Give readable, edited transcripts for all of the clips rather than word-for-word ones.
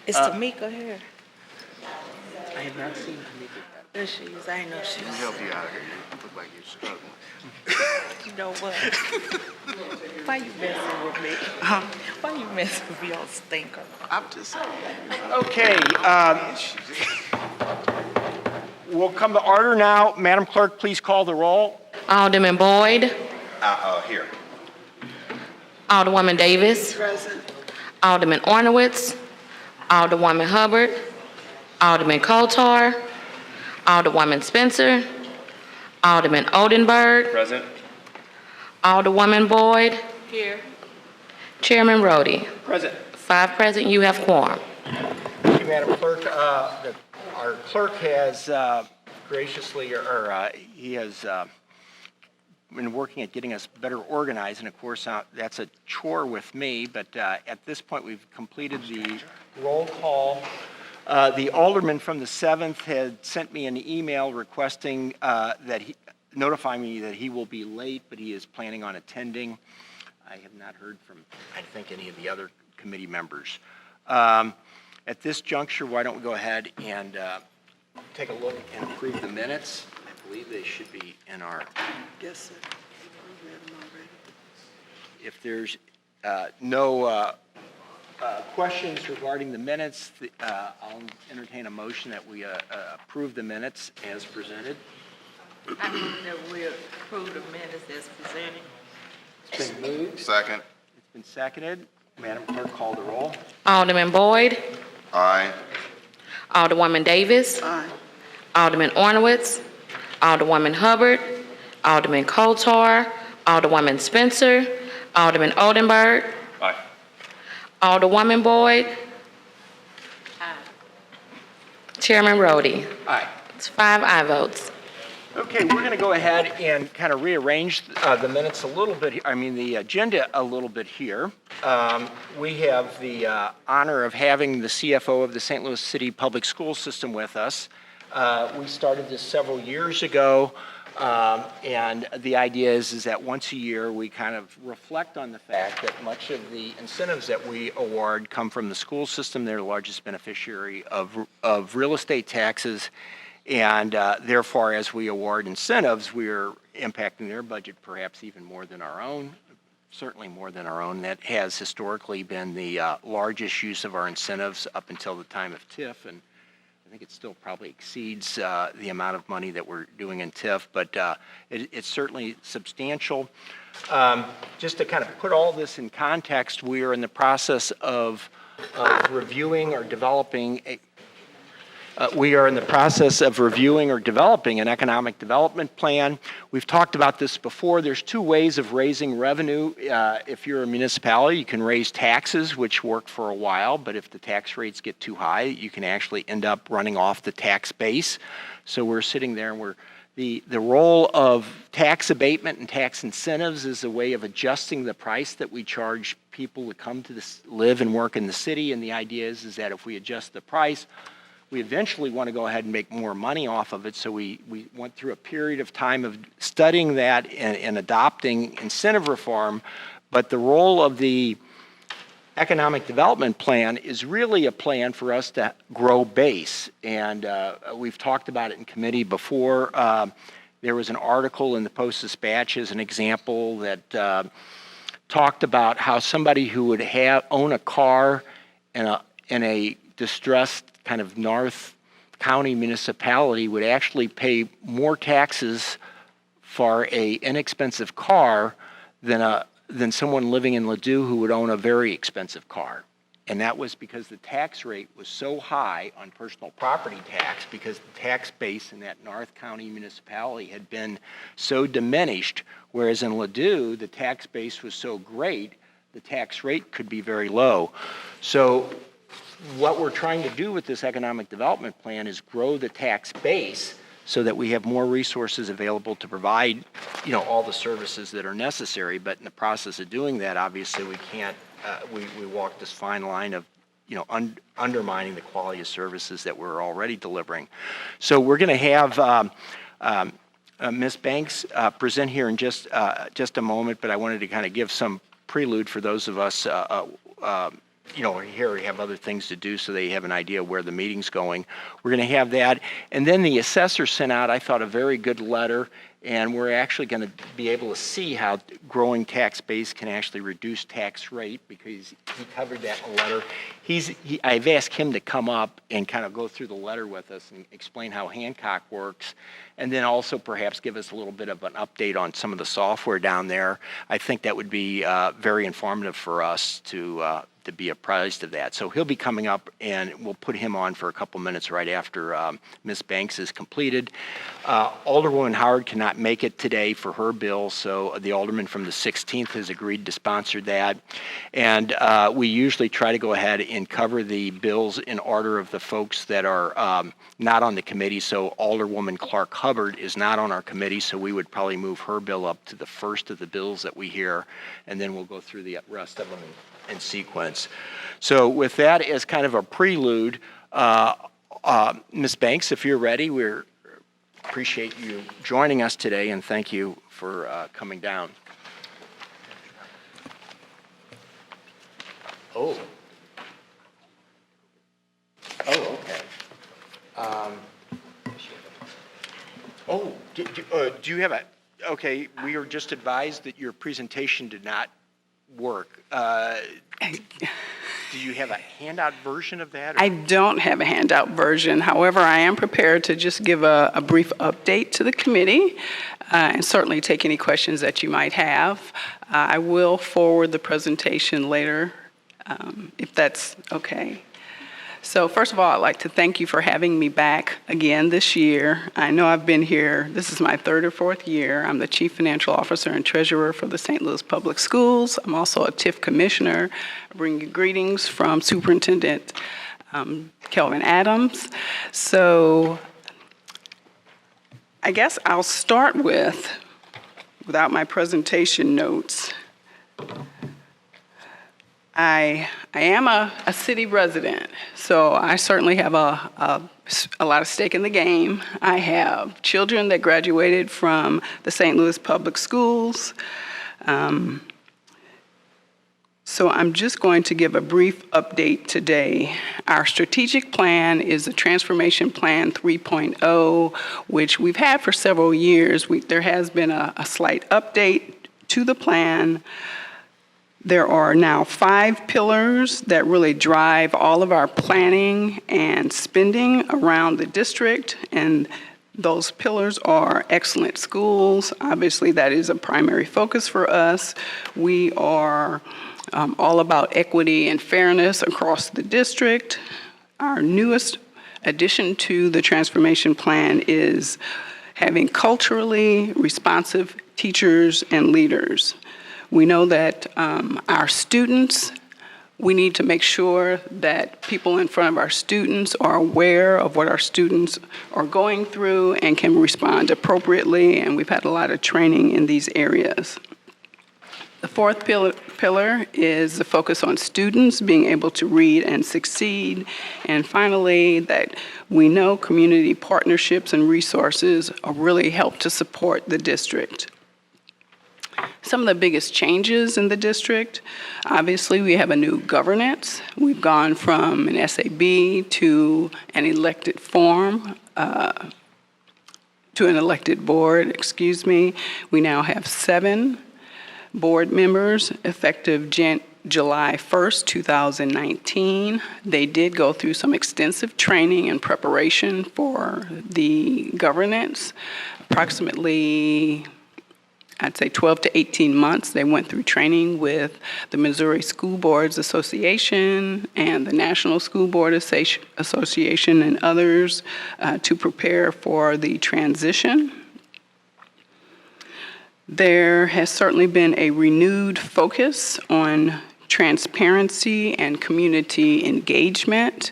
Is Tamika here? I have not seen Tamika. There she is. I didn't know she Let me was. help you out here. You look like you're struggling. You know what? Why you messing with me? Why you messing with me on stinker? I'm just saying. Okay, we'll come to order now. Madam Clerk, please call the roll. Alderman Boyd. Here. Alderwoman Davis. Present. Alderman Ornowitz. Alderwoman Hubbard. Alderman Kotar. Alderwoman Spencer. Alderman Oldenburg. Present. Alderwoman Boyd. Here. Chairman Roddy. Present. 5 present, you have quorum. Thank you, Madam Clerk. Our clerk has graciously, he has been working at getting us better organized, and of course, that's a chore with me, but at this point, we've completed the roll call. The alderman from the 7th had sent me an email requesting notifying me that he will be late, but he is planning on attending. I have not heard from, I think, any of the other committee members. At this juncture, why don't we go ahead and take a look and approve the minutes. I believe they should be in our... Yes, sir. We read them already. If there's no questions regarding the minutes, I'll entertain a motion that we approve the minutes as presented. I move that we approve the minutes as presented. It's been moved. Second. It's been seconded. Madam Clerk, call the roll. Alderman Boyd. Aye. Alderwoman Davis. Aye. Alderman Ornowitz. Alderwoman Hubbard. Alderman Kotar. Alderwoman Spencer. Alderman Oldenburg. Aye. Alderwoman Boyd. Aye. Chairman Roddy. Aye. It's 5 aye votes. Okay, we're going to go ahead and kind of rearrange the minutes a little bit, the agenda a little bit here. We have the honor of having the CFO of the St. Louis City Public School System with us. We started this several years ago, and the idea is that once a year we kind of reflect on the fact that much of the incentives that we award come from the school system. They're the largest beneficiary of real estate taxes. And therefore, as we award incentives, we're impacting their budget perhaps even more than our own, certainly more than our own. That has historically been the largest use of our incentives up until the time of TIF, and I think it still probably exceeds the amount of money that we're doing in TIF, but it's certainly substantial. Just to kind of put all this in context, we are in the process of reviewing or developing an economic development plan. We've talked about this before. There's 2 ways of raising revenue. If you're a municipality, you can raise taxes, which work for a while, but if the tax rates get too high, you can actually end up running off the tax base. So we're sitting there and the role of tax abatement and tax incentives is a way of adjusting the price that we charge people to come to live and work in the city, and the idea is that if we adjust the price, we eventually want to go ahead and make more money off of it, so we went through a period of time of studying that and adopting incentive reform, but the role of the economic development plan is really a plan for us to grow base, and we've talked about it in committee before. There was an article in the Post-Dispatch as an example that talked about how somebody who would own a car in a distressed kind of North County municipality would actually pay more taxes for a inexpensive car than someone living in Ladue who would own a very expensive car. And that was because the tax rate was so high on personal property tax because the tax base in that North County municipality had been so diminished, whereas in Ladue, the tax base was so great, the tax rate could be very low. So what we're trying to do with this economic development plan is grow the tax base so that we have more resources available to provide, all the services that are necessary. But in the process of doing that, obviously we can't, we walk this fine line of, undermining the quality of services that we're already delivering. So we're going to have Ms. Banks present here in just a moment, but I wanted to kind of give some prelude for those of us here we have other things to do so they have an idea where the meeting's going. We're going to have that. And then the assessor sent out, I thought, a very good letter, and we're actually going to be able to see how growing tax base can actually reduce tax rate, because he covered that in the letter. I've asked him to come up and kind of go through the letter with us and explain how Hancock works, and then also perhaps give us a little bit of an update on some of the software down there. I think that would be very informative for us to be apprised of that. So he'll be coming up, and we'll put him on for a couple minutes right after Ms. Banks is completed. Alderwoman Howard cannot make it today for her bill, so the alderman from the 16th has agreed to sponsor that. And we usually try to go ahead and cover the bills in order of the folks that are not on the committee. So Alderwoman Clark Hubbard is not on our committee, so we would probably move her bill up to the first of the bills that we hear, and then we'll go through the rest of them in sequence. So with that as kind of a prelude, Ms. Banks, if you're ready, we appreciate you joining us today, and thank you for coming down. Oh, okay. Do you have a, okay, we were just advised that your presentation did not work. Do you have a handout version of that? I don't have a handout version. However, I am prepared to just give a brief update to the committee and certainly take any questions that you might have. I will forward the presentation later, if that's okay. So first of all, I'd like to thank you for having me back again this year. I know I've been here, this is my third or fourth year. I'm the Chief Financial Officer and Treasurer for the St. Louis Public Schools. I'm also a TIF Commissioner. I bring you greetings from Superintendent Kelvin Adams. So I guess I'll start without my presentation notes, I am a city resident, so I certainly have a lot of stake in the game. I have children that graduated from the St. Louis Public Schools. So I'm just going to give a brief update today. Our strategic plan is the Transformation Plan 3.0, which we've had for several years. There has been a slight update to the plan. There are now 5 pillars that really drive all of our planning and spending around the district, and those pillars are excellent schools. Obviously, that is a primary focus for us. We are all about equity and fairness across the district. Our newest addition to the transformation plan is having culturally responsive teachers and leaders. We know that our students, we need to make sure that people in front of our students are aware of what our students are going through and can respond appropriately, and we've had a lot of training in these areas. The fourth pillar is the focus on students being able to read and succeed. And finally, that we know community partnerships and resources really help to support the district. Some of the biggest changes in the district, obviously we have a new governance. We've gone from an SAB to an elected form, to an elected board, We now have 7 board members effective July 1st, 2019. They did go through some extensive training and preparation for the governance. Approximately, I'd say 12 to 18 months, they went through training with the Missouri School Boards Association and the National School Board Association and others to prepare for the transition. There has certainly been a renewed focus on transparency and community engagement.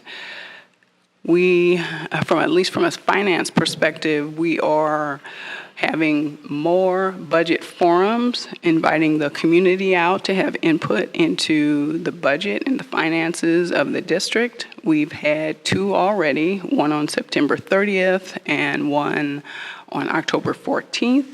We, at least from a finance perspective, we are having more budget forums, inviting the community out to have input into the budget and the finances of the district. We've had 2 already, one on September 30th and one on October 14th.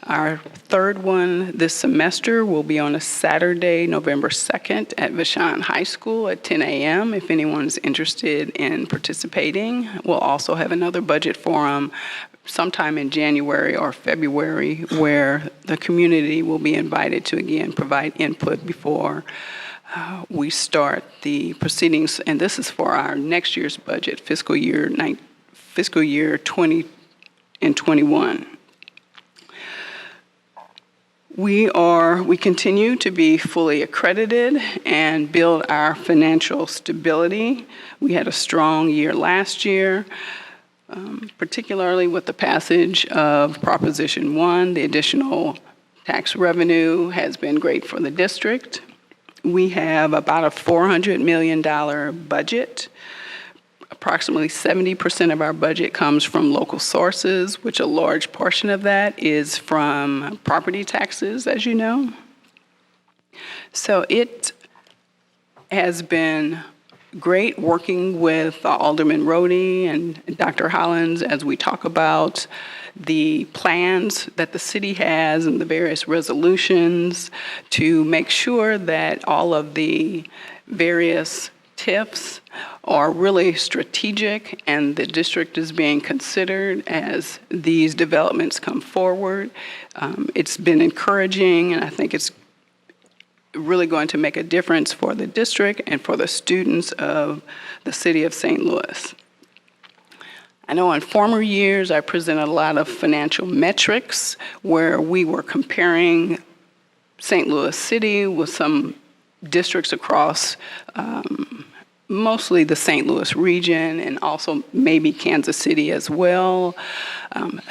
Our third one this semester will be on a Saturday, November 2nd at Vashon High School at 10 a.m. if anyone's interested in participating. We'll also have another budget forum sometime in January or February where the community will be invited to, again, provide input before we start the proceedings. And this is for our next year's budget, fiscal year 20 and 21. We continue to be fully accredited and build our financial stability. We had a strong year last year, particularly with the passage of Proposition 1. The additional tax revenue has been great for the district. We have about a $400 million budget. Approximately 70% of our budget comes from local sources, which a large portion of that is from property taxes, as you know. So it has been great working with Alderman Roddy and Dr. Hollins as we talk about the plans that the city has and the various resolutions to make sure that all of the various TIFs are really strategic and the district is being considered as these developments come forward. It's been encouraging, and I think it's really going to make a difference for the district and for the students of the city of St. Louis. I know in former years I presented a lot of financial metrics where we were comparing St. Louis City with some districts across mostly the St. Louis region and also maybe Kansas City as well.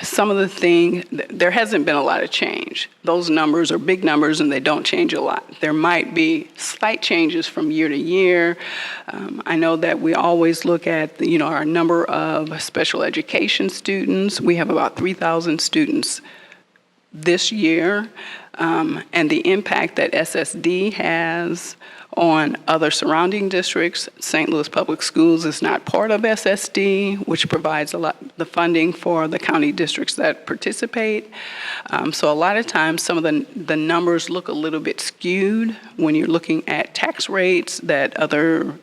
Some of the things, there hasn't been a lot of change. Those numbers are big numbers and they don't change a lot. There might be slight changes from year to year. I know that we always look at our number of special education students. We have about 3,000 students this year, and the impact that SSD has on other surrounding districts. St. Louis Public Schools is not part of SSD, which provides a lot the funding for the county districts that participate. So a lot of times some of the numbers look a little bit skewed when you're looking at tax rates that other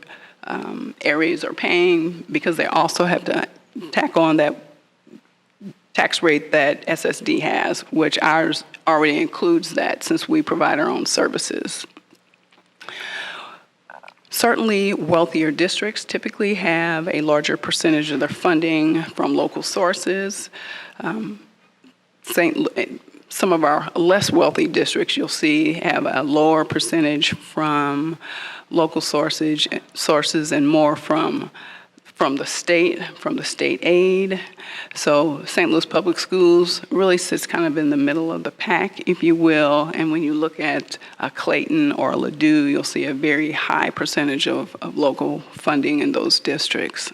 areas are paying, because they also have to tack on that tax rate that SSD has, which ours already includes that since we provide our own services. Certainly, wealthier districts typically have a larger percentage of their funding from local sources. Some of our less wealthy districts, you'll see, have a lower percentage from local sources and more from the state aid. So St. Louis Public Schools really sits kind of in the middle of the pack, if you will. And when you look at Clayton or Ladue, you'll see a very high percentage of local funding in those districts.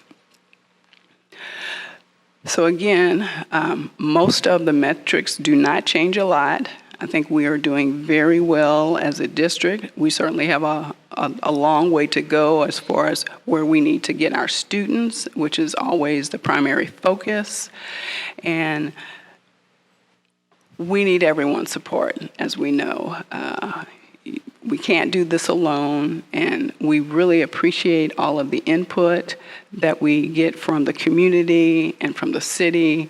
So again, most of the metrics do not change a lot. I think we are doing very well as a district. We certainly have a long way to go as far as where we need to get our students, which is always the primary focus. And we need everyone's support, as we know. We can't do this alone, and we really appreciate all of the input that we get from the community and from the city.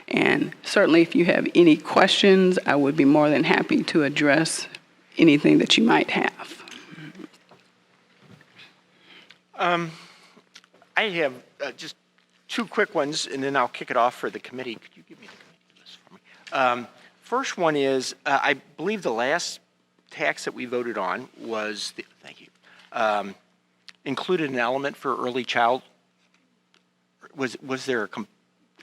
And certainly if you have any questions, I would be more than happy to address anything that you might have. I have just two quick ones, and then I'll kick it off for the committee. Could you give me the committee list for me? First one is, I believe the last tax that we voted on was, included an element for early child. Was there a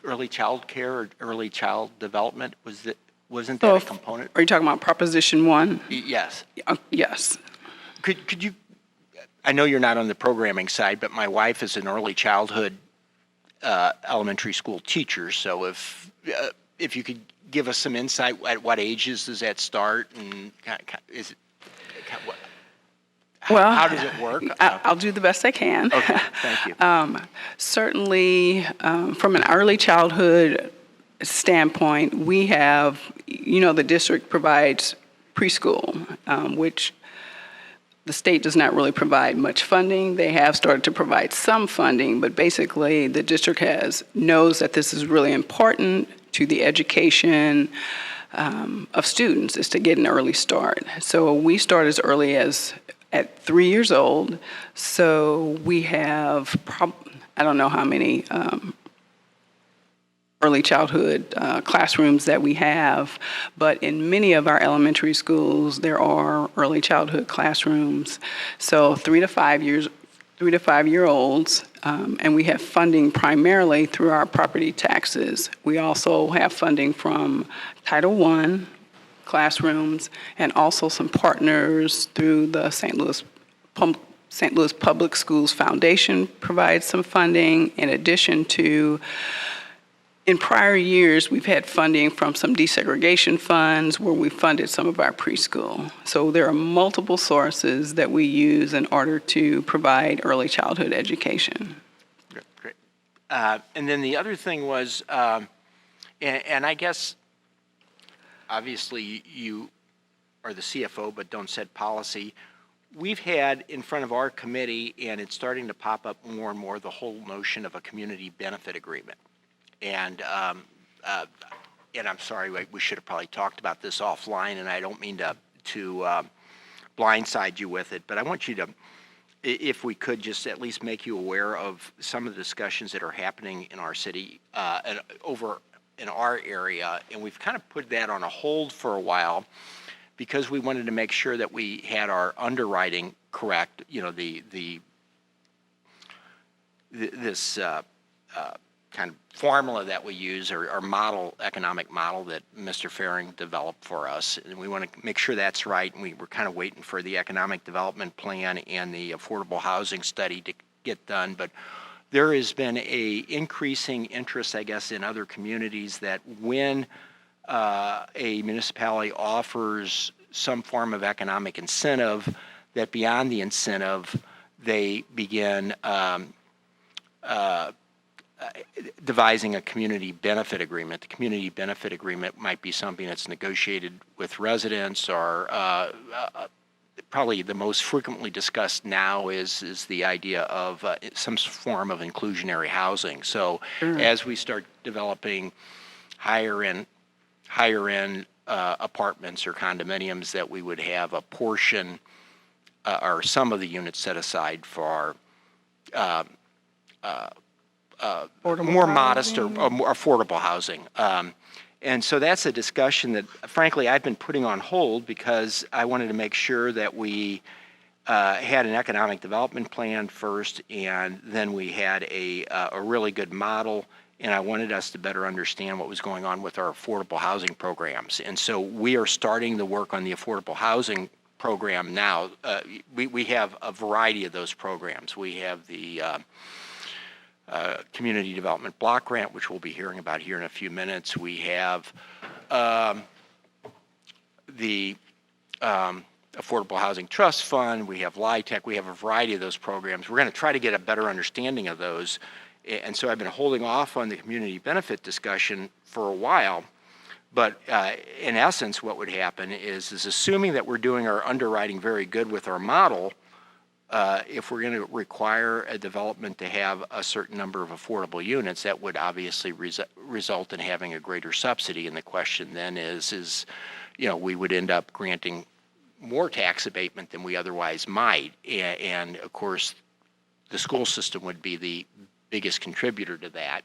early child care or early child development? Wasn't that a component? Are you talking about Proposition 1? Yes. Yes. Could you, I know you're not on the programming side, but my wife is an early childhood elementary school teacher, so if you could give us some insight, at what ages does that start, and is it, how does it work? I'll do the best I can. Okay, thank you. Certainly, from an early childhood standpoint, we have, the district provides preschool, which the state does not really provide much funding. They have started to provide some funding, but basically the district knows that this is really important to the education of students, is to get an early start. So we start as early as at 3 years old. So we have, I don't know how many early childhood classrooms that we have, but in many of our elementary schools, there are early childhood classrooms. So 3 to 5 year olds, and we have funding primarily through our property taxes. We also have funding from Title I classrooms, and also some partners through the St. Louis Public Schools Foundation provides some funding, in addition to, in prior years, we've had funding from some desegregation funds where we funded some of our preschool. So there are multiple sources that we use in order to provide early childhood education. Great. And then the other thing was, and I guess, obviously you are the CFO but don't set policy. We've had in front of our committee, and it's starting to pop up more and more, the whole notion of a community benefit agreement. And I'm sorry, we should have probably talked about this offline, and I don't mean to blindside you with it, but I want you to, if we could, just at least make you aware of some of the discussions that are happening in our city and over in our area. And we've kind of put that on a hold for a while because we wanted to make sure that we had our underwriting correct, this kind of formula that we use, or economic model that Mr. Faring developed for us. And we want to make sure that's right. And we were kind of waiting for the economic development plan and the affordable housing study to get done. But there has been a increasing interest, I guess, in other communities that when a municipality offers some form of economic incentive, that beyond the incentive, they begin devising a community benefit agreement. The community benefit agreement might be something that's negotiated with residents, or probably the most frequently discussed now is the idea of some form of inclusionary housing. So as we start developing higher end apartments or condominiums, that we would have a portion or some of the units set aside for more modest or more affordable housing. And so that's a discussion that, frankly, I've been putting on hold because I wanted to make sure that we had an economic development plan first, and then we had a really good model, and I wanted us to better understand what was going on with our affordable housing programs. And so we are starting the work on the affordable housing program now. We have a variety of those programs. We have the Community Development Block Grant, which we'll be hearing about here in a few minutes. We have the Affordable Housing Trust Fund. We have LIHTC. We have a variety of those programs. We're going to try to get a better understanding of those. And so I've been holding off on the community benefit discussion for a while. But in essence, what would happen is assuming that we're doing our underwriting very good with our model, if we're going to require a development to have a certain number of affordable units, that would obviously result in having a greater subsidy. And the question then is, we would end up granting more tax abatement than we otherwise might. And of course, the school system would be the biggest contributor to that.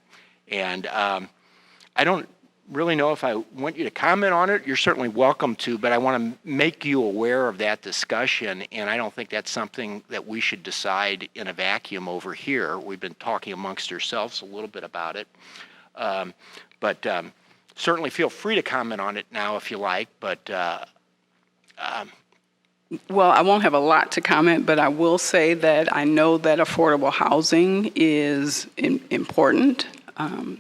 And I don't really know if I want you to comment on it. You're certainly welcome to, but I want to make you aware of that discussion, and I don't think that's something that we should decide in a vacuum over here. We've been talking amongst ourselves a little bit about it, but certainly feel free to comment on it now if you like, but well, I won't have a lot to comment, but I will say that I know that affordable housing is important.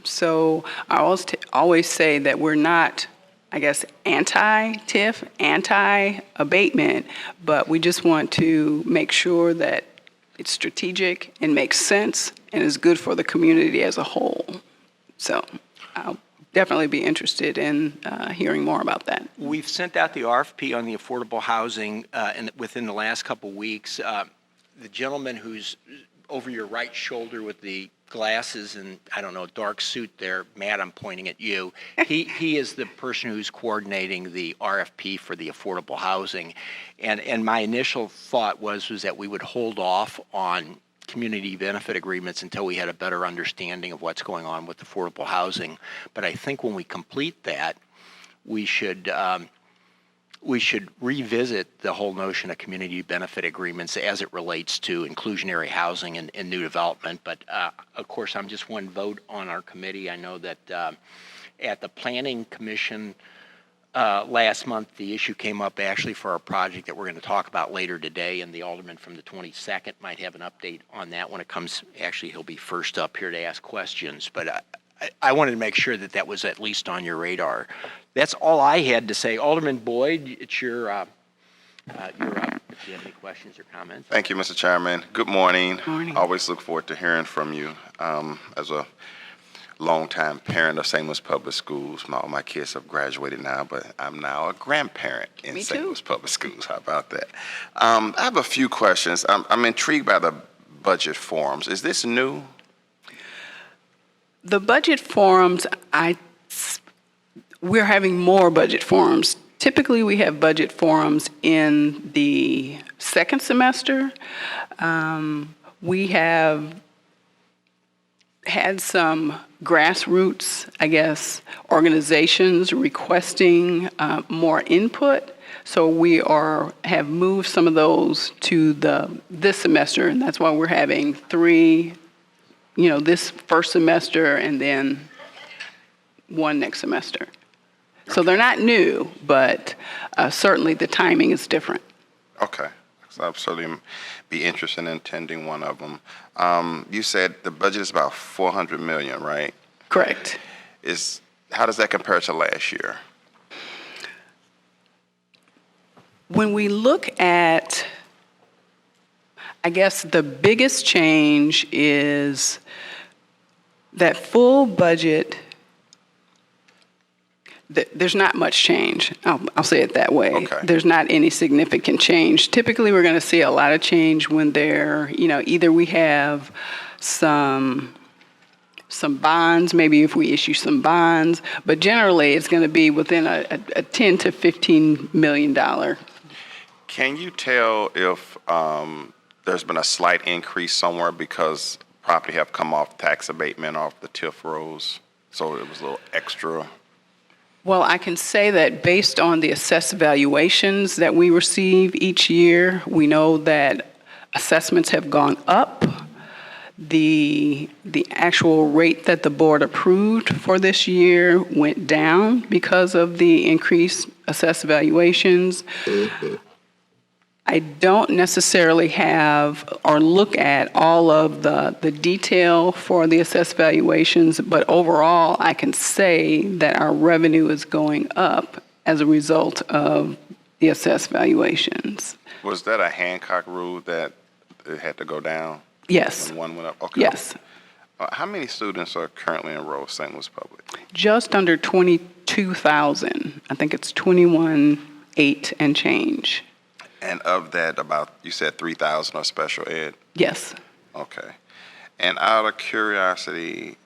So I always say that we're not, I guess, anti-TIF, anti-abatement, but we just want to make sure that it's strategic and makes sense and is good for the community as a whole. So I'll definitely be interested in hearing more about that. We've sent out the RFP on the affordable housing within the last couple weeks. The gentleman who's over your right shoulder with the glasses and, I don't know, dark suit there, Matt, I'm pointing at you. He is the person who's coordinating the RFP for the affordable housing. And my initial thought was that we would hold off on community benefit agreements until we had a better understanding of what's going on with affordable housing. But I think when we complete that, we should revisit the whole notion of community benefit agreements as it relates to inclusionary housing and new development. But of course, I'm just one vote on our committee. I know that at the Planning Commission last month, the issue came up actually for our project that we're going to talk about later today, and the alderman from the 22nd might have an update on that when it comes. Actually, he'll be first up here to ask questions. But I wanted to make sure that that was at least on your radar. That's all I had to say. Alderman Boyd, it's you're up. If you have any questions or comments. Thank you, Mr. Chairman. Good morning. Morning. Always look forward to hearing from you. As a longtime parent of St. Louis Public Schools, all my kids have graduated now, but I'm now a grandparent in Me St. too. Louis Public Schools. How about that? I have a few questions. I'm intrigued by the budget forums. Is this new? The budget forums, we're having more budget forums. Typically, we have budget forums in the second semester. We have had some grassroots, I guess, organizations requesting more input. So we have moved some of those to this semester, and that's why we're having 3, this first semester and then 1 next semester. So they're not new, but certainly the timing is different. Okay. So I'll certainly be interested in attending one of them. You said the budget is about $400 million, right? Correct. How does that compare to last year? When we look at, I guess the biggest change is that full budget. There's not much change. I'll say it that way. Okay. There's not any significant change. Typically, we're going to see a lot of change when either we have some bonds, maybe if we issue some bonds, but generally it's going to be within a $10 to $15 million. Can you tell if there's been a slight increase somewhere because property have come off tax abatement off the TIF rolls, so it was a little extra? Well, I can say that based on the assessed valuations that we receive each year, we know that assessments have gone up. The actual rate that the board approved for this year went down because of the increased assessed valuations. I don't necessarily have or look at all of the detail for the assessed valuations, but overall, I can say that our revenue is going up as a result of the assessed valuations. Was that a Hancock rule that it had to go down? Yes. When one went up? Okay. Yes. How many students are currently enrolled in St. Louis Public? Just under 22,000. I think it's 21,800 and change. And of that, you said 3,000 are special ed? Yes. Okay. And out of curiosity,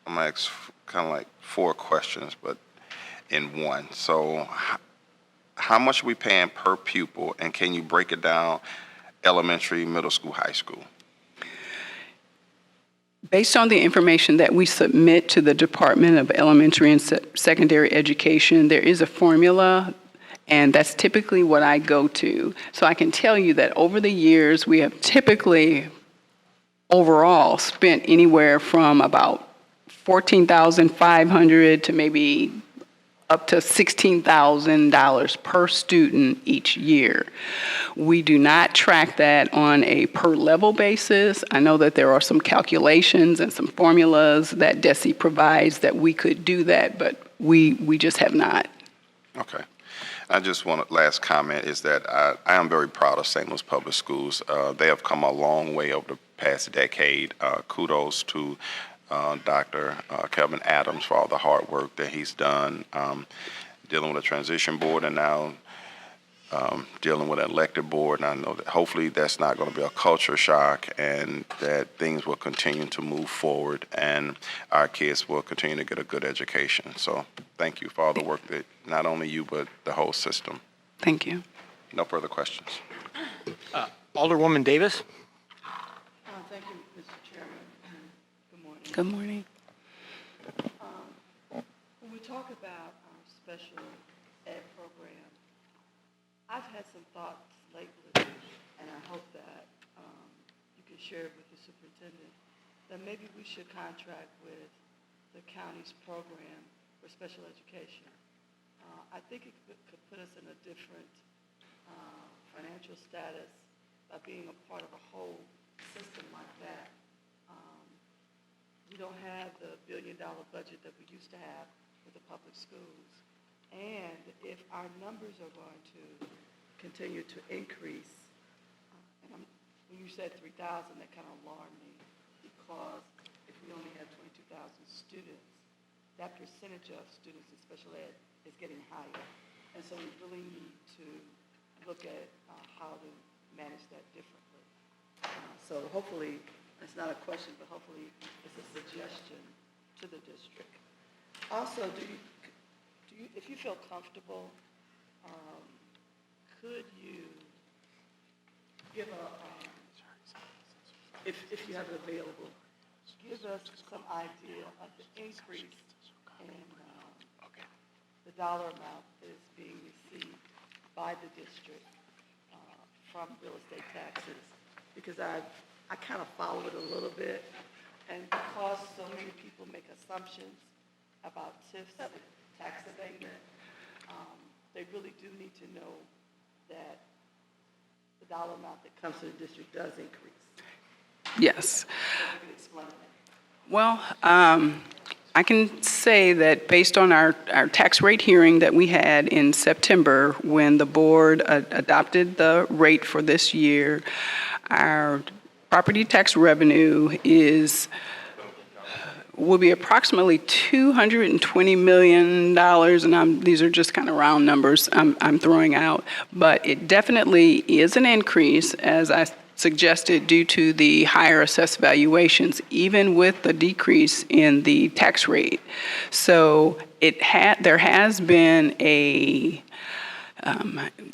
I'm going to ask kind of like 4 questions, but in one. So how much are we paying per pupil, and can you break it down elementary, middle school, high school? Based on the information that we submit to the Department of Elementary and Secondary Education, there is a formula, and that's typically what I go to. So I can tell you that over the years, we have typically overall spent anywhere from about $14,500 to maybe up to $16,000 per student each year. We do not track that on a per level basis. I know that there are some calculations and some formulas that DESE provides that we could do that, but we just have not. Okay. I just want last comment is that I am very proud of St. Louis Public Schools. They have come a long way over the past decade. Kudos to Dr. Kelvin Adams for all the hard work that he's done dealing with a transition board and now dealing with an elected board. And I know that hopefully that's not going to be a culture shock and that things will continue to move forward and our kids will continue to get a good education. So thank you for all the work that not only you but the whole system. Thank you. No further questions. Alderwoman Davis? Thank you, Mr. Chairman. Good morning. Good morning. When we talk about our special ed program, I've had some thoughts lately, and I hope that you can share it with the superintendent, that maybe we should contract with the county's program for special education. I think it could put us in a different financial status by being a part of a whole system like that. We don't have the billion-dollar budget that we used to have with the public schools. And if our numbers are going to continue to increase, and when you said 3,000, that kind of alarmed me, because if we only have 22,000 students, that percentage of students in special ed is getting higher. And so we really need to look at how to manage that differently. So hopefully, it's not a question, but hopefully it's a suggestion to the district. Also, do you, if you feel comfortable, could you give if you have it available, give us some idea of the increase in the dollar amount that is being received by the district from real estate taxes, because I kind of follow it a little bit, and because so many people make assumptions about TIFs, tax abatement, they really do need to know that the dollar amount that comes to the district does increase. Yes. So you can explain that. Well, I can say that based on our tax rate hearing that we had in September, when the board adopted the rate for this year, our property tax revenue will be approximately $220 million, and these are just kind of round numbers I'm throwing out, but it definitely is an increase, as I suggested, due to the higher assessed valuations, even with the decrease in the tax rate. So there has been a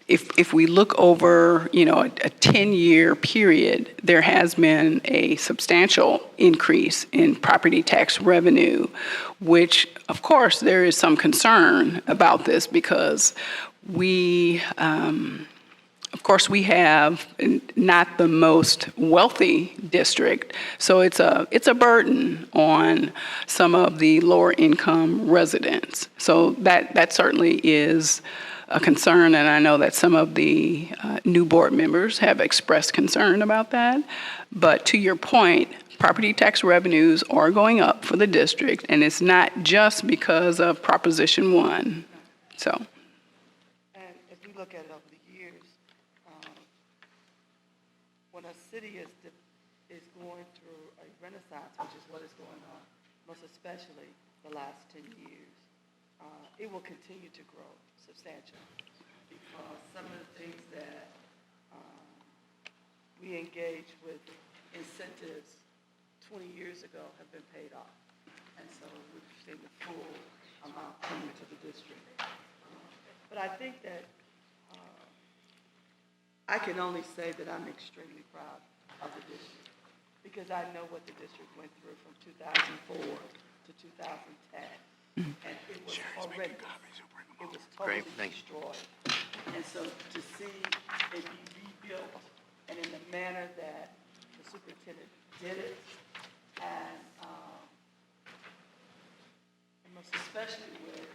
if we look over, a 10-year period, there has been a substantial increase in property tax revenue, which, of course, there is some concern about this because we have not the most wealthy district, so it's a burden on some of the lower income residents. So that certainly is a concern, and I know that some of the new board members have expressed concern about that. But to your point, property tax revenues are going up for the district, and it's not just because of Proposition 1. So. And if we look at it over the years, when a city is going through a renaissance, which is what is going on, most especially the last 10 years, it will continue to grow substantially, because some of the things that we engaged with incentives 20 years ago have been paid off. And so we've seen the full amount coming to the district. But I think that I can only say that I'm extremely proud of the district, because I know what the district went through from 2004 to 2010. And it was horrendous. It was totally destroyed. And so to see it be rebuilt, and in the manner that the superintendent did it, and most especially with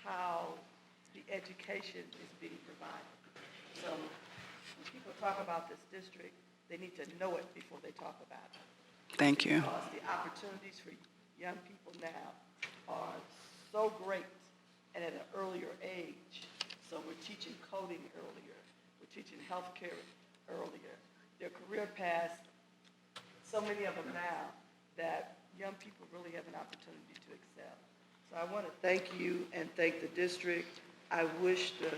how the education is being provided. So when people talk about this district, they need to know it before they talk about it. Thank you. Because the opportunities for young people now are so great and at an earlier age. So we're teaching coding earlier. We're teaching healthcare earlier. Their career paths, so many of them now that young people really have an opportunity to excel. So I want to thank you and thank the district. I wish the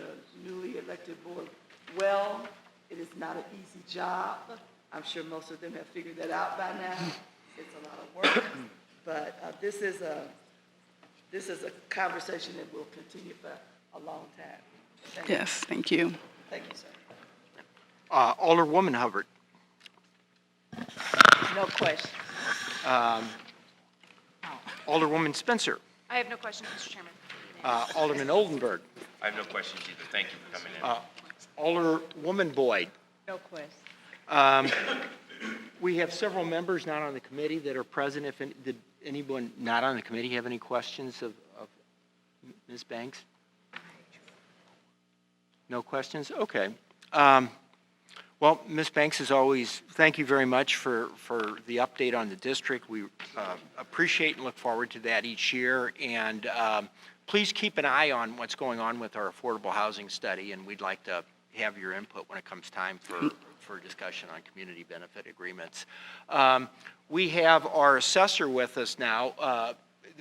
newly elected board well. It is not an easy job. I'm sure most of them have figured that out by now. It's a lot of work, but this is a conversation that will continue for a long time. Thank you. Yes, thank you. Thank you, sir. Alderwoman Hubbard. No question. Alderwoman Spencer. I have no questions, Mr. Chairman. Alderman Oldenburg. I have no questions either. Thank you for coming in. Alderwoman Boyd. No question. We have several members not on the committee that are present. Did anyone not on the committee have any questions of Ms. Banks? No questions? Okay. Well, Ms. Banks, as always, thank you very much for the update on the district. We appreciate and look forward to that each year. And please keep an eye on what's going on with our affordable housing study, and we'd like to have your input when it comes time for discussion on community benefit agreements. We have our assessor with us now.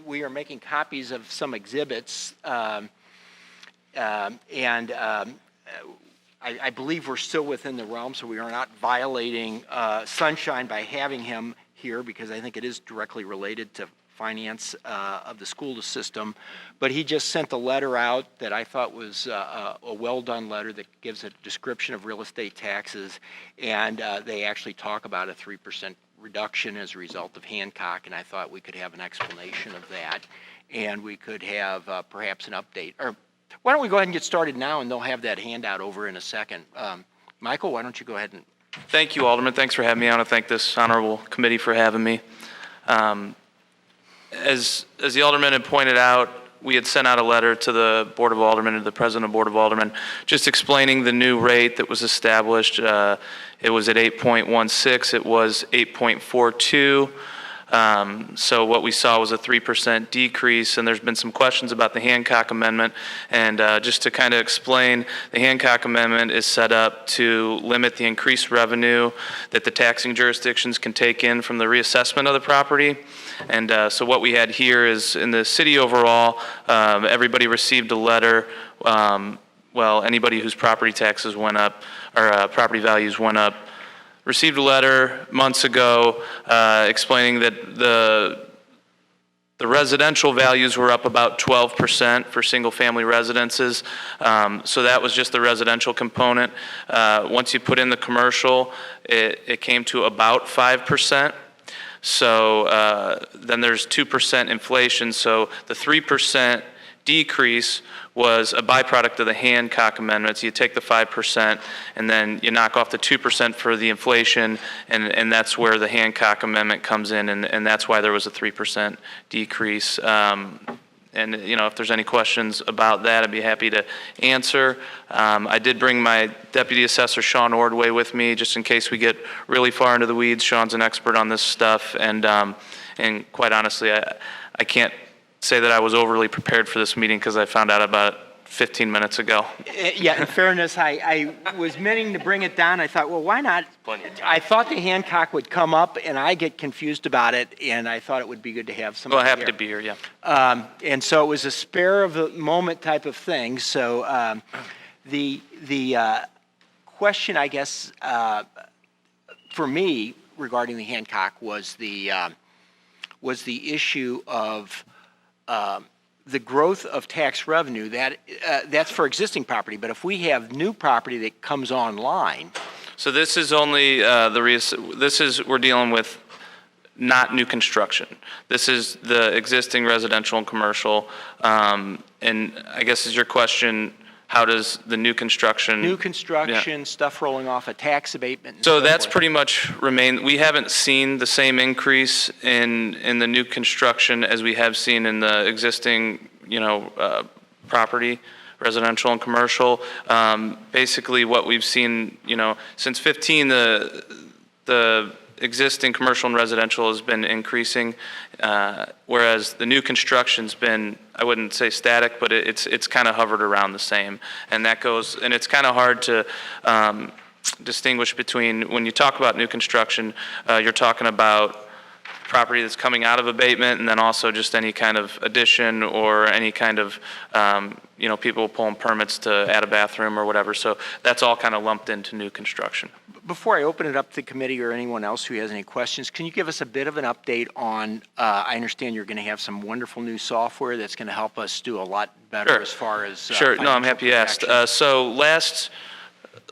We are making copies of some exhibits, I believe we're still within the realm, so we are not violating sunshine by having him here, because I think it is directly related to finance of the school system. But he just sent a letter out that I thought was a well-done letter that gives a description of real estate taxes, and they actually talk about a 3% reduction as a result of Hancock, and I thought we could have an explanation of that, and we could have perhaps an update. Or why don't we go ahead and get started now, and they'll have that handout over in a second. Michael, why don't you go ahead and... Thank you, Alderman. Thanks for having me on. I thank this honorable committee for having me. As the Alderman had pointed out, we had sent out a letter to the Board of Aldermen and the President of the Board of Aldermen just explaining the new rate that was established. It was at 8.16. It was 8.42. So what we saw was a 3% decrease, and there's been some questions about the Hancock Amendment. And just to kind of explain, the Hancock Amendment is set up to limit the increased revenue that the taxing jurisdictions can take in from the reassessment of the property. And so what we had here is in the city overall, everybody received a letter. Well, anybody whose property taxes went up or property values went up received a letter months ago explaining that the residential values were up about 12% for single-family residences. So that was just the residential component. Once you put in the commercial, it came to about 5%. So then there's 2% inflation. So the 3% decrease was a byproduct of the Hancock Amendment. So you take the 5% and then you knock off the 2% for the inflation, and that's where the Hancock Amendment comes in, and that's why there was a 3% decrease. And if there's any questions about that, I'd be happy to answer. I did bring my Deputy Assessor, Sean Ordway, with me, just in case we get really far into the weeds. Sean's an expert on this stuff, and quite honestly, I can't say that I was overly prepared for this meeting because I found out about it 15 minutes ago. Yeah, in fairness, I was meaning to bring it down. I thought, well, why not? Plenty of time. I thought the Hancock would come up, and I get confused about it, and I thought it would be good to have somebody Well, happy to be here, yeah. And so it was a spare of the moment type of thing. So the question, I guess, for me regarding the Hancock was the issue of the growth of tax revenue. That's for existing property, but if we have new property that comes online. So this is only we're dealing with not new construction. This is the existing residential and commercial. And I guess is your question, how does the new construction? New construction, stuff rolling off a tax abatement. So that's pretty much remained. We haven't seen the same increase in the new construction as we have seen in the existing, property, residential and commercial. Basically, what we've seen, since 15, the existing commercial and residential has been increasing, whereas the new construction's been, I wouldn't say static, but it's kind of hovered around the same. And that goes, and it's kind of hard to distinguish between, when you talk about new construction, you're talking about property that's coming out of abatement, and then also just any kind of addition or any kind of, people pulling permits to add a bathroom or whatever. So that's all kind of lumped into new construction. Before I open it up to the committee or anyone else who has any questions, can you give us a bit of an update on, I understand you're going to have some wonderful new software that's going to help us do a lot better Sure. as far as Sure, no, I'm happy you asked. So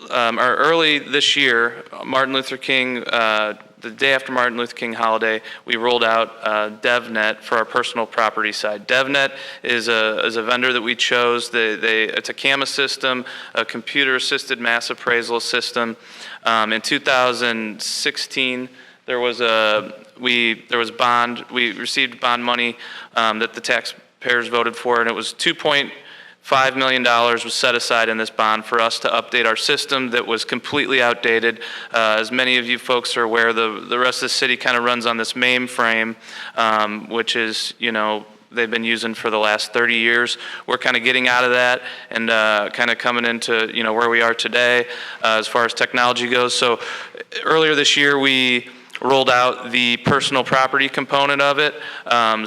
early this year, Martin Luther King, the day after Martin Luther King holiday, we rolled out DevNet for our personal property side. DevNet is a vendor that we chose. It's a CAMA system, a computer-assisted mass appraisal system. In 2016, we received bond money that the taxpayers voted for, and it was $2.5 million was set aside in this bond for us to update our system that was completely outdated. As many of you folks are aware, the rest of the city kind of runs on this mainframe, which is, they've been using for the last 30 years. We're kind of getting out of that and kind of coming into, where we are today as far as technology goes. So earlier this year, we rolled out the personal property component of it.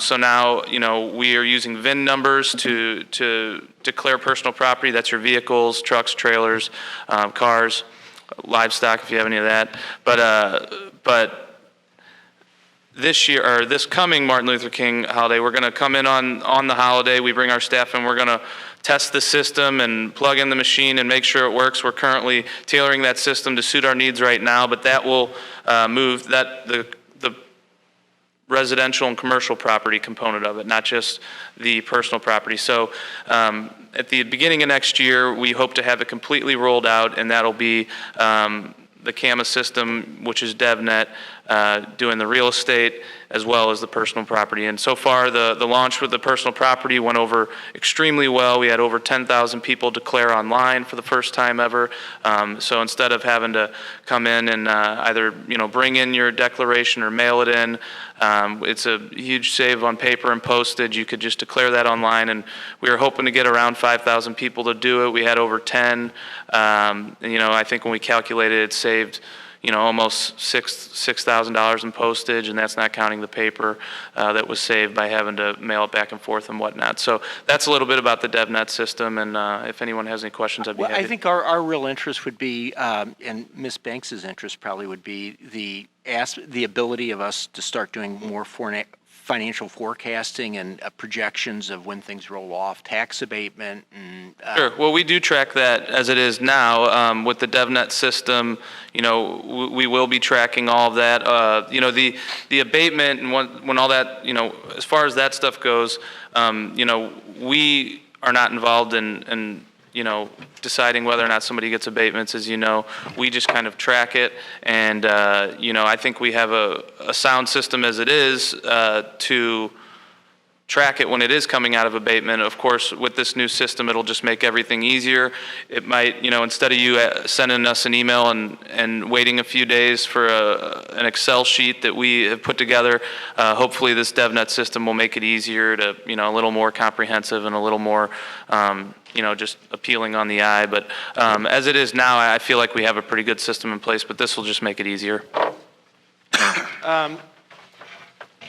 So now, we are using VIN numbers to declare personal property. That's your vehicles, trucks, trailers, cars, livestock, if you have any of that. But this year, or this coming Martin Luther King holiday, we're going to come in on the holiday. We bring our staff in. We're going to test the system and plug in the machine and make sure it works. We're currently tailoring that system to suit our needs right now, but that will move the residential and commercial property component of it, not just the personal property. So at the beginning of next year, we hope to have it completely rolled out, and that'll be the CAMA system, which is DevNet, doing the real estate as well as the personal property. And so far, the launch with the personal property went over extremely well. We had over 10,000 people declare online for the first time ever. So instead of having to come in and either bring in your declaration or mail it in, it's a huge save on paper and postage. You could just declare that online, and we were hoping to get around 5,000 people to do it. We had over 10. I think when we calculated, it saved almost $6,000 in postage, and that's not counting the paper that was saved by having to mail it back and forth and whatnot. So that's a little bit about the DevNet system, and if anyone has any questions, I'd be happy. I think our real interest would be, and Ms. Banks's interest probably would be the ability of us to start doing more financial forecasting and projections of when things roll off, tax abatement. And, Sure. Well, we do track that as it is now with the DevNet system. We will be tracking all of that. The abatement and when all that, as far as that stuff goes, we are not involved in deciding whether or not somebody gets abatements. As you know, we just kind of track it, and I think we have a sound system as it is to track it when it is coming out of abatement. Of course, with this new system, it'll just make everything easier. It might, instead of you sending us an email and waiting a few days for an Excel sheet that we have put together, hopefully this DevNet system will make it easier to, a little more comprehensive and a little more, just appealing on the eye. But as it is now, I feel like we have a pretty good system in place, but this will just make it easier.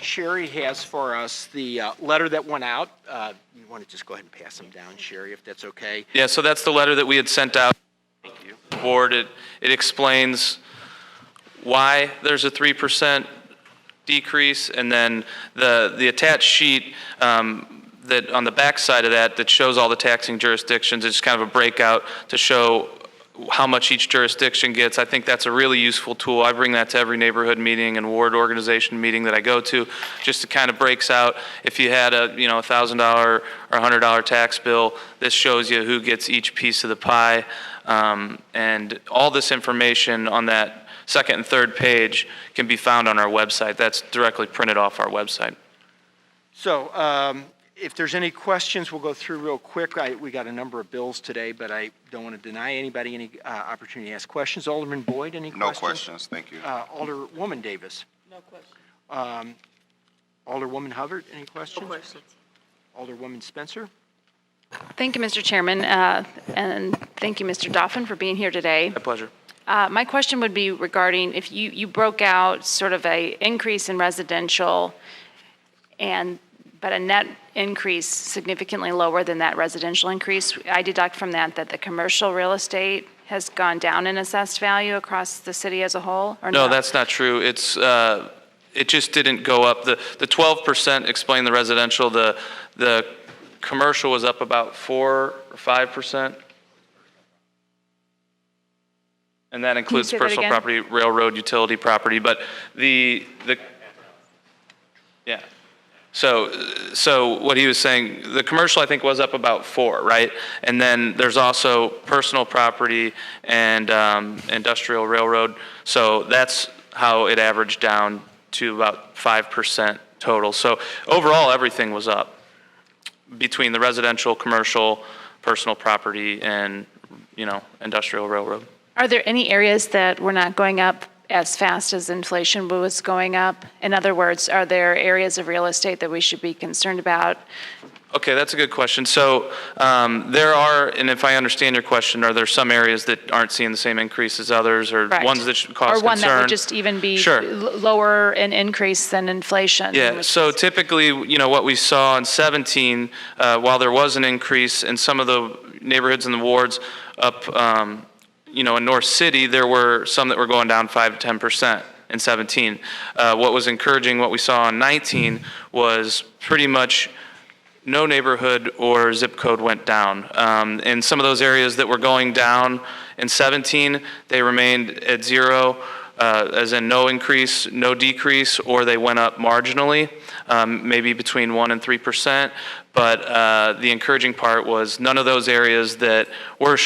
Sherry has for us the letter that went out. You want to just go ahead and pass them down, Sherry, if that's okay? Yeah, so that's the letter that we had sent out to the board. It explains why there's a 3% decrease, and then the attached sheet that on the back side of that shows all the taxing jurisdictions. It's kind of a breakout to show how much each jurisdiction gets. I think that's a really useful tool. I bring that to every neighborhood meeting and ward organization meeting that I go to, just to kind of breaks out. If you had a $1,000 or $100 tax bill, this shows you who gets each piece of the pie, and all this information on that second and third page can be found on our website. That's directly printed off our website. So if there's any questions, we'll go through real quick. We got a number of bills today, but I don't want to deny anybody any opportunity to ask questions. Alderman Boyd, any questions? No questions, thank you. Alderwoman Davis. No question. Alderwoman Hubbard, any questions? No questions. Alderwoman Spencer. Thank you, Mr. Chairman, and thank you, Mr. Dauphin, for being here today. My pleasure. My question would be regarding if you broke out sort of a increase in residential but a net increase significantly lower than that residential increase. I deduct from that the commercial real estate has gone down in assessed value across the city as a whole, or no? No, that's not true. It's, it just didn't go up. The 12% explained the residential, the commercial was up about 4 or 5%. And that includes say that personal again? property, railroad, utility property, but yeah. So what he was saying, the commercial I think was up about 4, right? And then there's also personal property and industrial railroad. So that's how it averaged down to about 5% total. So overall, everything was up between the residential, commercial, personal property, and, industrial railroad. Are there any areas that were not going up as fast as inflation was going up? In other words, are there areas of real estate that we should be concerned about? Okay, that's a good question. So there are, and if I understand your question, are there some areas that aren't seeing the same increase as others, or Correct. ones that should cause concern? Or one that would just even be Sure. lower in increase than inflation? Yeah, so typically, what we saw in 17, while there was an increase in some of the neighborhoods and the wards up, in North City, there were some that were going down 5 to 10% in 17. What was encouraging, what we saw in 19, was pretty much no neighborhood or zip code went down. In some of those areas that were going down in 17, they remained at 0, as in no increase, no decrease, or they went up marginally, maybe between 1% and 3%. But the encouraging part was none of those areas that were,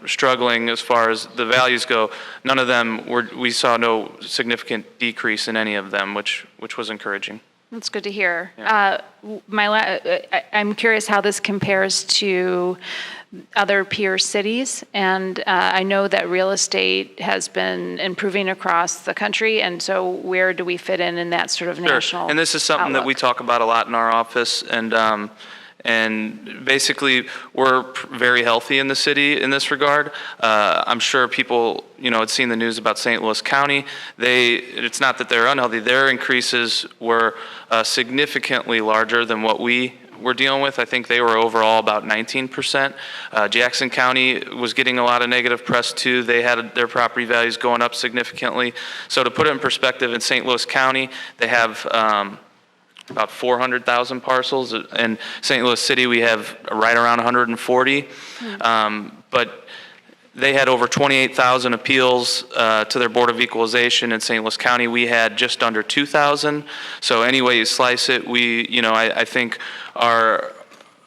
struggling as far as the values go, none of them we saw no significant decrease in any of them, which was encouraging. That's good to hear. Yeah. I'm curious how this compares to other peer cities, and I know that real estate has been improving across the country, and so where do we fit in that sort of national Sure. And this is something that we outlook? talk about a lot in our office, and basically we're very healthy in the city in this regard. I'm sure people, had seen the news about St. Louis County. It's not that they're unhealthy. Their increases were significantly larger than what we were dealing with. I think they were overall about 19%. Jackson County was getting a lot of negative press too. They had their property values going up significantly. So to put it in perspective, in St. Louis County, they have about 400,000 parcels. In St. Louis City, we have right around 140. But they had over 28,000 appeals to their Board of Equalization. In St. Louis County, we had just under 2,000. So any way you slice it, I think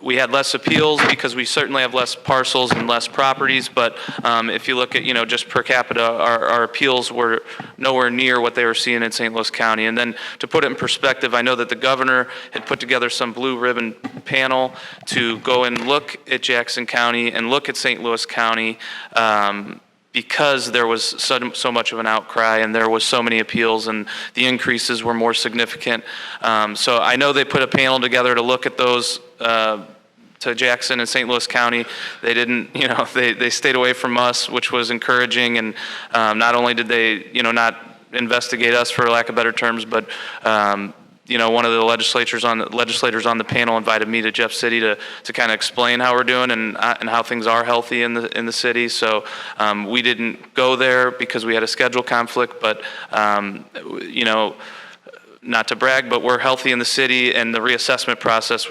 we had less appeals because we certainly have less parcels and less properties. But if you look at, just per capita, our appeals were nowhere near what they were seeing in St. Louis County. And then to put it in perspective, I know that the governor had put together some blue ribbon panel to go and look at Jackson County and look at St. Louis County, because there was so much of an outcry and there was so many appeals and the increases were more significant. So I know they put a panel together to look at those to Jackson and St. Louis County. They didn't, they stayed away from us, which was encouraging. And not only did they, not investigate us, for lack of better terms, but one of the legislators on the panel invited me to Jeff City to kind of explain how we're doing and how things are healthy in the city. So we didn't go there because we had a schedule conflict, but not to brag, but we're healthy in the city, and the reassessment process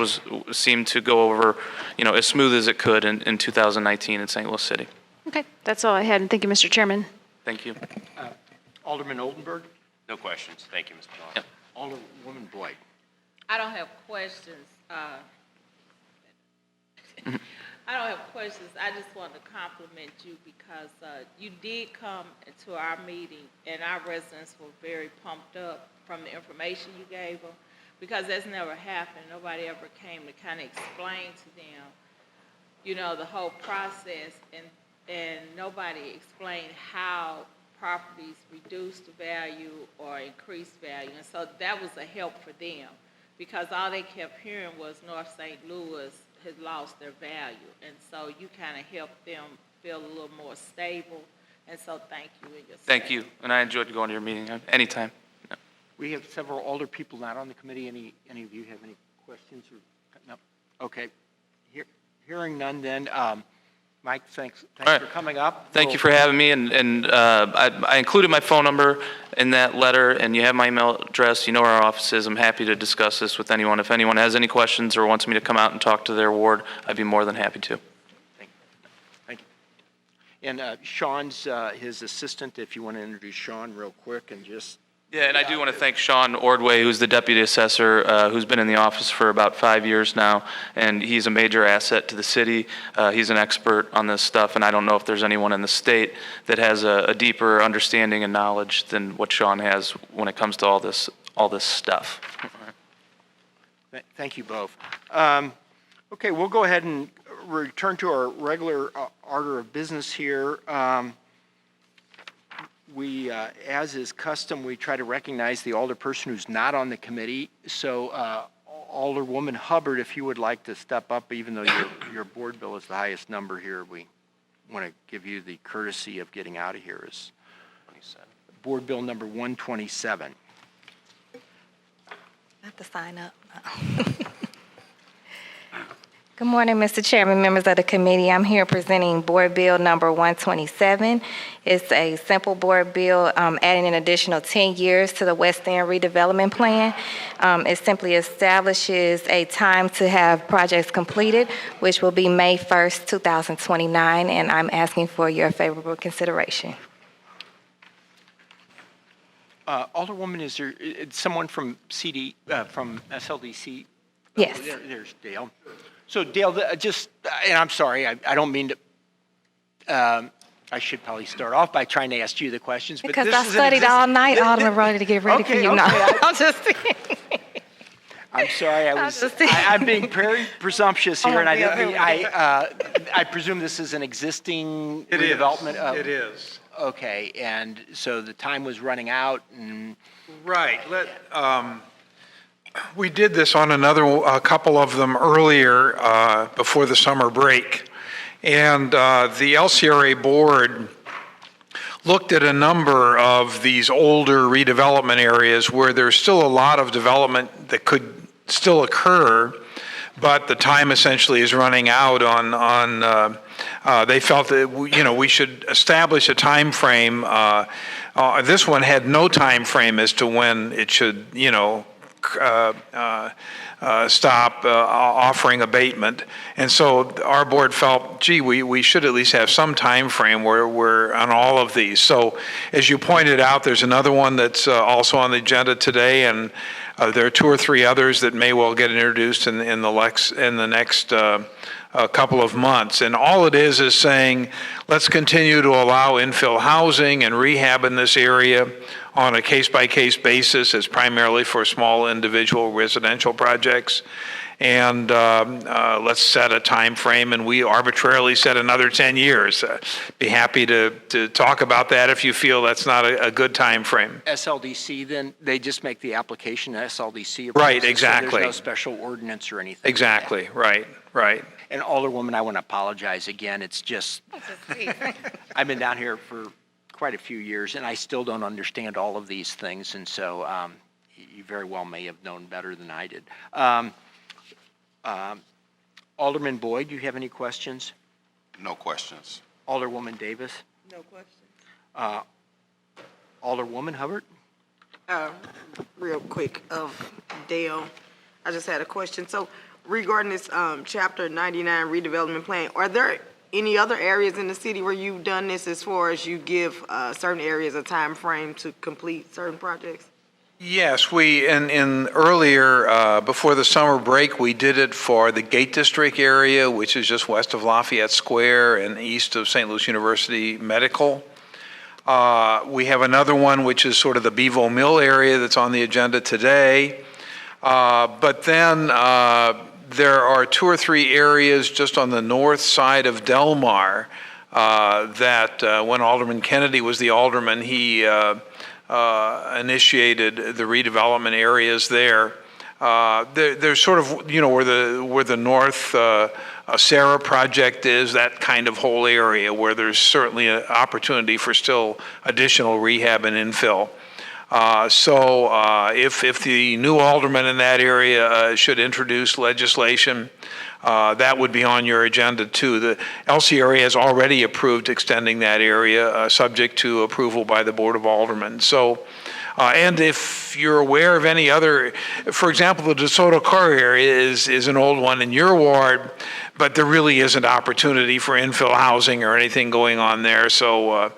seemed to go over as smooth as it could in 2019 in St. Louis City. Okay, that's all I had, and thank you, Mr. Chairman. Thank you. Alderman Oldenburg? No questions. Thank you, Mr. Ball. Yep. Alderwoman Boyd? I don't have questions. I don't have questions. I just want to compliment you because you did come to our meeting, and our residents were very pumped up from the information you gave them, because that's never happened. Nobody ever came to kind of explain to them, the whole process, and nobody explained how properties reduce the value or increase value. And so that was a help for them, because all they kept hearing was North St. Louis had lost their value. And so you kind of helped them feel a little more stable And so thank you. And your Thank staff. you, and I enjoyed going to your meeting anytime. We have several older people not on the committee. Any of you have any questions or, no? Okay. Hearing none then, Mike, thanks right. for coming up. Thank you for having me, and I included my phone number in that letter, and you have my email address. You know where our office is. I'm happy to discuss this with anyone. If anyone has any questions or wants me to come out and talk to their ward, I'd be more than happy to. Thank you. And Sean's his assistant, if you want to introduce Sean real quick and just. Yeah, and I do want to thank Sean Ordway, who's the deputy assessor, who's been in the office for about 5 years now, and he's a major asset to the city. He's an expert on this stuff, and I don't know if there's anyone in the state that has a deeper understanding and knowledge than what Sean has when it comes to all this stuff. Thank you both. Okay, we'll go ahead and return to our regular order of business here. We, as is custom, we try to recognize the older person who's not on the committee. So, Alderwoman Hubbard, if you would like to step up, even though your board bill is the highest number here, we want to give you the courtesy of getting out of here. Is board bill number 127. I have to sign up. Good morning, Mr. Chairman, members of the committee. I'm here presenting Board Bill number 127. It's a simple board bill adding an additional 10 years to the West End Redevelopment Plan. It simply establishes a time to have projects completed, which will be May 1st, 2029, and I'm asking for your favorable consideration. Alderwoman, is there someone from from SLDC? Yes. Oh, there's Dale. So Dale, and I'm sorry, I don't mean to, I should probably start off by trying to ask you the questions. But Because this I is studied all night, Alderman Roddy, to get ready for you. No, I'm just I'm sorry, I'm being very presumptuous here, and I presume this is an existing redevelopment? It is. Okay, and so the time was running out, and... Right. We did this on a couple of them earlier before the summer break. And the LCRA board looked at a number of these older redevelopment areas where there's still a lot of development that could still occur, but the time essentially is running out on they felt that, we should establish a time frame. This one had no time frame as to when it should, stop offering abatement. And so our board felt, gee, we should at least have some time frame where we're on all of these. So as you pointed out, there's another one that's also on the agenda today, and there are 2 or 3 others that may well get introduced in the next couple of months. And all it is saying, let's continue to allow infill housing and rehab in this area on a case-by-case basis. It's primarily for small individual residential projects. And let's set a time frame, and we arbitrarily set another 10 years. Be happy to talk about that if you feel that's not a good time frame. SLDC, then, they just make the application to SLDC? Right, exactly. So there's no special ordinance or anything? Exactly, right. And Alderwoman, I want to apologize again. It's just, I've been down here for quite a few years, and I still don't understand all of these things, and so you very well may have known better than I did. Alderman Boyd, do you have any questions? No questions. Alderwoman Davis? No question. Alderwoman Hubbard? Real quick, Dale, I just had a question. So regarding this Chapter 99 redevelopment plan, are there any other areas in the city where you've done this as far as you give certain areas a time frame to complete certain projects? Yes, we, in earlier, before the summer break, we did it for the Gate District area, which is just west of Lafayette Square and east of St. Louis University Medical. We have another one, which is sort of the Bevo Mill area that's on the agenda today. But then there are 2 or 3 areas just on the north side of Del Mar that when Alderman Kennedy was the alderman, he initiated the redevelopment areas there. There's sort of, where the North Sarah project is, that kind of whole area where there's certainly an opportunity for still additional rehab and infill. So if the new alderman in that area should introduce legislation, that would be on your agenda too. The LCRA has already approved extending that area, subject to approval by the Board of Aldermen. So, and if you're aware of any other, for example, the DeSoto Car area is an old one in your ward, but there really isn't opportunity for infill housing or anything going on there. So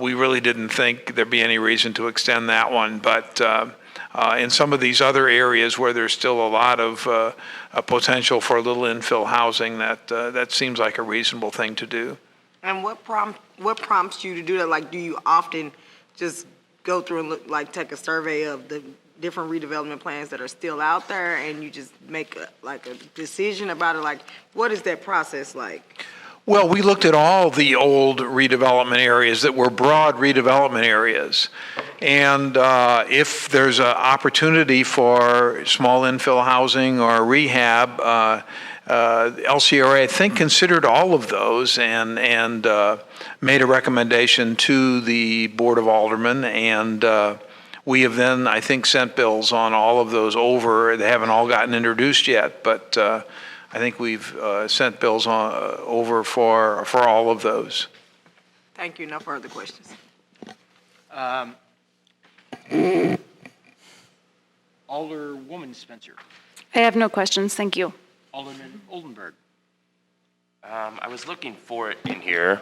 we really didn't think there'd be any reason to extend that one. But in some of these other areas where there's still a lot of potential for a little infill housing, that seems like a reasonable thing to do. And what prompts you to do that? Like, do you often just go through and look, like take a survey of the different redevelopment plans that are still out there, and you just make a decision about it? Like, what is that process like? Well, we looked at all the old redevelopment areas that were broad redevelopment areas. And if there's an opportunity for small infill housing or rehab, LCRA, I think, considered all of those and made a recommendation to the Board of Aldermen. And we have then, I think, sent bills on all of those over. They haven't all gotten introduced yet, but I think we've sent bills over for all of those. Thank you. No further questions. Alderwoman Spencer. I have no questions, thank you. Alderman Oldenburg. I was looking for it in here.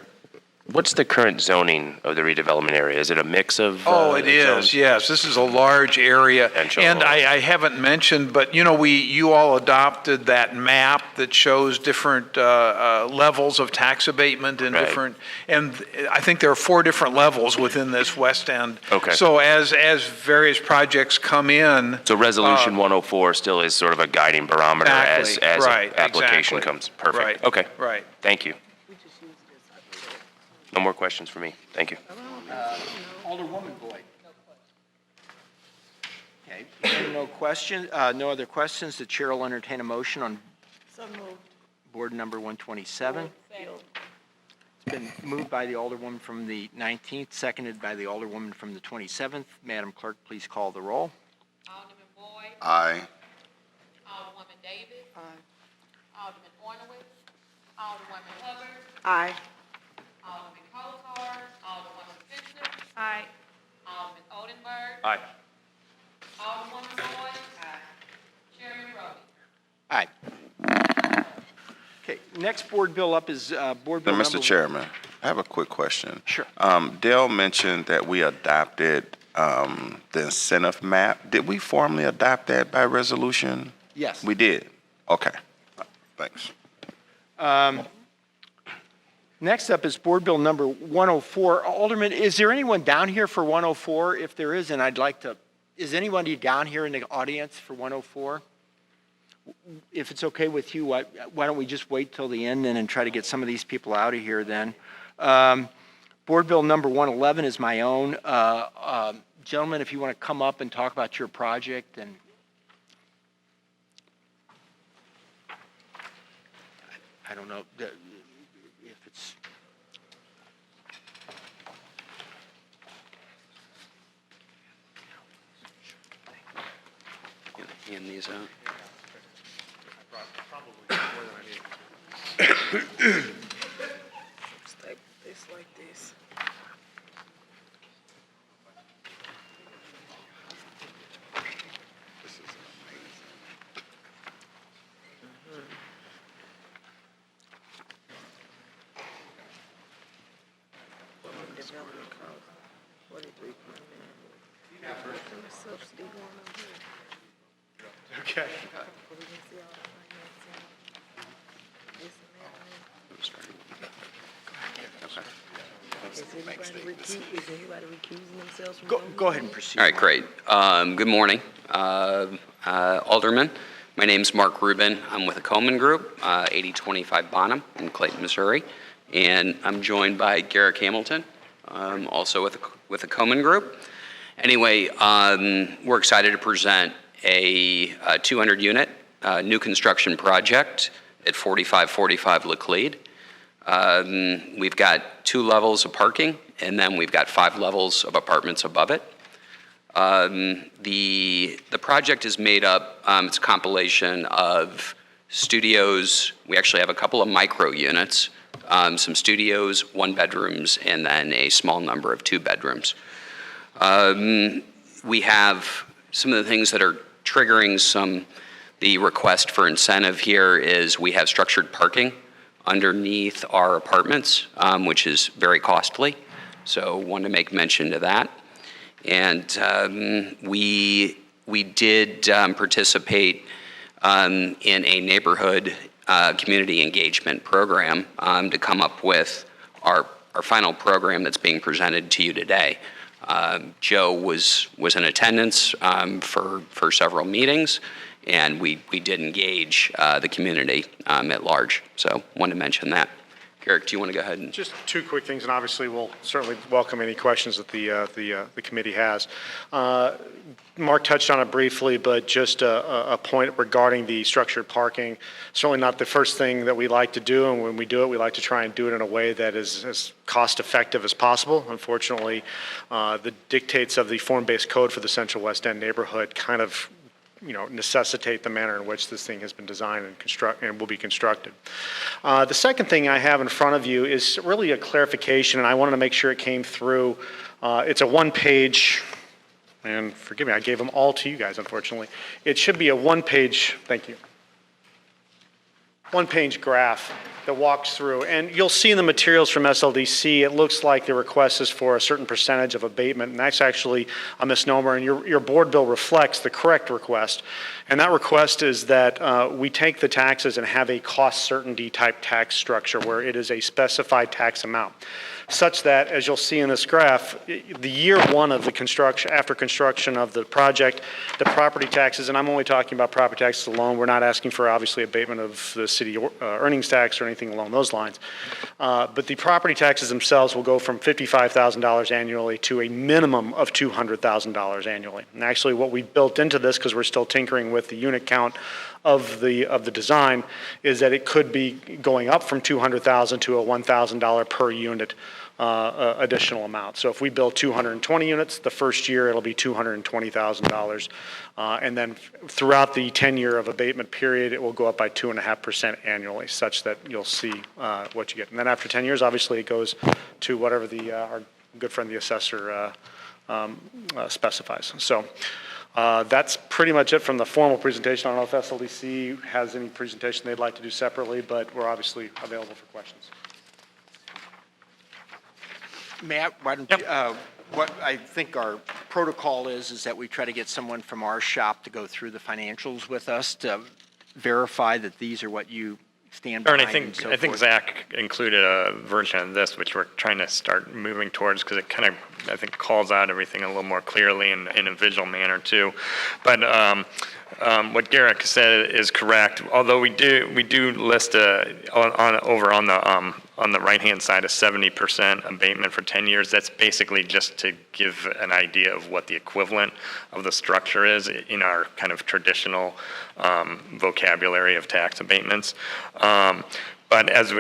What's the current zoning of the redevelopment area? Is it a mix of? Oh, it is, zones? yes. This is a large area. Potential. And I haven't mentioned, but you all adopted that map that shows different levels of tax abatement and Right. different, and I think there are 4 different levels within this West End. Okay. So as various projects come in. So Resolution 104 still is sort of a guiding barometer as right, an application exactly. comes. Perfect. Right, Okay. right. Thank you. No more questions for me. Thank you. Alderwoman Boyd. Okay, hearing no question, no other questions, the chair will entertain a motion on So moved. board number 127. It's been moved by the alderwoman from the 19th, seconded by the alderwoman from the 27th. Madam Clerk, please call the roll. Alderman Boyd, Aye. Alderwoman Davis, Aye. Alderman Ornowitz, Alderwoman Hubbard, Aye. Alderman Kotar, Alderwoman Fisher, Aye. Alderman Oldenburg, Aye. Alderwoman Boyd, Chairman Roddy. Aye. Okay, next board bill up is board bill Now, number... Mr. Chairman, I have a quick question. Sure. Dale mentioned that we adopted the incentive map. Did we formally adopt that by resolution? Yes. We did? Okay. Thanks. Next up is board bill number 104. Alderman, is there anyone down here for 104? If there is, and I'd like to, is anybody down here in the audience for 104? If it's okay with you, why don't we just wait till the end and try to get some of these people out of here then? Board bill number 111 is my own. Gentlemen, if you want to come up and talk about your project, and I don't know if it's... Hand these out. Stack this like this. This is amazing. Development cost, 43.9. Subsidy going on here. Okay. We can see all the financing. This and that. Is anybody recusing themselves from? Go ahead and proceed. All right, great. Good morning, Alderman. My name's Mark Rubin. I'm with the Coleman Group, 8025 Bonham in Clayton, Missouri. And I'm joined by Garrick Hamilton, also with the Coleman Group. Anyway, we're excited to present a 200-unit new construction project at 4545 Laclede. We've got 2 levels of parking, and then we've got 5 levels of apartments above it. The project is made up, it's a compilation of studios. We actually have a couple of micro units, some studios, 1-bedrooms, and then a small number of 2-bedrooms. We have some of the things that are triggering the request for incentive here is we have structured parking underneath our apartments, which is very costly. So wanted to make mention of that. And we did participate in a neighborhood community engagement program to come up with our final program that's being presented to you today. Joe was in attendance for several meetings, and we did engage the community at large. So wanted to mention that. Garrick, do you want to go ahead and? Just 2 quick things, and obviously we'll certainly welcome any questions that the committee has. Mark touched on it briefly, but just a point regarding the structured parking. Certainly not the first thing that we like to do, and when we do it, we like to try and do it in a way that is as cost-effective as possible. Unfortunately, the dictates of the form-based code for the Central West End neighborhood kind of necessitate the manner in which this thing has been designed and will be constructed. The second thing I have in front of you is really a clarification, and I wanted to make sure it came through. It's a 1-page, and forgive me, I gave them all to you guys, unfortunately. It should be a 1-page, thank you, 1-page graph that walks through, and you'll see in the materials from SLDC, it looks like the request is for a certain percentage of abatement, and that's actually a misnomer, and your board bill reflects the correct request. And that request is that we take the taxes and have a cost certainty type tax structure where it is a specified tax amount, such that, as you'll see in this graph, the year 1 of the construction, after construction of the project, the property taxes, and I'm only talking about property taxes alone, we're not asking for obviously abatement of the city earnings tax or anything along those lines. But the property taxes themselves will go from $55,000 annually to a minimum of $200,000 annually. And actually what we built into this, because we're still tinkering with the unit count of the design, is that it could be going up from $200,000 to a $1,000 per unit additional amount. So if we build 220 units, the first year it'll be $220,000. And then throughout the 10-year of abatement period, it will go up by 2.5% annually, such that you'll see what you get. And then after 10 years, obviously it goes to whatever our good friend the assessor specifies. So that's pretty much it from the formal presentation. I don't know if SLDC has any presentation they'd like to do separately, but we're obviously available for questions. Matt, why don't you, what I think our protocol is that we try to get someone from our shop to go through the financials with us to verify that these are what you stand behind. I think Zach included a version of this, which we're trying to start moving towards, because it kind of, I think, calls out everything a little more clearly in a visual manner too. But what Garrick said is correct. Although we do list on the right-hand side a 70% abatement for 10 years. That's basically just to give an idea of what the equivalent of the structure is in our kind of traditional vocabulary of tax abatements. But as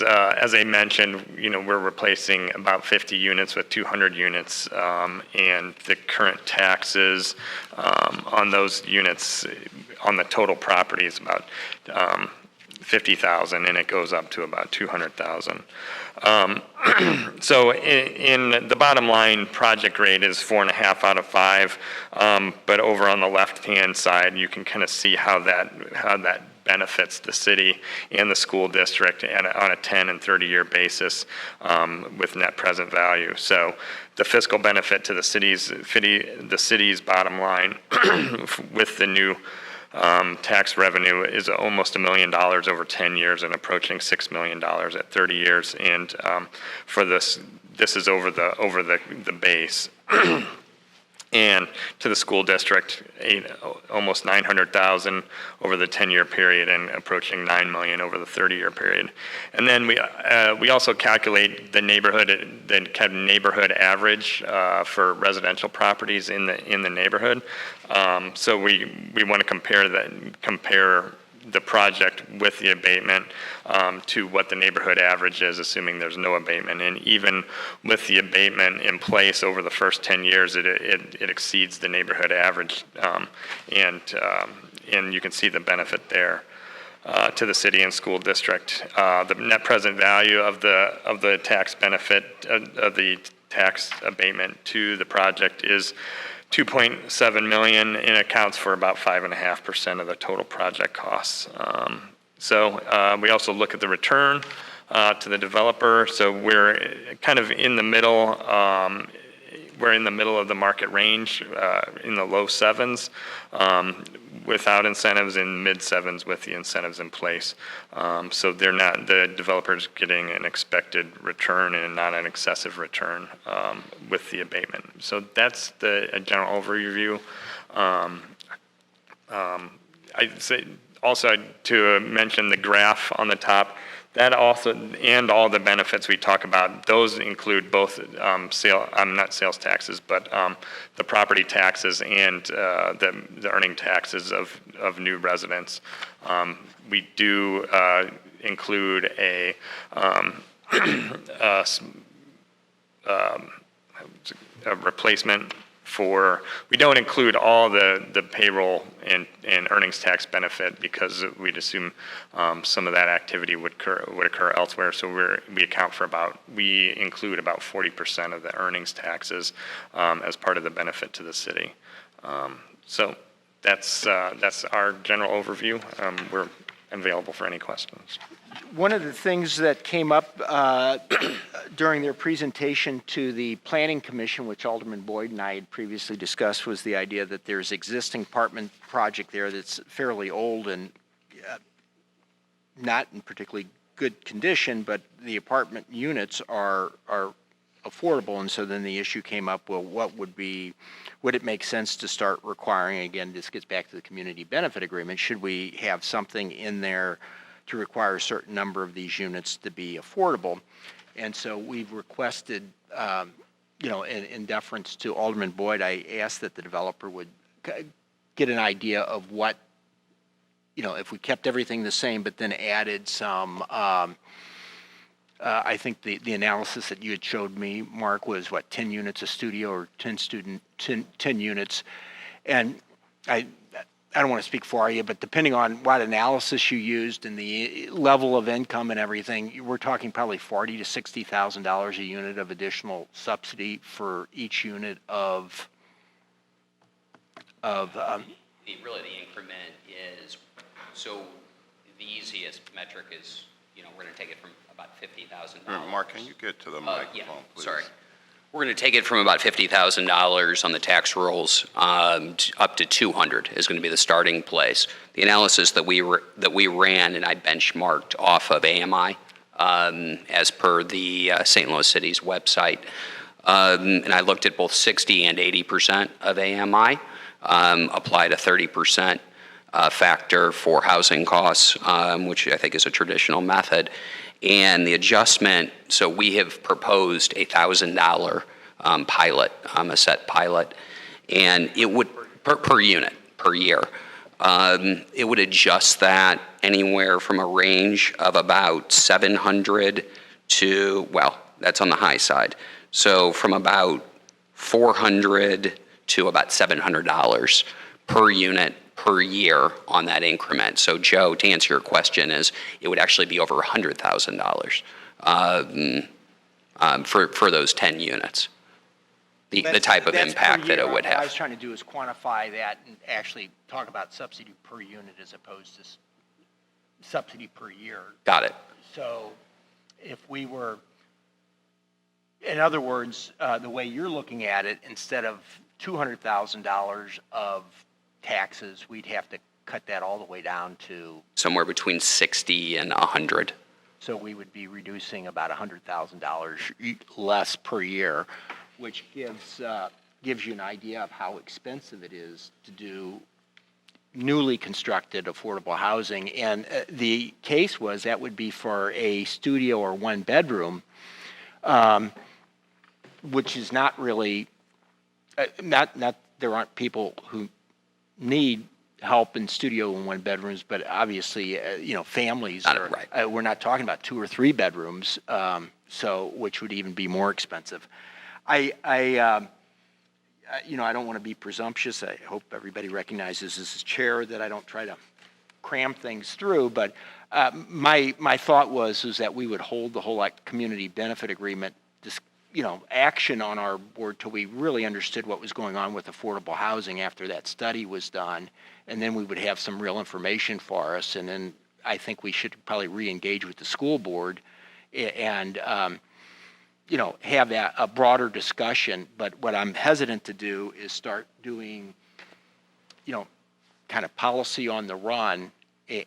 I mentioned, we're replacing about 50 units with 200 units, and the current taxes on those units on the total property is about $50,000, and it goes up to about $200,000. So in the bottom line, project rate is 4.5 out of 5. But over on the left-hand side, you can kind of see how that benefits the city and the school district on a 10 and 30-year basis with net present value. So the fiscal benefit to the city's bottom line with the new tax revenue is almost $1 million over 10 years and approaching $6 million at 30 years. And for this is over the base. and to the school district, almost $900,000 over the 10-year period and approaching $9 million over the 30-year period. And then we also calculate the kind of neighborhood average for residential properties in the neighborhood. So we want to compare the project with the abatement to what the neighborhood average is, assuming there's no abatement. And even with the abatement in place over the first 10 years, it exceeds the neighborhood average. And you can see the benefit there to the city and school district. The net present value of the tax benefit, of the tax abatement to the project is $2.7 million, and accounts for about 5.5% of the total project costs. So we also look at the return to the developer. So we're kind of in the middle. We're in the middle of the market range, in the low sevens, without incentives, and mid sevens with the incentives in place. So the developer's getting an expected return and not an excessive return with the abatement. So that's a general overview. I'd say also to mention the graph on the top. That also, and all the benefits we talk about, those include both not sales taxes, but the property taxes and the earning taxes of new residents. We do include a replacement we don't include all the payroll and earnings tax benefit, because we'd assume some of that activity would occur elsewhere. So we include about 40% of the earnings taxes as part of the benefit to the city. So that's our general overview. We're available for any questions. One of the things that came up during their presentation to the Planning Commission, which Alderman Boyd and I had previously discussed, was the idea that there's existing apartment project there that's fairly old and not in particularly good condition, but the apartment units are affordable. And so then the issue came up, well, would it make sense to start requiring, again, this gets back to the community benefit agreement, should we have something in there to require a certain number of these units to be affordable? And so we've requested, in deference to Alderman Boyd, I asked that the developer would get an idea of what, if we kept everything the same, but then added some, I think the analysis that you had showed me, Mark, was 10 units a studio or 10 units. And I don't want to speak for you, but depending on what analysis you used and the level of income and everything, we're talking probably $40,000 to $60,000 a unit of additional subsidy for each unit of. Really, the increment is, so the easiest metric is, we're going to take it from about $50,000. Mark, can you get to the microphone, please? Sorry. We're going to take it from about $50,000 on the tax rolls up to $200 is going to be the starting place. The analysis that we ran, and I benchmarked off of AMI as per the St. Louis City's website, and I looked at both 60 and 80% of AMI, applied a 30% factor for housing costs, which I think is a traditional method. And the adjustment, so we have proposed a $1,000 pilot, a set pilot, and it would, per unit, per year. It would adjust that anywhere from a range of about 700 to, well, that's on the high side. So from about 400 to about $700 per unit per year on that increment. So Joe, to answer your question, is it would actually be over $100,000 for those 10 units. The type of impact that it would have. What I was trying to do is quantify that and actually talk about subsidy per unit as opposed to subsidy per year. Got it. So if we were, in other words, the way you're looking at it, instead of $200,000 of taxes, we'd have to cut that all the way down to somewhere between 60 and 100. So we would be reducing about $100,000 less per year, which gives gives you an idea of how expensive it is to do newly constructed affordable housing. And the case was that would be for a studio or one bedroom, which is not really, not there aren't people who need help in studio and one bedrooms, but obviously, families are, right. We're not talking about 2 or 3 bedrooms, which would even be more expensive. I don't want to be presumptuous. I hope everybody recognizes as chair that I don't try to cram things through, but my thought was that we would hold the whole community benefit agreement action on our board till we really understood what was going on with affordable housing after that study was done, and then we would have some real information for us, and then I think we should probably re-engage with the school board and have a broader discussion. But what I'm hesitant to do is start doing, kind of policy on the run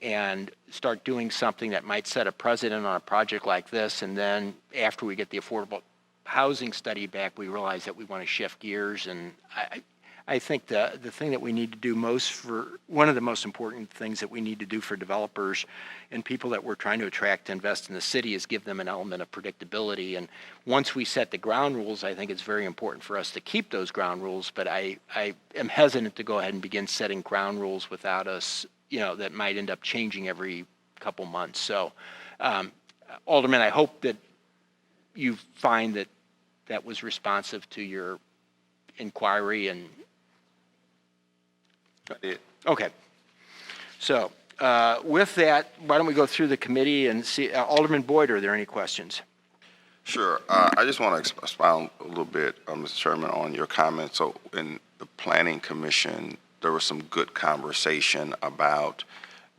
and start doing something that might set a precedent on a project like this, and then after we get the affordable housing study back, we realize that we want to shift gears. And I think the thing that we need to do one of the most important things that we need to do for developers and people that we're trying to attract to invest in the city is give them an element of predictability. And once we set the ground rules, I think it's very important for us to keep those ground rules, but I am hesitant to go ahead and begin setting ground rules without us, that might end up changing every couple months. So, Alderman, I hope that you find that was responsive to your inquiry. And I did. Okay. So with that, why don't we go through the committee and see, Alderman Boyd, are there any questions? Sure. I just want to expound a little bit, Mr. Chairman, on your comments. So in the Planning Commission, there was some good conversation about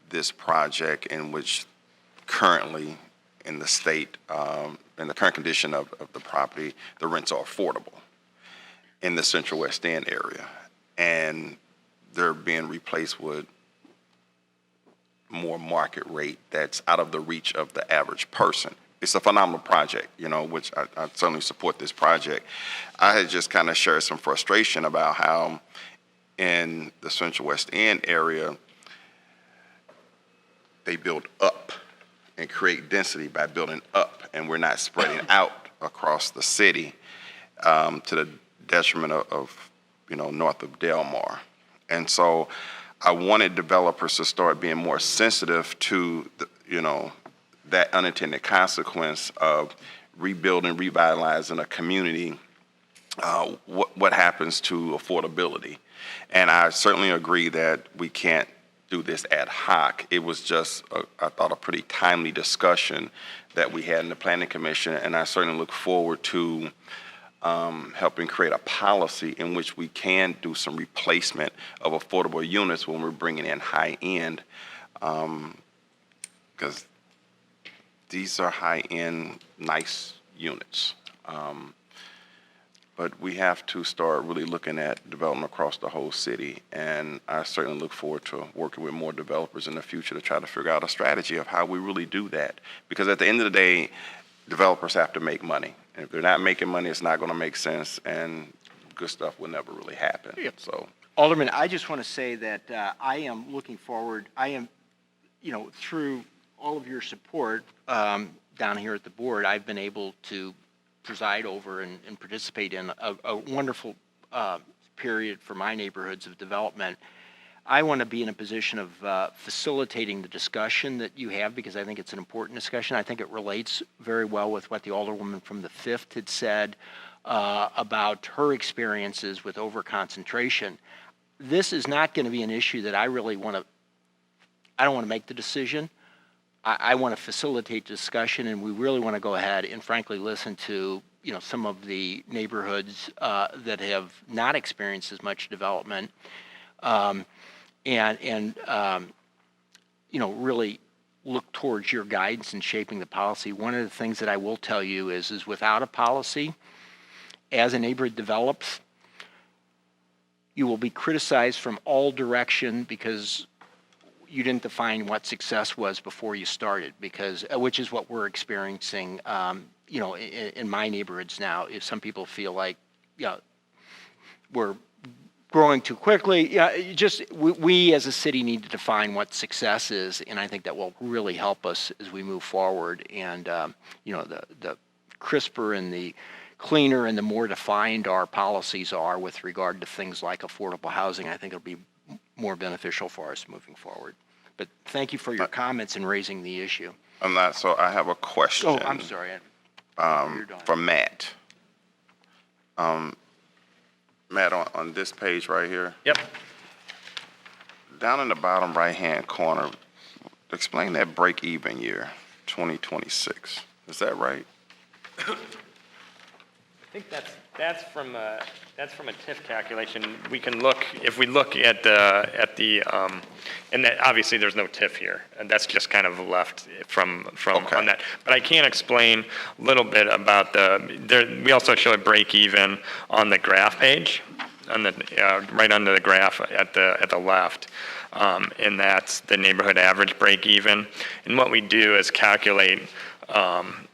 this project in which currently in the state, in the current condition of the property, the rents are affordable in the Central West End area. And they're being replaced with more market rate that's out of the reach of the average person. It's a phenomenal project, which I certainly support this project. I had just kind of shared some frustration about how in the Central West End area, they build up and create density by building up, and we're not spreading out across the city to the detriment of north of Delmar. And so I wanted developers to start being more sensitive to, that unintended consequence of rebuilding, revitalizing a community, what happens to affordability. And I certainly agree that we can't do this ad hoc. It was just, I thought, a pretty timely discussion that we had in the Planning Commission, and I certainly look forward to helping create a policy in which we can do some replacement of affordable units when we're bringing in high-end, because these are high-end, nice units. But we have to start really looking at development across the whole city, and I certainly look forward to working with more developers in the future to try to figure out a strategy of how we really do that. Because at the end of the day, developers have to make money. And if they're not making money, it's not going to make sense, and good stuff will never really happen. Yep. So, Alderman, I just want to say that I am looking forward. I am, through all of your support down here at the board, I've been able to preside over and participate in a wonderful period for my neighborhoods of development. I want to be in a position of facilitating the discussion that you have, because I think it's an important discussion. I think it relates very well with what the Alderwoman from the 5th had said about her experiences with overconcentration. This is not going to be an issue that I really want to, I don't want to make the decision. I want to facilitate discussion, and we really want to go ahead and frankly listen to some of the neighborhoods that have not experienced as much development, and really look towards your guidance in shaping the policy. One of the things that I will tell you is without a policy, as a neighborhood develops, you will be criticized from all direction because you didn't define what success was before you started, which is what we're experiencing, in my neighborhoods now. If some people feel like, we're growing too quickly. Yeah, we as a city need to define what success is, and I think that will really help us as we move forward. And the crisper and the cleaner and the more defined our policies are with regard to things like affordable housing, I think it'll be more beneficial for us moving forward. But thank you for your comments and raising the issue. So I have a question. Oh, I'm sorry. From Matt. Matt, on this page right here. Yep. Down in the bottom right-hand corner, explain that break-even year, 2026. Is that right? I think that's from a TIF calculation. We can look, if we look at the and that obviously there's no TIF here, and that's just kind of left from on that. But I can explain a little bit about we also show a break even on the graph page, on the right under the graph at the left. And that's the neighborhood average break even. And what we do is calculate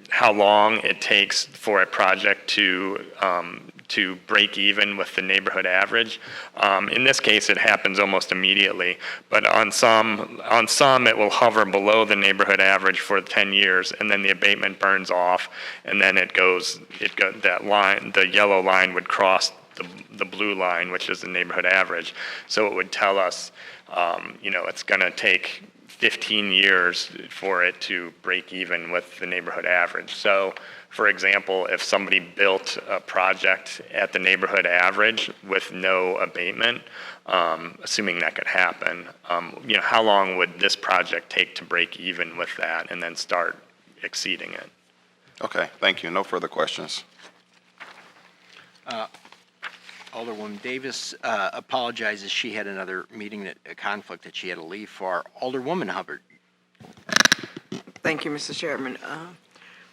how long it takes for a project to break even with the neighborhood average. In this case, it happens almost immediately, but on some it will hover below the neighborhood average for 10 years, and then the abatement burns off, and then that line, the yellow line would cross the blue line, which is the neighborhood average. So it would tell us, it's going to take 15 years for it to break even with the neighborhood average. So, for example, if somebody built a project at the neighborhood average with no abatement, assuming that could happen, how long would this project take to break even with that and then start exceeding it? Okay, thank you. No further questions. Alderwoman Davis apologizes. She had another meeting, a conflict that she had to leave for. Alderwoman Hubbard. Thank you, Mr. Chairman.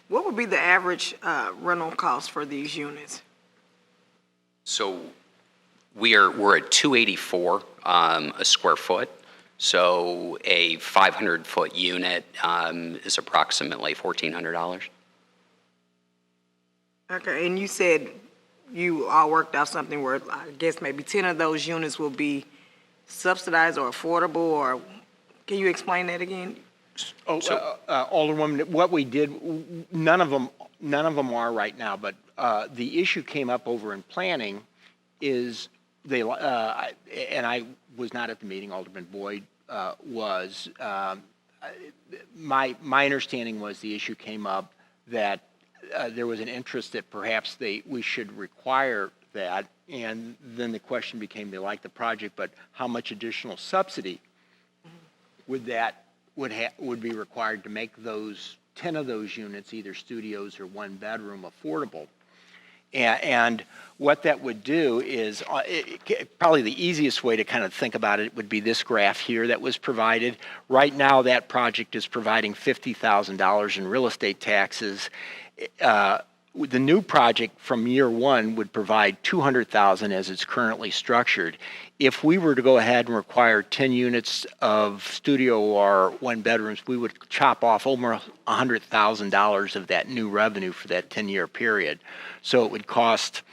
What would be the average rental cost for these units? So we're at $284 a square foot. So a 500-foot unit is approximately $1,400. Okay, and you said you all worked out something where I guess maybe 10 of those units will be subsidized or affordable, or can you explain that again? Alderwoman, what we did, none of them are right now, but the issue came up over in planning is and I was not at the meeting, Alderman Boyd was. My understanding was the issue came up that there was an interest that perhaps we should require that, and then the question became, they like the project, but how much additional subsidy would be required to make those 10 of those units, either studios or one bedroom, affordable? And what that would do is, probably the easiest way to kind of think about it would be this graph here that was provided. Right now, that project is providing $50,000 in real estate taxes. The new project from year one would provide $200,000 as it's currently structured. If we were to go ahead and require 10 units of studio or one bedrooms, we would chop off over $100,000 of that new revenue for that 10-year period. So it would cost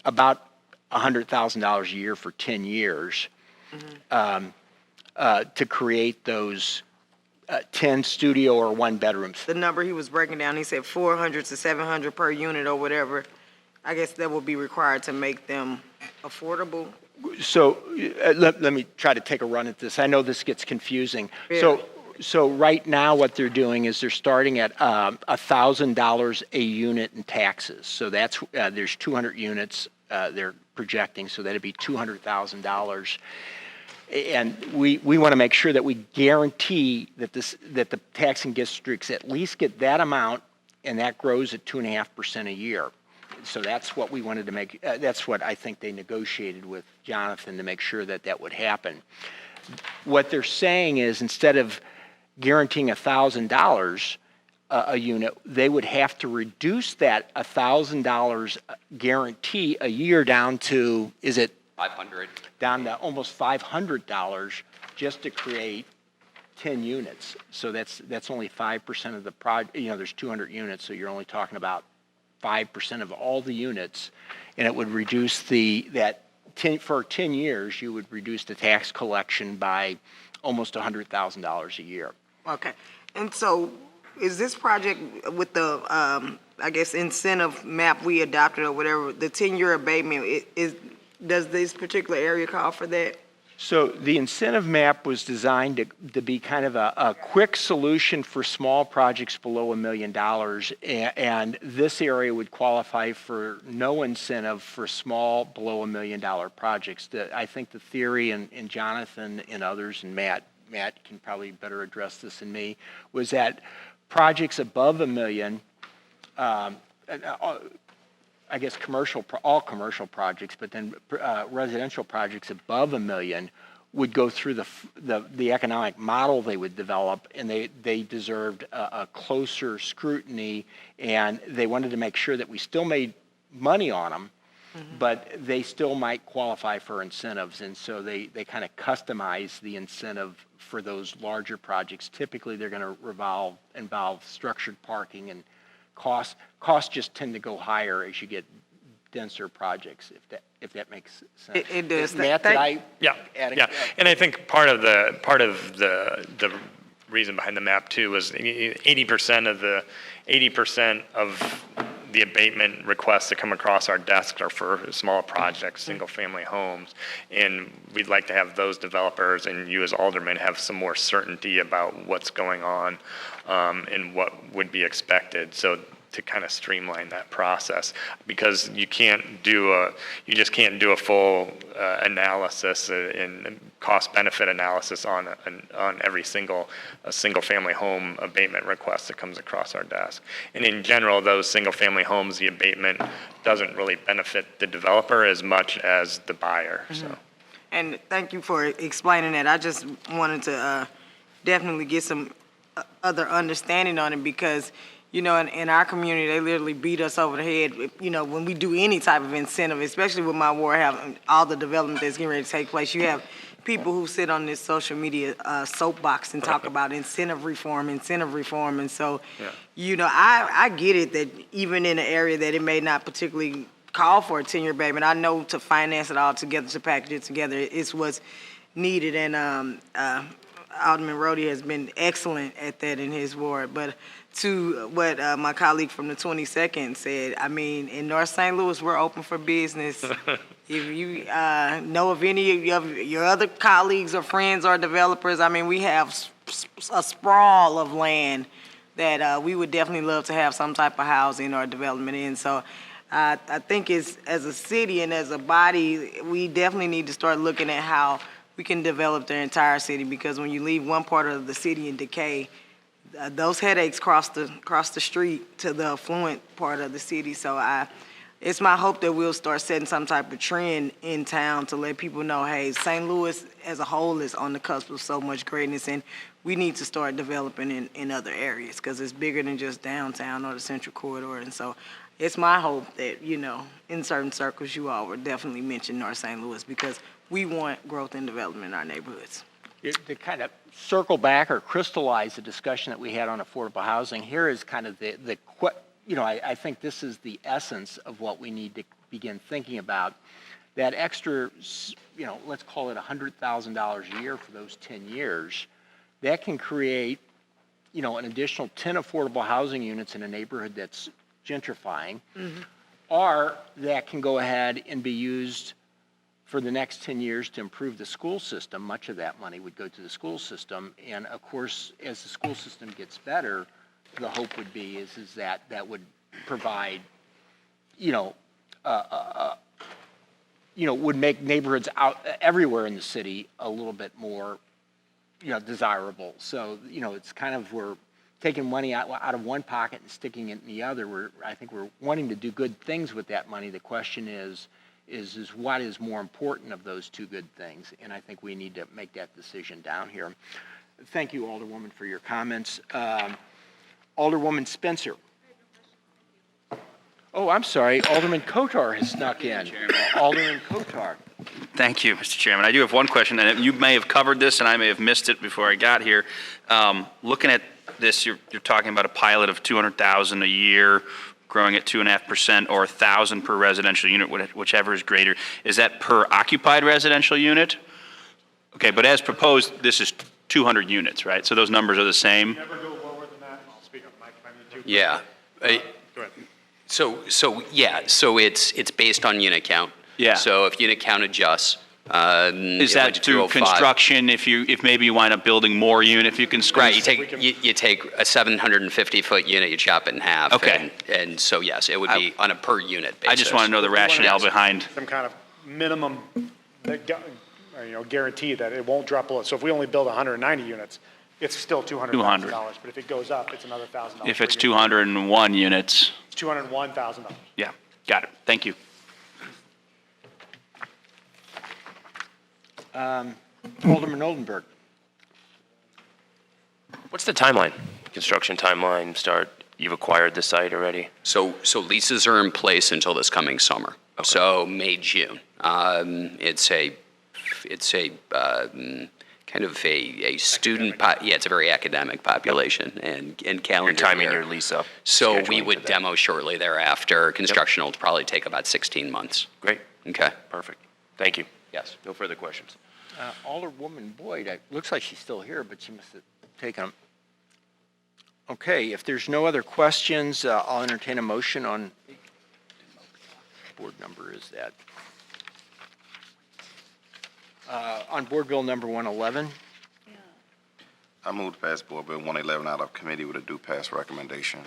about $100,000 a year for 10 years to create those 10 studio or one bedrooms. The number he was breaking down, he said 400 to 700 per unit or whatever. I guess that would be required to make them affordable. So let me try to take a run at this. I know this gets confusing. So right now what they're doing is they're starting at $1,000 a unit in taxes. So that's there's 200 units they're projecting, so that'd be $200,000. And we want to make sure that we guarantee that the taxing districts at least get that amount, and that grows at 2.5% a year. So that's what we wanted to make. That's what I think they negotiated with Jonathan to make sure that that would happen. What they're saying is, instead of guaranteeing $1,000 a unit, they would have to reduce that $1,000 guarantee a year down to, is it $500. Down to almost $500 just to create 10 units. So that's only 5% of the project. There's 200 units, so you're only talking about 5% of all the units, and it would reduce for 10 years, you would reduce the tax collection by almost $100,000 a year. Okay. And so is this project with the, I guess, incentive map we adopted or whatever, the 10-year abatement, does this particular area call for that? So the incentive map was designed to be kind of a quick solution for small projects below $1 million, and this area would qualify for no incentive for small below $1 million projects. I think the theory, and Jonathan and others, and Matt can probably better address this than me, was that projects above $1 million, I guess all commercial projects, but then residential projects above $1 million would go through the economic model they would develop, and they deserved a closer scrutiny, and they wanted to make sure that we still made money on them, but they still might qualify for incentives, and so they kind of customize the incentive for those larger projects. Typically, they're going to involve structured parking, and costs just tend to go higher as you get denser projects, if that makes sense. It does. Matt, did I add Yeah, and I think part of the reason behind the map too was 80% of the abatement requests that come across our desk are for small projects, single-family homes, and we'd like to have those developers and you as aldermen have some more certainty about what's going on and what would be expected. So to kind of streamline that process, because you just can't do a full analysis and cost-benefit analysis on every single family home abatement request that comes across our desk. And in general, those single-family homes, the abatement doesn't really benefit the developer as much as the buyer. So. And thank you for explaining that. I just wanted to definitely get some other understanding on it, because in our community, they literally beat us over the head, when we do any type of incentive, especially with my ward having all the development that's getting ready to take place. You have people who sit on this social media soapbox and talk about incentive reform. And so, I get it that even in an area that it may not particularly call for a 10-year abatement, I know to finance it all together, to package it together, it's what's needed. And Alderman Roddy has been excellent at that in his ward. But to what my colleague from the 22nd said, I mean, in North St. Louis, we're open for business. If you know of any of your other colleagues or friends or developers, I mean, we have a sprawl of land that we would definitely love to have some type of housing or development in. So I think as a city and as a body, we definitely need to start looking at how we can develop the entire city, because when you leave one part of the city in decay, those headaches cross the street to the affluent part of the city. So it's my hope that we'll start setting some type of trend in town to let people know, hey, St. Louis as a whole is on the cusp of so much greatness, and we need to start developing in other areas, because it's bigger than just downtown or the Central Corridor. And so it's my hope that, in certain circles, you all would definitely mention North St. Louis, because we want growth and development in our neighborhoods. To kind of circle back or crystallize the discussion that we had on affordable housing, here is kind of I think this is the essence of what we need to begin thinking about. That extra, let's call it $100,000 a year for those 10 years, that can create, an additional 10 affordable housing units in a neighborhood that's gentrifying, or that can go ahead and be used for the next 10 years to improve the school system. Much of that money would go to the school system. And of course, as the school system gets better, the hope would be is that would provide, would make neighborhoods out everywhere in the city a little bit more, desirable. So, it's kind of, we're taking money out of one pocket and sticking it in the other. I think we're wanting to do good things with that money. The question is what is more important of those two good things? And I think we need to make that decision down here. Thank you, Alderwoman, for your comments. Alderwoman Spencer. Oh, I'm sorry. Alderman Kotar has snuck in. Alderman Kotar. Thank you, Mr. Chairman. I do have one question, and you may have covered this, and I may have missed it before I got here. Looking at this, you're talking about a pilot of $200,000 a year growing at 2.5% or 1,000 per residential unit, whichever is greater. Is that per occupied residential unit? Okay, but as proposed, this is 200 units, right? So those numbers are the same? Never go lower than that. I'll speak up, Mike, if I need to. Yeah. Go ahead. So it's based on unit count. Yeah. So if unit count adjusts, Is it went that to through 205. construction, if maybe you wind up building more unit, if you can Right, squeeze? you take a 750-foot unit, you chop it in half. Okay. And so, yes, it would be on a per unit basis. I just want to know the rationale behind. Some kind of minimum, guarantee that it won't drop below. So if we only build 190 units, it's still $200,000. But if it goes up, it's another $1,000. If it's 201 units, It's $201,000. yeah, got it. Thank you. Alderman Oldenburg. What's the timeline? Construction timeline start? You've acquired the site already? So leases are in place until this coming summer. Okay. So May, June. It's a kind of a student, yeah, it's a very academic population and calendar You're timing year. your lease up. So we scheduling would for that. demo shortly thereafter. Construction will probably take about 16 months. Great, Okay? perfect. Thank you. Yes. No further questions. Alderwoman Boyd, it looks like she's still here, but she must have taken them. Okay, if there's no other questions, I'll entertain a motion on, board number is that? On Board Bill number 111. I move to pass Board Bill 111 out of committee with a due pass recommendation.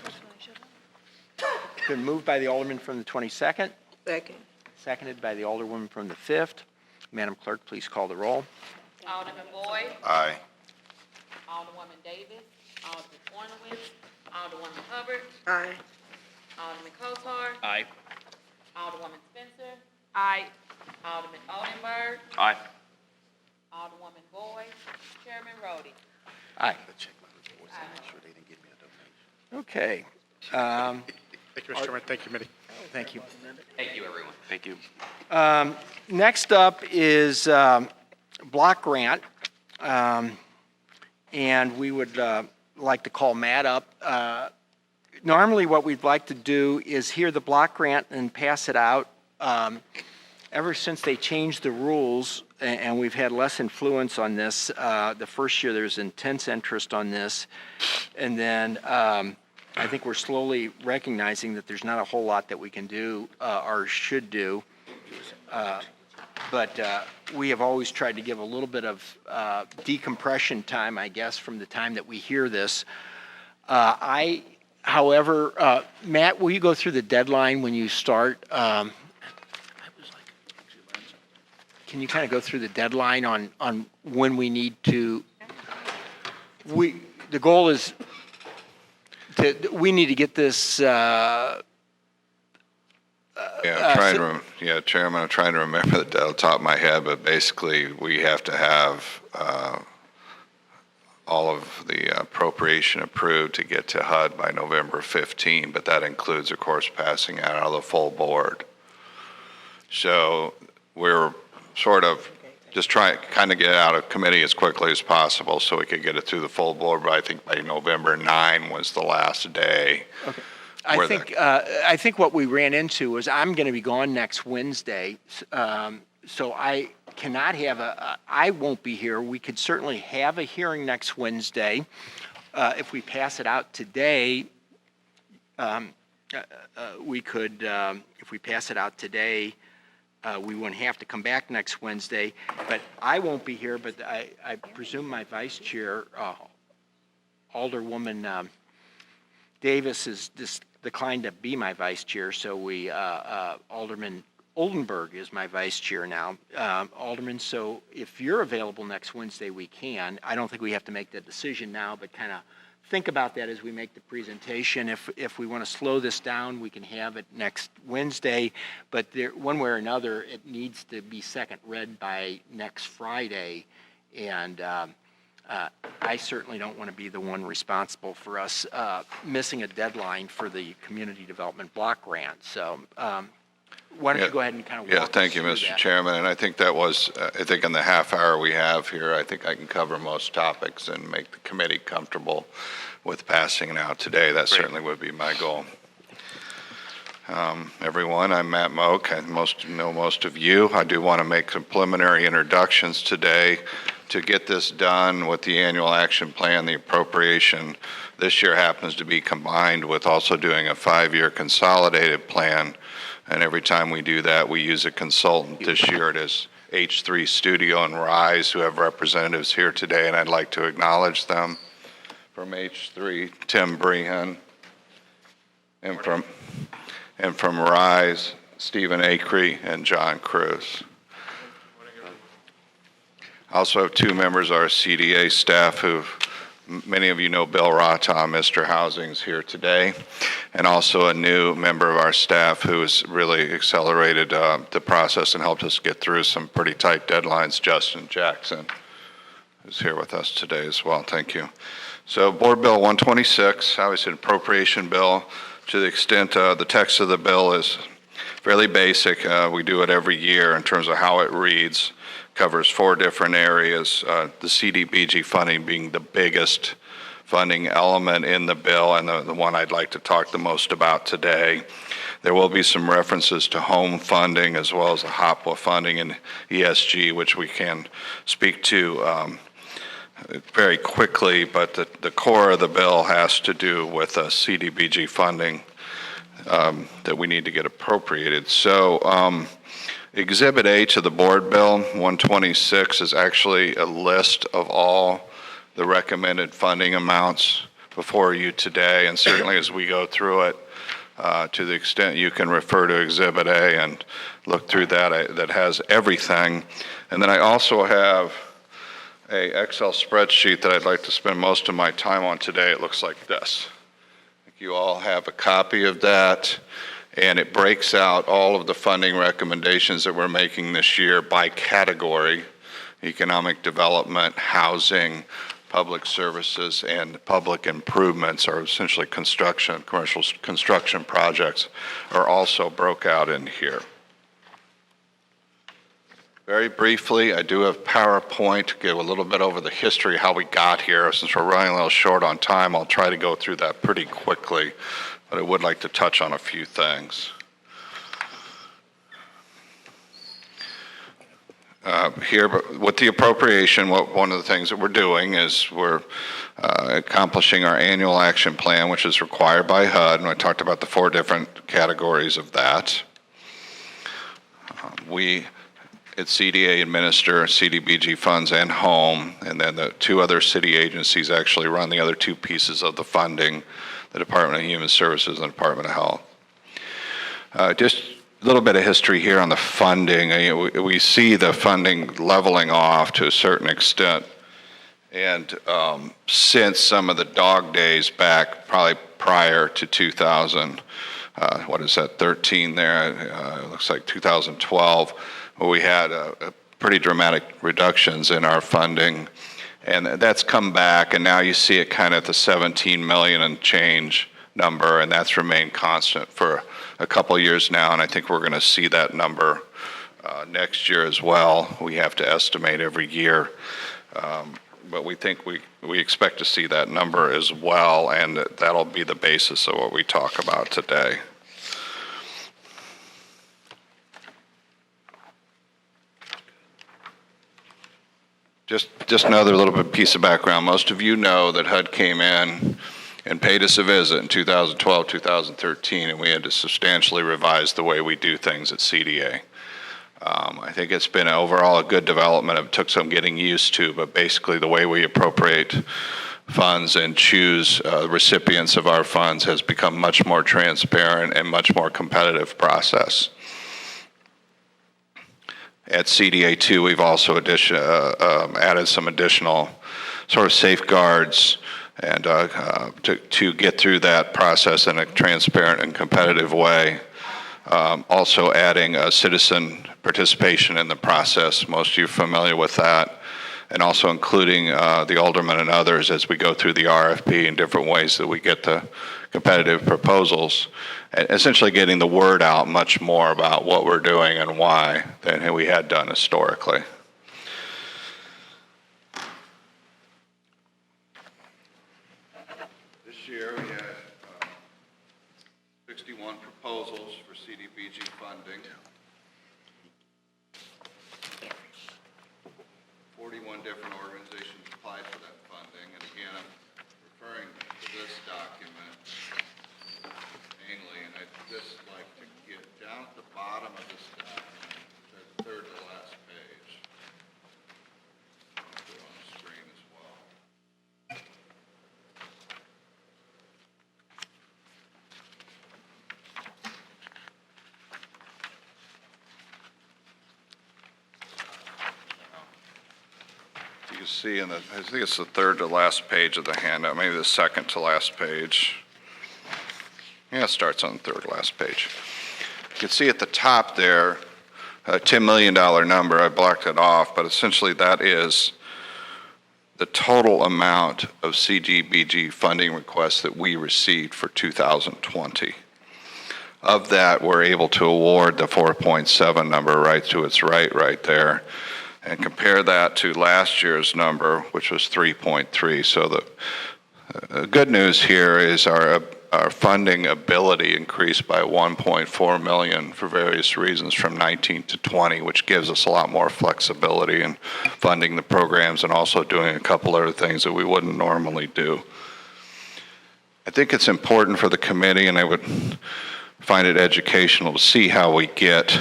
Been moved by the Alderman from the 22nd, Second. seconded by the Alderwoman from the 5th. Madam Clerk, please call the roll. Alderman Boyd, Aye. Alderwoman Davis, Alderman Ornowitz, Alderwoman Hubbard, Aye. Alderman Kotar, Aye. Alderwoman Spencer. Aye. Alderman Oldenburg, Aye. Alderwoman Boyd, Chairman Roddy. Aye. Okay. Thank you, Mr. Chairman. Thank you, committee. Thank you. Thank you, everyone. Thank you. Next up is block grant, and we would like to call Matt up. Normally, what we'd like to do is hear the block grant and pass it out. Ever since they changed the rules, and we've had less influence on this, the first year there was intense interest on this, and then I think we're slowly recognizing that there's not a whole lot that we can do or should do. But we have always tried to give a little bit of decompression time, I guess, from the time that we hear this. However, Matt, will you go through the deadline when you start? Can you kind of go through the deadline on when we need to? The goal is we need to get this. Chairman, I'm trying to remember that off the top of my head, but basically we have to have all of the appropriation approved to get to HUD by November 15, but that includes, of course, passing out of the full board. So we're sort of just trying to kind of get out of committee as quickly as possible so we could get it through the full board, but I think by November 9 was the last day. Okay. I think what we ran into was I'm going to be gone next Wednesday, so I cannot have I won't be here. We could certainly have a hearing next Wednesday. If we pass it out today, we could, if we pass it out today, we wouldn't have to come back next Wednesday. But I won't be here, but I presume my vice chair, Alderwoman Davis, is declined to be my vice chair, so Alderman Oldenburg is my vice chair now. Alderman, so if you're available next Wednesday, we can. I don't think we have to make that decision now, but kind of think about that as we make the presentation. If we want to slow this down, we can have it next Wednesday, but one way or another, it needs to be second read by next Friday, and I certainly don't want to be the one responsible for us missing a deadline for the community development block grant. So why don't you go ahead and kind of walk us Thank you, through Mr. that. Chairman. And I think that was, I think in the half hour we have here, I think I can cover most topics and make the committee comfortable with passing it out today. That certainly would be my goal. everyone. I'm Matt Moak. I know most of you. I do want to make some preliminary introductions today to get this done with the annual action plan. The appropriation this year happens to be combined with also doing a 5-year consolidated plan. And every time we do that, we use a consultant. This year it is H3 Studio and Rise, who have representatives here today, and I'd like to acknowledge them. From H3, Tim Brehan, and from Rise, Stephen Acree and John Cruz. I also have 2 members of our CDA staff who, many of you know Bill Rata, Mr. Housing's here today, and also a new member of our staff who has really accelerated the process and helped us get through some pretty tight deadlines, Justin Jackson, who's here with us today as well. Thank you. So Board Bill 126, obviously an appropriation bill. To the extent the text of the bill is fairly basic, we do it every year in terms of how it reads. Covers 4 different areas, the CDBG funding being the biggest funding element in the bill and the one I'd like to talk the most about today. There will be some references to home funding as well as the HOPWA funding and ESG, which we can speak to very quickly, but the core of the bill has to do with CDBG funding that we need to get appropriated. So Exhibit A to the board bill 126 is actually a list of all the recommended funding amounts before you today, and certainly as we go through it, to the extent you can refer to Exhibit A and look through that, that has everything. And then I also have a Excel spreadsheet that I'd like to spend most of my time on today. It looks like this. I think you all have a copy of that, and it breaks out all of the funding recommendations that we're making this year by category: economic development, housing, public services, and public improvements, or essentially construction, commercial construction projects are also broke out in here. Very briefly, I do have PowerPoint to give a little bit over the history, how we got here. Since we're running a little short on time, I'll try to go through that pretty quickly, but I would like to touch on a few things. Here, with the appropriation, one of the things that we're doing is we're accomplishing our annual action plan, which is required by HUD, and I talked about the 4 different categories of that. We at CDA administer CDBG funds and home, and then the 2 other city agencies actually run the other 2 pieces of the funding, the Department of Human Services and the Department of Health. Just a little bit of history here on the funding. We see the funding leveling off to a certain extent, and since some of the dog days back, probably prior to 2000, 13 there, it looks like 2012, where we had pretty dramatic reductions in our funding, and that's come back, and now you see it kind of at the 17 million and change number, and that's remained constant for a couple years now, and I think we're going to see that number next year as well. We have to estimate every year, but we think we expect to see that number as well, and that'll be the basis of what we talk about today. Just another little bit piece of background. Most of you know that HUD came in and paid us a visit in 2012, 2013, and we had to substantially revise the way we do things at CDA. I think it's been overall a good development. It took some getting used to, but basically the way we appropriate funds and choose recipients of our funds has become much more transparent and much more competitive process. At CDA2, we've also added some additional sort of safeguards and to get through that process in a transparent and competitive way. Also adding citizen participation in the process. Most of you are familiar with that. And also including the aldermen and others as we go through the RFP in different ways that we get the competitive proposals. And essentially getting the word out much more about what we're doing and why than we had done historically. This year we had 61 proposals different organizations applied for that funding. And again, I'm referring to this document mainly, and I'd just like to get down at the bottom of this document, the third to last page. I'll put it on the screen as well. You can see I think it's the third to last page of the handout, maybe the second to last page. Yeah, it starts on the third to last page. You can see at the top there, a $10 million number. I blocked it off, but essentially that is the total amount of CDBG funding requests that we received for 2020. Of that, we're able to award the 4.7 number right to its right there. And compare that to last year's number, which was 3.3. So the good news here is our funding ability increased by 1.4 million for various reasons from 19 to 20, which gives us a lot more flexibility in funding the programs and also doing a couple other things that we wouldn't normally do. I think it's important for the committee, and I would find it educational to see how we get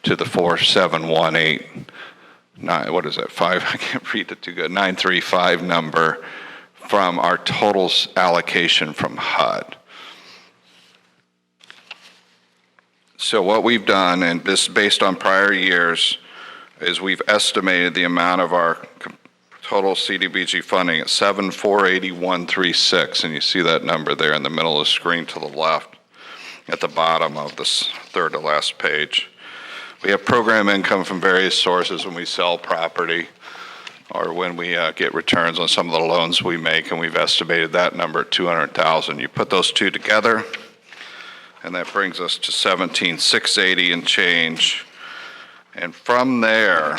to the 4718. What is that, 5? I can't read it too good. 935 number from our total allocation from HUD. So what we've done, and this based on prior years, is we've estimated the amount of our total CDBG funding at 7,481.36, and you see that number there in the middle of the screen to the left at the bottom of this third to last page. We have program income from various sources when we sell property or when we get returns on some of the loans we make, and we've estimated that number at 200,000. You put those two together, and that brings us to 17,680 and change. And from there,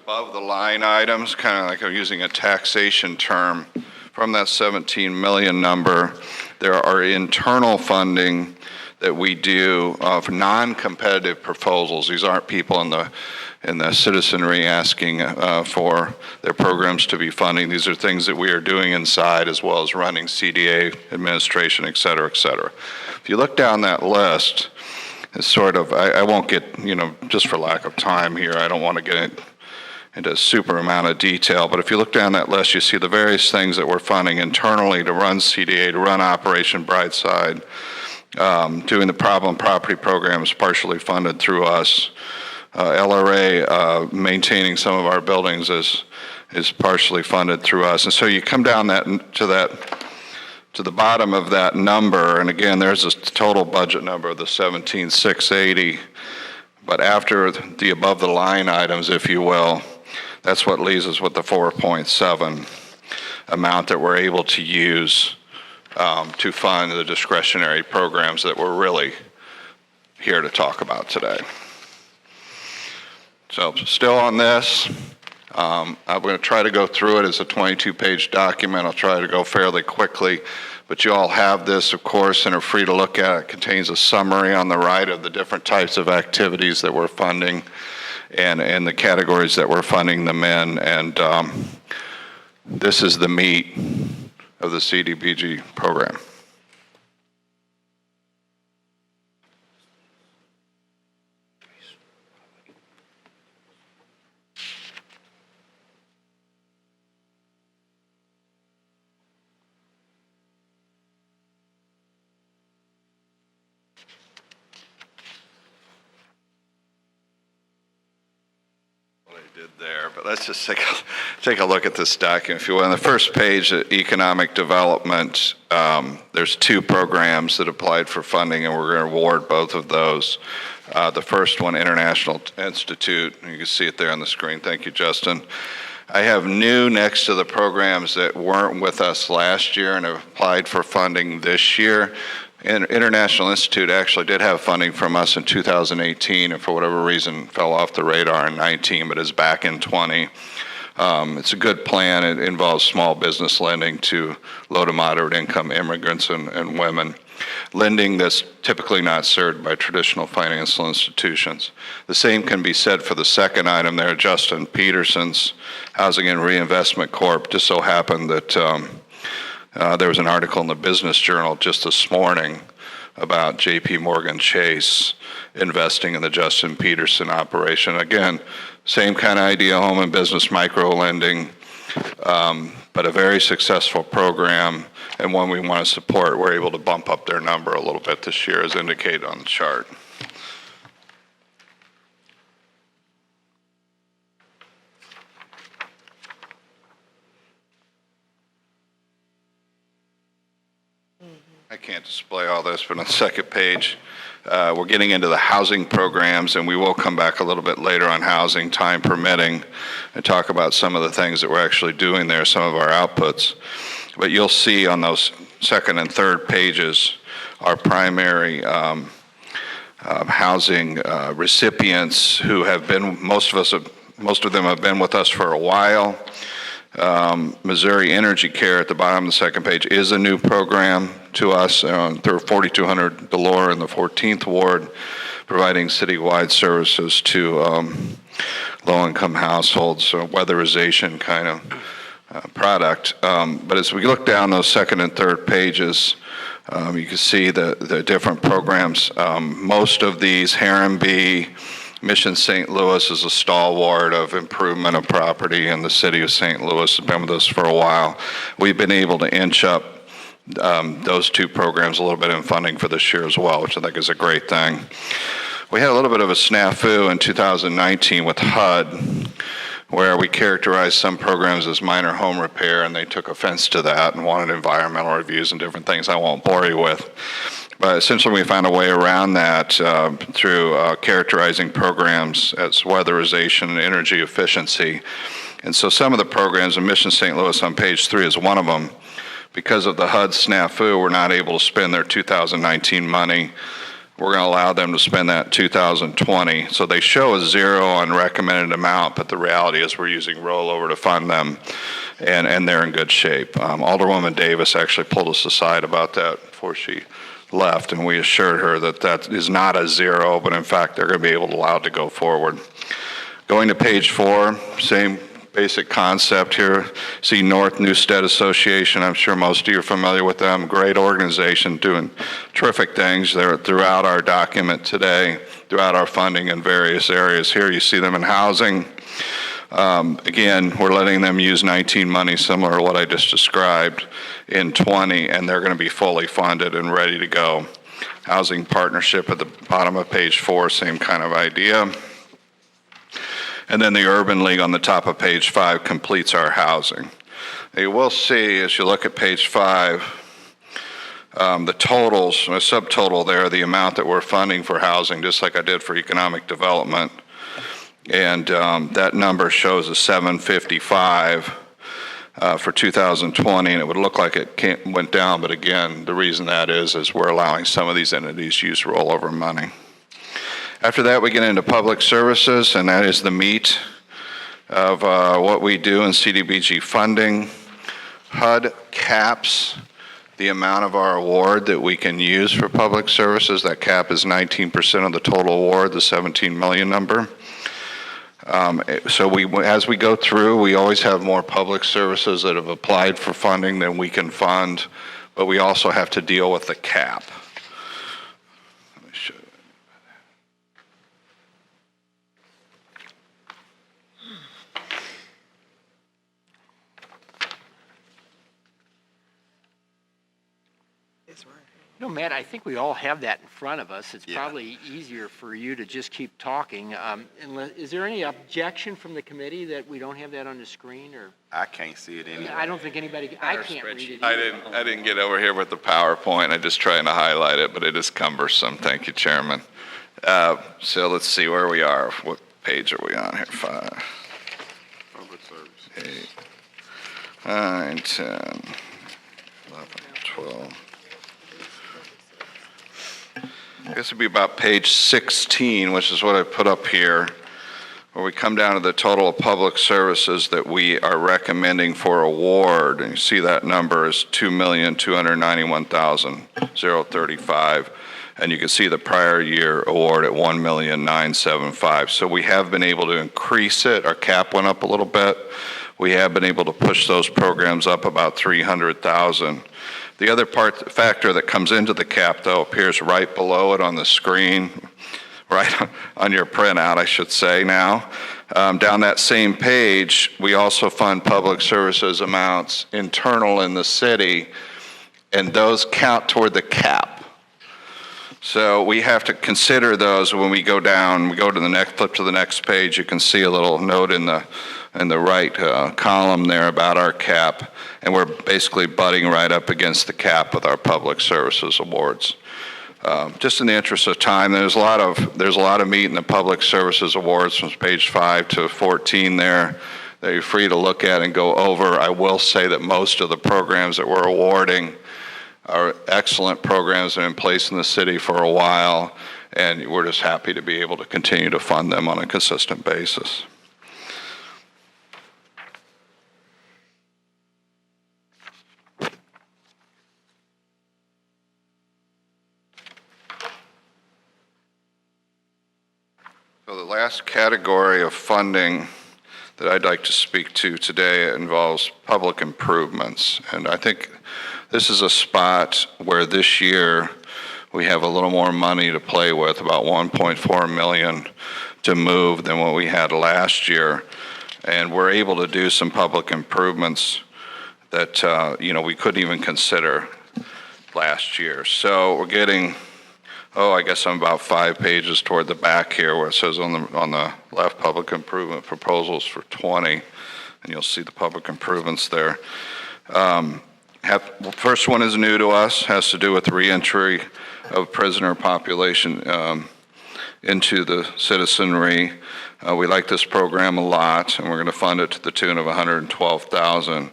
above the line items, kind of like I'm using a taxation term. From that 17 million number, there are internal funding that we do of non-competitive proposals. These aren't people in the citizenry asking for their programs to be funding. These are things that we are doing inside, as well as running CDA administration, et cetera, et cetera. If you look down that list, it's sort of, I won't get, just for lack of time here, I don't want to get into a super amount of detail, but if you look down that list, you see the various things that we're funding internally to run CDA, to run Operation Brightside, doing the problem property programs partially funded through us, LRA maintaining some of our buildings is partially funded through us. And so you come down to the bottom of that number, and again, there's a total budget number of the 17,680, but after the above the line items, if you will, that's what leaves us with the 4.7 amount that we're able to use to fund the discretionary programs that we're really here to talk about today. So still on this, I'm going to try to go through it as a 22-page document. I'll try to go fairly quickly, but you all have this, of course, and are free to look at it. It contains a summary on the right of the different types of activities that we're funding and the categories that we're funding them in. And this is the meat of the CDBG program. There, but let's just take a look at this document, if you will. On the first page, economic development, there's two programs that applied for funding, and we're going to award both of those. The first one, International Institute, you can see it there on the screen. Thank you, Justin. I have new next to the programs that weren't with us last year and have applied for funding this year. International Institute actually did have funding from us in 2018 and for whatever reason fell off the radar in 19, but is back in 20. It's a good plan. It involves small business lending to low to moderate income immigrants and women. Lending that's typically not served by traditional financial institutions. The same can be said for the second item there, Justin Peterson's Housing and Reinvestment Corp. Just so happened that there was an article in the Business Journal just this morning about J.P. Morgan Chase investing in the Justin Peterson operation. Again, same kind of idea, home and business micro lending, but a very successful program and one we want to support. We're able to bump up their number a little bit this year as indicated on the chart. I can't display all this, but on the second page, we're getting into the housing programs, and we will come back a little bit later on housing, time permitting, and talk about some of the things that we're actually doing there, some of our outputs. But you'll see on those second and third pages our primary housing recipients who have been, most of them have been with us for a while. Missouri Energy Care at the bottom of the second page is a new program to us through 4200 Delore in the 14th Ward, providing citywide services to low-income households, so weatherization kind of product. But as we look down those second and third pages, you can see the different programs. Most of these, Harrenby, Mission St. Louis is a stalwart of improvement of property in the city of St. Louis, has been with us for a while. We've been able to inch up those two programs a little bit in funding for this year as well, which I think is a great thing. We had a little bit of a snafu in 2019 with HUD, where we characterized some programs as minor home repair, and they took offense to that and wanted environmental reviews and different things I won't bore you with. But essentially, we found a way around that through characterizing programs as weatherization and energy efficiency. And so some of the programs in Mission St. Louis on page 3 is one of them. Because of the HUD snafu, we're not able to spend their 2019 money. We're going to allow them to spend that in 2020. So they show a zero on recommended amount, but the reality is we're using rollover to fund them, and they're in good shape. Alderwoman Davis actually pulled us aside about that before she left, and we assured her that that is not a zero, but in fact they're going to be allowed to go forward. Going to page 4, same basic concept here. See North Newstead Association. I'm sure most of you are familiar with them. Great organization doing terrific things. They're throughout our document today, throughout our funding in various areas. Here you see them in housing. Again, we're letting them use 19 money similar to what I just described in 20, and they're going to be fully funded and ready to go. Housing partnership at the bottom of page 4, same kind of idea. And then the Urban League on the top of page 5 completes our housing. You will see as you look at page 5, the totals, a subtotal there, the amount that we're funding for housing, just like I did for economic development. And that number shows a 755 for 2020, and it would look like it went down, but again, the reason that is we're allowing some of these entities to use rollover money. After that, we get into public services, and that is the meat of what we do in CDBG funding. HUD caps the amount of our award that we can use for public services. That cap is 19% of the total award, the 17 million number. So as we go through, we always have more public services that have applied for funding than we can fund, but we also have to deal with the cap. Let me show you. No, Matt, I think we all have that in front of us. It's probably easier for you to just keep talking. Is there any objection from the committee that we don't have that on the screen? Or I can't see it anyway. I don't think anybody, I can't read it I either. didn't get over here with the PowerPoint. I just trying to highlight it, but it is cumbersome. Thank you, Chairman. So let's see where we are. What page are we on here? 5, Public service. 8, 9, 10, 11, 12. I guess it'd be about page 16, which is what I put up here, where we come down to the total of public services that we are recommending for award, and you see that number is $2,291,035, and you can see the prior year award at $1,975,000. So we have been able to increase it. Our cap went up a little bit. We have been able to push those programs up about $300,000. The other factor that comes into the cap, though, appears right below it on the screen, right on your printout, I should say now. Down that same page, we also fund public services amounts internal in the city, and those count toward the cap. So we have to consider those when we go down. We go to the next, flip to the next page, you can see a little note in the right column there about our cap, and we're basically butting right up against the cap with our public services awards. Just in the interest of time, there's a lot of meat in the public services awards from page 5 to 14 there that you're free to look at and go over. I will say that most of the programs that we're awarding are excellent programs that are in place in the city for a while, and we're just happy to be able to continue to fund them on a consistent basis. So the last category of funding that I'd like to speak to today involves public improvements. And I think this is a spot where this year we have a little more money to play with, about $1.4 million to move than what we had last year. And we're able to do some public improvements that we couldn't even consider last year. So we're getting, I guess I'm about 5 pages toward the back here where it says on the left, public improvement proposals for 20, and you'll see the public improvements there. First one is new to us, has to do with reentry of prisoner population into the citizenry. We like this program a lot, and we're going to fund it to the tune of $112,000.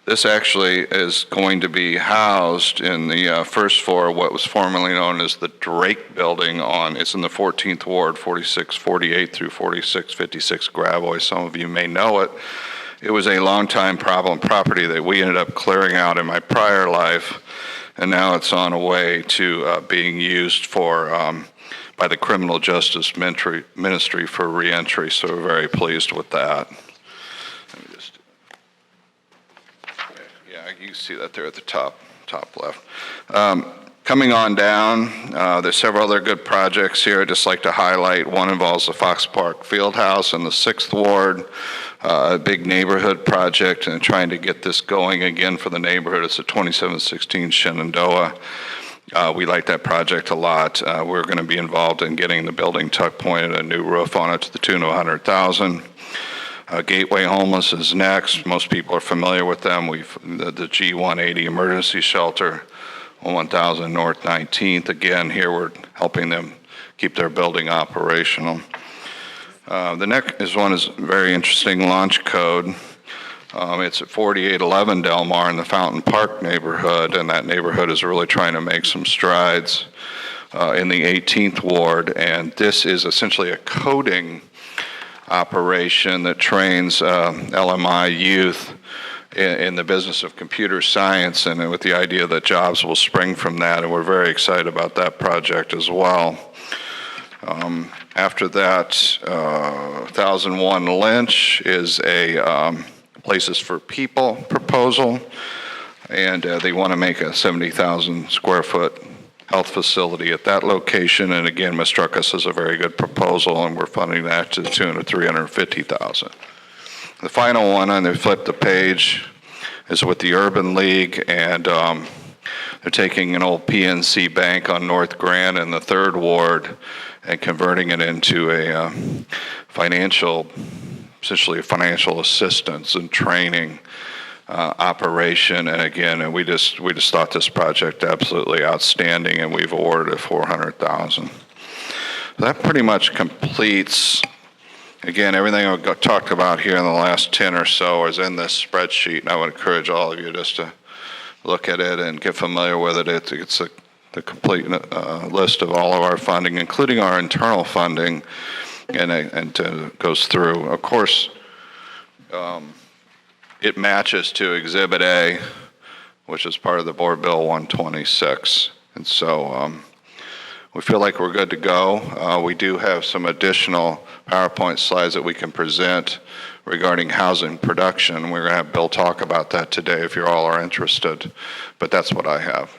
This actually is going to be housed in the first floor of what was formerly known as the Drake Building it's in the 14th Ward, 4648 through 4656 Gravois. Some of you may know it. It was a long-time problem property that we ended up clearing out in my prior life, and now it's on a way to being used by the Criminal Justice Ministry for reentry, so we're very pleased with that. You can see that there at the top left. Coming on down, there's several other good projects here I'd just like to highlight. One involves the Fox Park Fieldhouse in the 6th Ward, a big neighborhood project, and trying to get this going again for the neighborhood. It's a 2716 Shenandoah. We like that project a lot. We're going to be involved in getting the building tuck pointed, a new roof on it to the tune of $100,000. Gateway Homeless is next. Most people are familiar with them. The G180 emergency shelter, 1000 North 19th. Again, here we're helping them keep their building operational. The next one is very interesting, Launch Code. It's at 4811 Del Mar in the Fountain Park neighborhood, and that neighborhood is really trying to make some strides in the 18th Ward. And this is essentially a coding operation that trains LMI youth in the business of computer science, and with the idea that jobs will spring from that, and we're very excited about that project as well. After that, 1001 Lynch is a Places for People proposal, and they want to make a 70,000 square foot health facility at that location, and again, Ms. struck us as a very good proposal, and we're funding that to the tune of $350,000. The final one, and they flip the page, is with the Urban League, and they're taking an old PNC bank on North Grand in the 3rd Ward and converting it into a essentially a financial assistance and training operation. And again, we just thought this project absolutely outstanding, and we've awarded it $400,000. That pretty much completes, again, everything I've talked about here in the last 10 or so is in this spreadsheet, and I would encourage all of you just to look at it and get familiar with it. It's the complete list of all of our funding, including our internal funding. and goes through. Of course, it matches to Exhibit A, which is part of the Board Bill 126. And so we feel like we're good to go. We do have some additional PowerPoint slides that we can present regarding housing production. We're going to have Bill talk about that today if you all are interested, but that's what I have.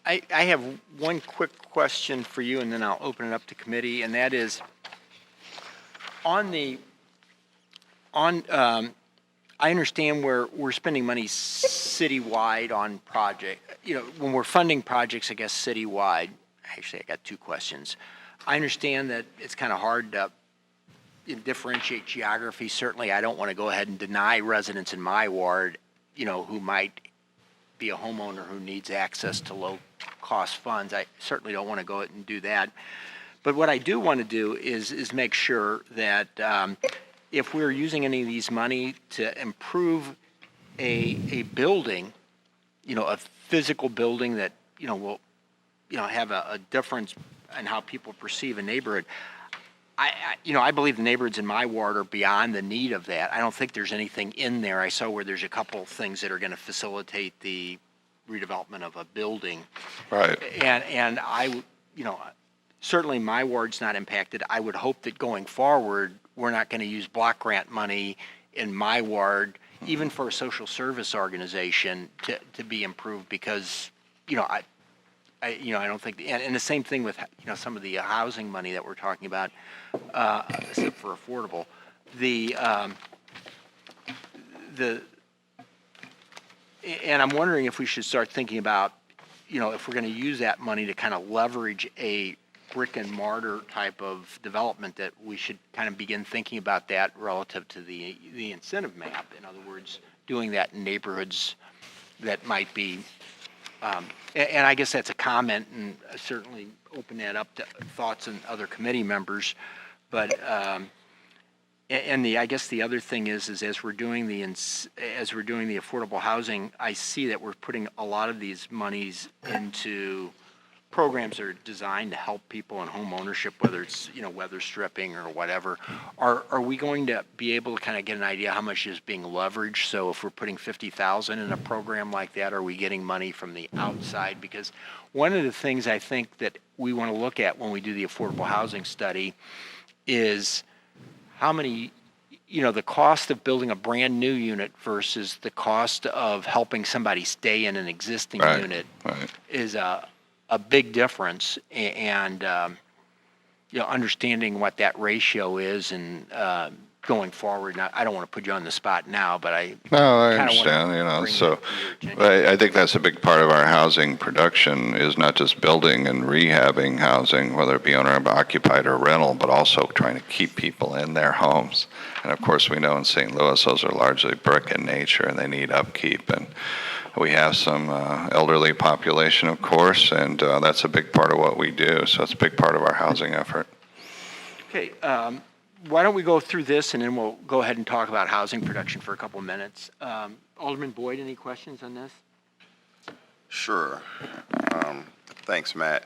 I have one quick question for you, and then I'll open it up to committee, and that is, I understand we're spending money citywide on project. When we're funding projects, I guess citywide. Actually, I got two questions. I understand that it's kind of hard to differentiate geography. Certainly, I don't want to go ahead and deny residents in my ward, who might be a homeowner who needs access to low-cost funds. I certainly don't want to go ahead and do that. But what I do want to do is make sure that if we're using any of these money to improve a building, a physical building that, will, have a difference in how people perceive a neighborhood, I believe the neighborhoods in my ward are beyond the need of that. I don't think there's anything in there. I saw where there's a couple things that are going to facilitate the redevelopment of a building. Right. And I, certainly my ward's not impacted. I would hope that going forward, we're not going to use block grant money in my ward, even for a social service organization, to be improved, because, I don't think, and the same thing with, some of the housing money that we're talking about, except for affordable. And I'm wondering if we should start thinking about, if we're going to use that money to kind of leverage a brick and mortar type of development, that we should kind of begin thinking about that relative to the incentive map. In other words, doing that in neighborhoods that might be, and I guess that's a comment, and certainly open that up to thoughts and other committee members. But I guess the other thing is as we're doing the affordable housing, I see that we're putting a lot of these monies into programs that are designed to help people in home ownership, whether it's weather stripping or whatever. Are we going to be able to kind of get an idea how much is being leveraged? So if we're putting $50,000 in a program like that, are we getting money from the outside? Because one of the things I think that we want to look at when we do the affordable housing study is how many, the cost of building a brand new unit versus the cost of helping somebody stay in an existing unit is a big difference. And understanding what that ratio is, and going forward. And I don't want to put you on the spot now, but I understand. So I think that's a big part of our housing production, is not just building and rehabbing housing, whether it be owner occupied or rental, but also trying to keep people in their homes. And of course, we know in St. Louis those are largely brick in nature, and they need upkeep. And we have some elderly population, of course, and that's a big part of what we do. So it's a big part of our housing effort. Okay. Why don't we go through this, and then we'll go ahead and talk about housing production for a couple of minutes. Alderman Boyd, any questions on this? Sure. Thanks, Matt.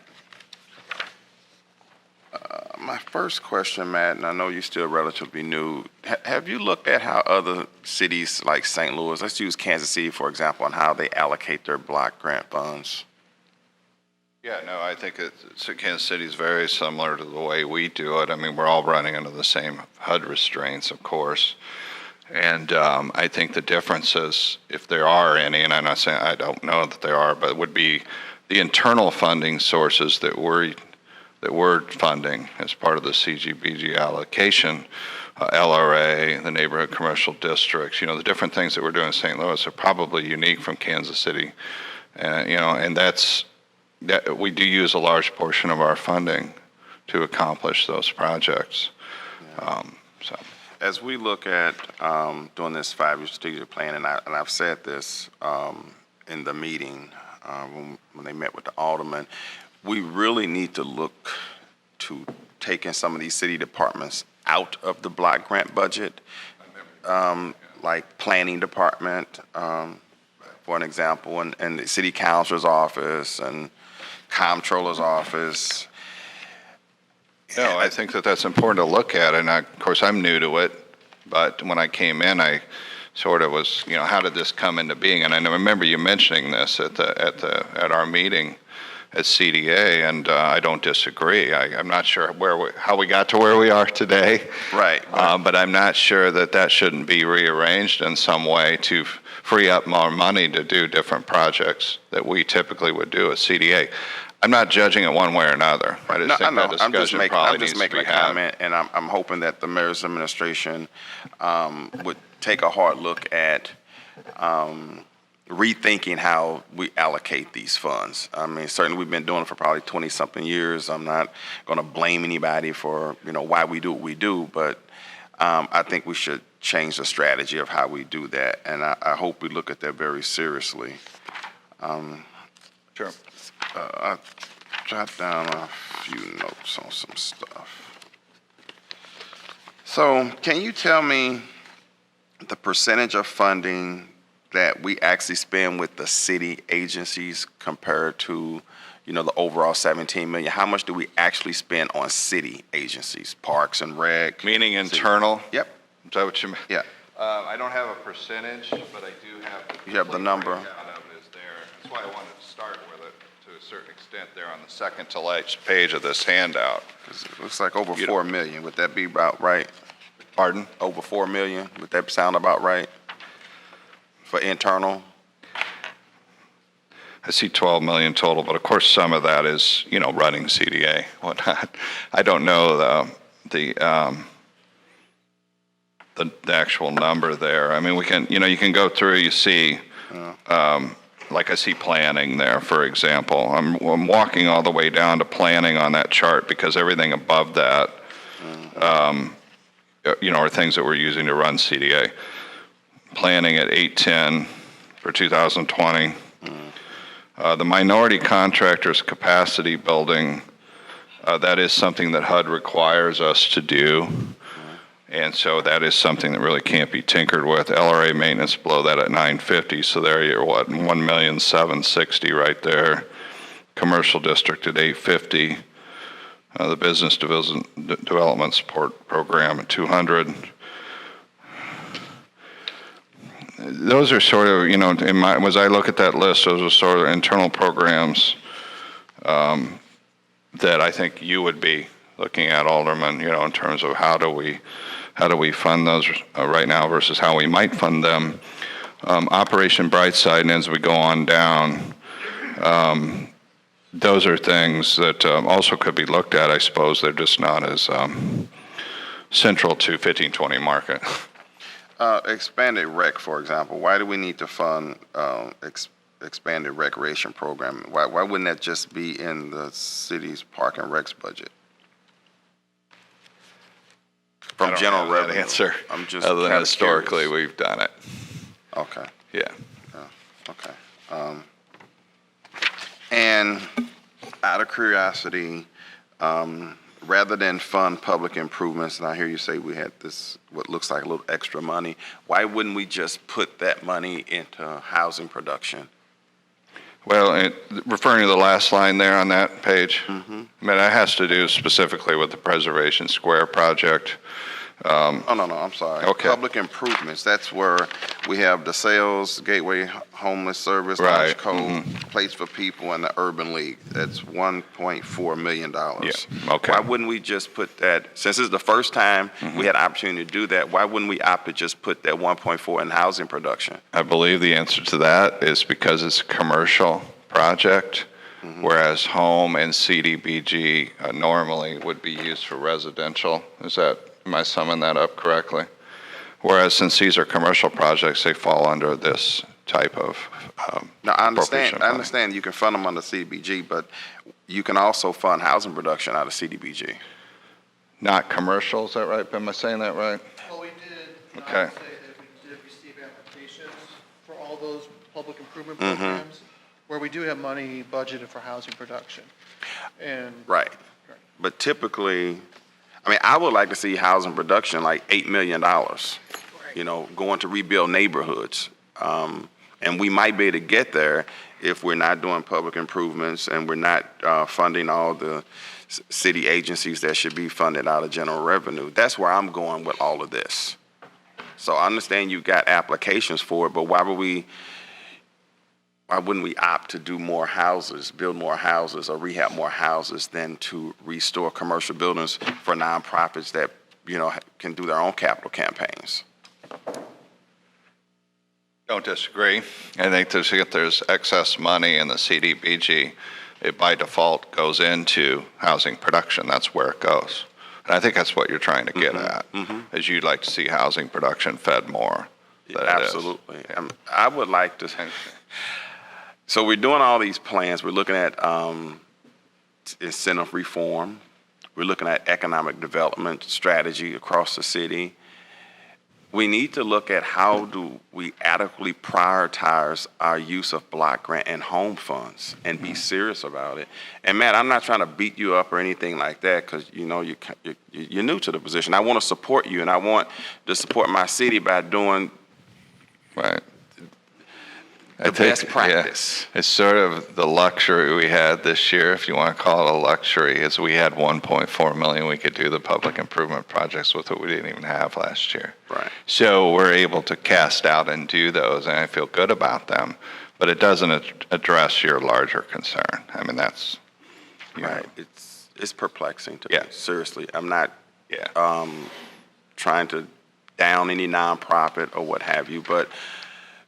My first question, Matt, and I know you're still relatively new, have you looked at how other cities like St. Louis, let's use Kansas City, for example, and how they allocate their block grant funds? Yeah, no, I think Kansas City is very similar to the way we do it. I mean, we're all running under the same HUD restraints, of course. And I think the differences, if there are any, and I'm not saying I don't know that there are, but would be the internal funding sources that we're funding as part of the CDBG allocation, LRA, the neighborhood commercial districts. The different things that we're doing in St. Louis are probably unique from Kansas City. And that we do use a large portion of our funding to accomplish those projects. As we look at doing this 5-year strategic plan, and I've said this in the meeting when they met with the alderman, we really need to look to taking some of these city departments out of the block grant budget, like planning department, for an example, and the city councilor's office and comptroller's office. No, I think that that's important to look at, and of course, I'm new to it, but when I came in, I sort of was, how did this come into being? And I remember you mentioning this at our meeting at CDA, and I don't disagree. I'm not sure how we got to where we are today. Right. But I'm not sure that shouldn't be rearranged in some way to free up more money to do different projects that we typically would do at CDA. I'm not judging it one way or another. I just think that discussion probably needs to be had. Comment, and I'm hoping that the mayor's administration would take a hard look at rethinking how we allocate these funds. I mean, certainly we've been doing it for probably 20-something years. I'm not going to blame anybody for, why we do what we do, but I think we should change the strategy of how we do that, and I hope we look at that very seriously. Sure. I jot down a few notes on some stuff. So, can you tell me the percentage of funding that we actually spend with the city agencies compared to, the overall 17 million? How much do we actually spend on city agencies, parks and rec? Meaning internal? Yep. Is that what you mean? Yeah. I don't have a percentage, but I do have. You have the number. Breakdown of it is there. That's why I wanted to start with it to a certain extent there on the second to last page of this handout. It looks like over 4 million. Would that be about right? Pardon? Over 4 million. Would that sound about right for internal? I see 12 million total, but of course some of that is, running CDA, whatnot. I don't know the actual number there. I mean, we can, you can go through, you see, like I see planning there, for example. I'm walking all the way down to planning on that chart because everything above that, are things that we're using to run CDA. Planning at 810 for 2020. The minority contractors capacity building, that is something that HUD requires us to do. And so that is something that really can't be tinkered with. LRA maintenance below that at 950. So there you're what, 1,760,000 right there. Commercial district at 850. The business development support program at 200. Those are sort of, as I look at that list, those are sort of internal programs that I think you would be looking at, Alderman, in terms of how do we fund those right now versus how we might fund them. Operation Brightside, and as we go on down, those are things that also could be looked at. I suppose they're just not as central to 1520 market. Expanded rec, for example. Why do we need to fund expanded recreation program? Why wouldn't that just be in the city's park and recs budget? From general revenue. Answer. I'm just other than historically curious. we've done it. Okay. Yeah. Okay. And out of curiosity, rather than fund public improvements, and I hear you say we had this, what looks like a little extra money, why wouldn't we just put that money into housing production? Well, referring to the last line there on that page, I mean, that has to do specifically with the Preservation Square project. No, I'm sorry. Okay. Public improvements, that's where we have the sales, Gateway Homeless Service, Right. Lunch Code, Place for People, and the Urban League. That's $1.4 million. Yeah, okay. Why wouldn't we just put that, since it's the first time we had an opportunity to do that, why wouldn't we opt to just put that 1.4 in housing production? I believe the answer to that is because it's a commercial project, whereas home and CDBG normally would be used for residential. Am I summing that up correctly? Whereas since these are commercial projects, they fall under this type of Now, I appropriation understand you can fund them under CDBG, but you can also fund housing production out of CDBG. Not commercial, is that right? Am I saying that right? Well, we did Okay. say that we did receive applications for all those public improvement programs where we do have money budgeted for housing production. And Right. But typically, I mean, I would like to see housing production like $8 million, going to rebuild neighborhoods. And we might be able to get there if we're not doing public improvements and we're not funding all the city agencies that should be funded out of general revenue. That's where I'm going with all of this. So I understand you got applications for it, but why wouldn't we opt to do more houses, build more houses, or rehab more houses than to restore commercial buildings for nonprofits that, can do their own capital campaigns? Don't disagree. I think if there's excess money in the CDBG, it by default goes into housing production. That's where it goes. And I think that's what you're trying to get at, is you'd like to see housing production fed more. Absolutely. I would like to. So we're doing all these plans. We're looking at incentive reform. We're looking at economic development strategy across the city. We need to look at how do we adequately prioritize our use of block grant and home funds and be serious about it. And Matt, I'm not trying to beat you up or anything like that, because you're new to the position. I want to support you, and I want to support my city by doing the best practice. Yeah, it's sort of the luxury we had this year, if you want to call it a luxury, is we had $1.4 million. We could do the public improvement projects with what we didn't even have last year. Right. So we're able to cast out and do those, and I feel good about them. But it doesn't address your larger concern. I mean, that's right. It's perplexing to me. Seriously, I'm not trying to down any nonprofit or what have you, but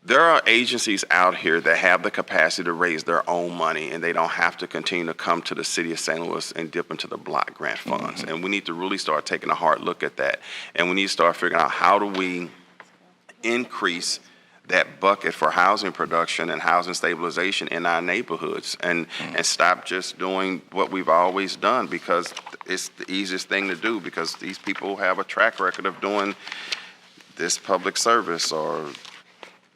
there are agencies out here that have the capacity to raise their own money, and they don't have to continue to come to the city of St. Louis and dip into the block grant funds. And we need to really start taking a hard look at that. And we need to start figuring out, how do we increase that bucket for housing production and housing stabilization in our neighborhoods, and stop just doing what we've always done, because it's the easiest thing to do, because these people have a track record of doing this public service or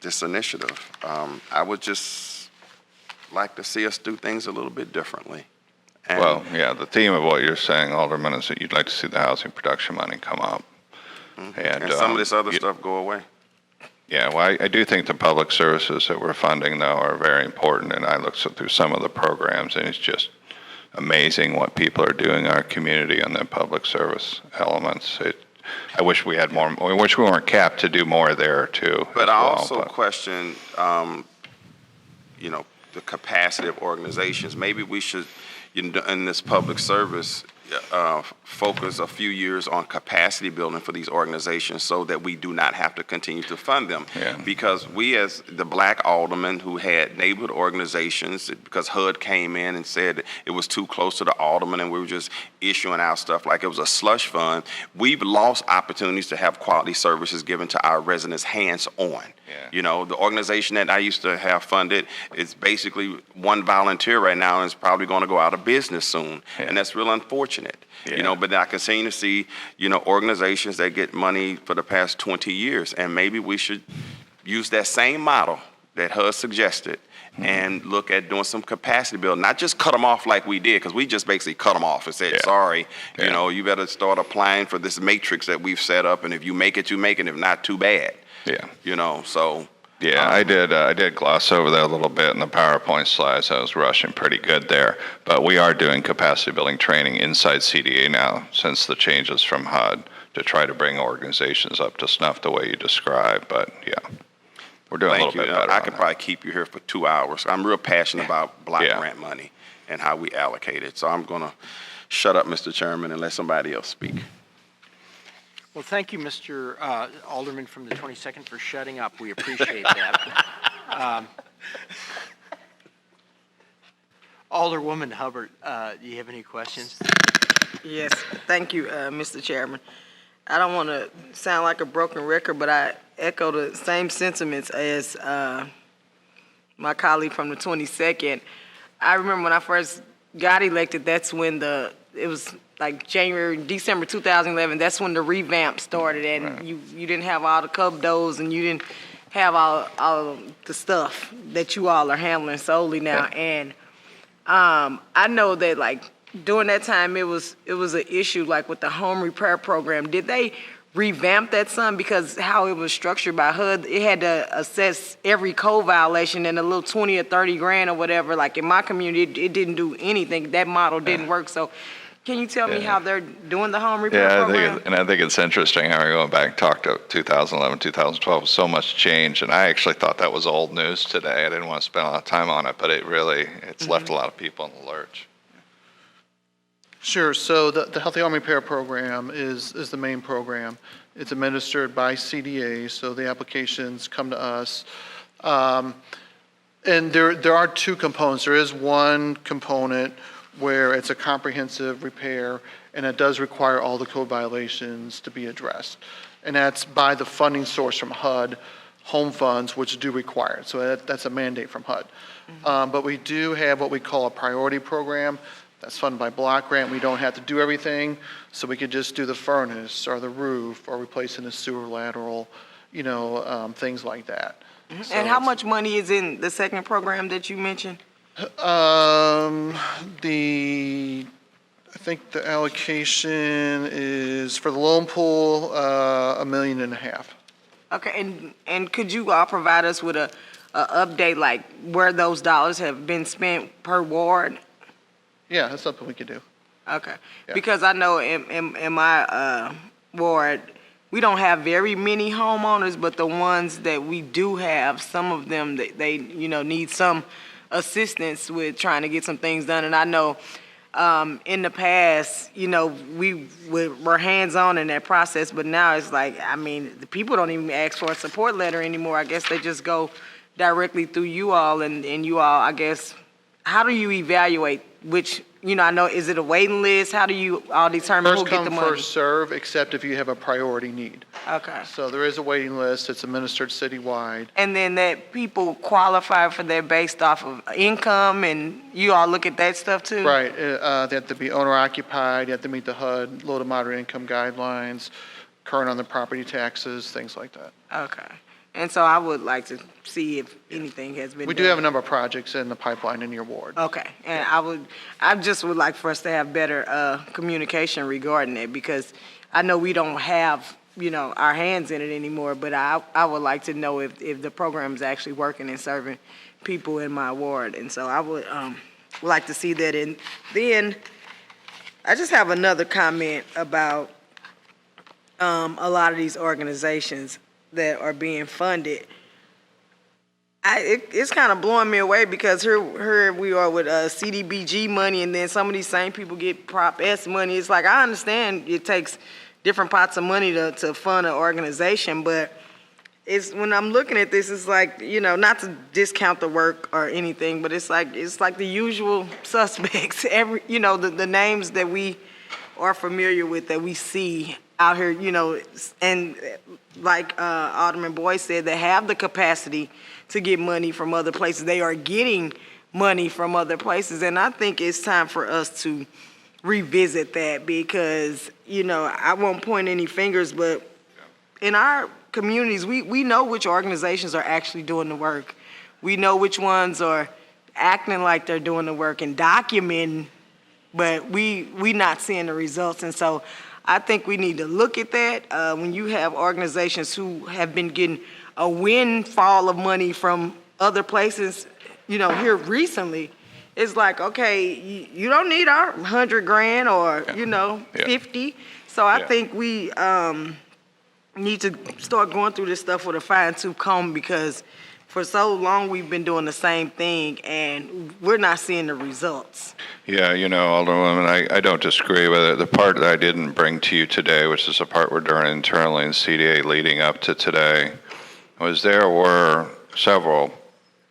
this initiative. I would just like to see us do things a little bit differently. And the theme of what you're saying, Alderman, is that you'd like to see the housing production money come up. And some of this other stuff go away. Yeah, well, I do think the public services that we're funding, though, are very important, and I looked through some of the programs, and it's just amazing what people are doing in our community on the public service elements. I wish we had more. I wish we weren't capped to do more there too. But I also question, the capacity of organizations. Maybe we should, in this public service, focus a few years on capacity building for these organizations, so that we do not have to continue to fund them. Because we, as the black aldermen who had neighborhood organizations, because HUD came in and said it was too close to the alderman and we were just issuing out stuff like it was a slush fund, we've lost opportunities to have quality services given to our residents hands-on. The organization that I used to have funded is basically one volunteer right now, and is probably going to go out of business soon. And that's real unfortunate. But I continue to see, organizations that get money for the past 20 years, and maybe we should use that same model that HUD suggested and look at doing some capacity building, not just cut them off like we did, because we just basically cut them off and said, sorry, you better start applying for this matrix that we've set up, and if you make it, you make it, if not, too bad. I did gloss over that a little bit in the PowerPoint slides. I was rushing pretty good there. But we are doing capacity building training inside CDA now, since the changes from HUD, to try to bring organizations up to snuff the way you described. But we're doing a little bit better. I could probably keep you here for 2 hours. I'm real passionate about block grant money and how we allocate it. So I'm going to shut up, Mr. Chairman, and let somebody else speak. Well, thank you, Mr. Alderman from the 22nd, for shutting up. We appreciate that. Alderwoman Hubbard, do you have any questions? Yes, thank you, Mr. Chairman. I don't want to sound like a broken record, but I echo the same sentiments as my colleague from the 22nd. I remember when I first got elected, that's when it was like December 2011, that's when the revamp started, and you didn't have all the cub doors, and you didn't have all the stuff that you all are handling solely now. And I know that during that time it was an issue with the home repair program. Did they revamp that some? Because how it was structured by HUD, it had to assess every code violation and a little 20 or 30 grand or whatever. In my community, it didn't do anything. That model didn't work. So Can you tell me Yeah. how they're doing the home repair Yeah, program? I think it's interesting how we're going back and talk to 2011, 2012, so much change. And I actually thought that was old news today. I didn't want to spend a lot of time on it, but it's left a lot of people in the lurch. Sure. So the Healthy Home Repair Program is the main program. It's administered by CDA, so the applications come to us. And there are two components. There is one component where it's a comprehensive repair, and it does require all the code violations to be addressed. And that's by the funding source from HUD, home funds, which do require it. So that's a mandate from HUD. But we do have what we call a priority program. That's funded by block grant. We don't have to do everything, so we could just do the furnace or the roof or replacing the sewer lateral, things like that. So And how much money is in the second program that you mentioned? I think the allocation is for the loan pool, $1.5 million. Okay, and could you all provide us with a update, like where those dollars have been spent per ward? Yeah, that's something we could do. Okay, Yeah. because I know in my ward, we don't have very many homeowners, but the ones that we do have, some of them, they need some assistance with trying to get some things done. And I know in the past, we were hands-on in that process, but now it's like, the people don't even ask for a support letter anymore. I guess they just go directly through you all, and you all, I guess, how do you evaluate which, I know, is it a waiting list? How do you all determine who First get come, the money? first serve, except if you have a priority need. Okay. So there is a waiting list. It's administered citywide. And then that people qualify for that based off of income, and you all look at that stuff too? Right. They have to be owner occupied. You have to meet the HUD, low to moderate income guidelines, current on the property taxes, things like that. Okay. And so I would like to see if anything has been We done. do have a number of projects in the pipeline in your ward. Okay, and I just would like for us to have better communication regarding it, because I know we don't have, our hands in it anymore, but I would like to know if the program is actually working and serving people in my ward, and so I would like to see that. And then I just have another comment about a lot of these organizations that are being funded. It's kind of blowing me away, because here we are with CDBG money, and then some of these same people get Prop S money. It's like, I understand it takes different pots of money to fund an organization, but when I'm looking at this, it's like, not to discount the work or anything, but it's like the usual suspects. The names that we are familiar with, that we see out here, and like Alderman Boyd said, they have the capacity to get money from other places. They are getting money from other places, and I think it's time for us to revisit that, because, I won't point any fingers, but in our communities, we know which organizations are actually doing the work. We know which ones are acting like they're doing the work and documenting, but we not seeing the results. And so I think we need to look at that. When you have organizations who have been getting a windfall of money from other places, here recently, it's like, okay, you don't need our $100,000 or, 50. So I think we need to start going through this stuff with a fine-tooth comb, because for so long we've been doing the same thing and we're not seeing the results. Yeah, Alderwoman, I don't disagree with it. The part that I didn't bring to you today, which is the part we're doing internally in CDA leading up to today, was there were several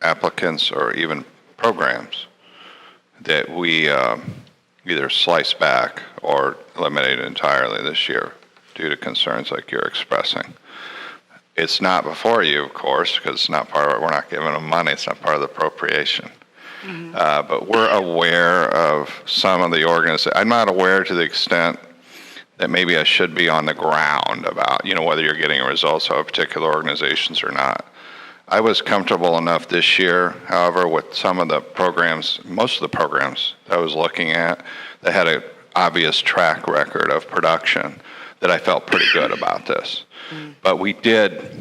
applicants or even programs that we either sliced back or eliminated entirely this year due to concerns like you're expressing. It's not before you, of course, because it's not part of it. We're not giving them money. It's not part of the appropriation. Mm-hmm. But we're aware of some of the organizations. I'm not aware to the extent that maybe I should be on the ground about, whether you're getting results of particular organizations or not. I was comfortable enough this year, however, with some of the programs, most of the programs that I was looking at, that had an obvious track record of production, that I felt pretty good about this. Mm. But we did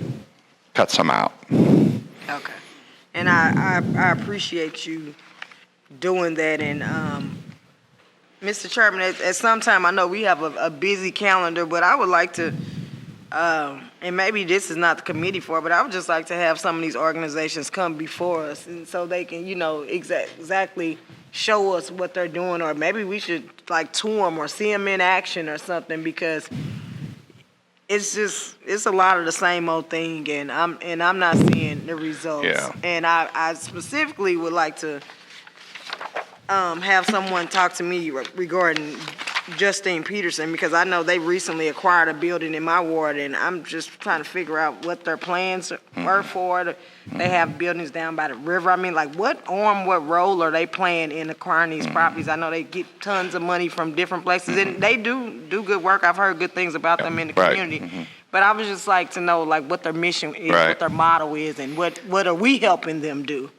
cut some out. Okay. And I appreciate you doing that, and Mr. Chairman, at some time, I know we have a busy calendar, but I would like to, and maybe this is not the committee for it, but I would just like to have some of these organizations come before us, and so they can, exactly show us what they're doing, or maybe we should like tour them or see them in action or something, because it's a lot of the same old thing, and I'm not seeing the results. Yeah. And I specifically would like to have someone talk to me regarding Justine Peterson, because I know they recently acquired a building in my ward, and I'm just trying to figure out what their plans were for it. They have buildings down by the river. I mean, like, what role are they playing in acquiring these properties? I know they get tons of money from different places, and they do good work. I've heard good things about them in the community. But I would just like to know, like, what their mission is, what their motto is, and what are we helping them do?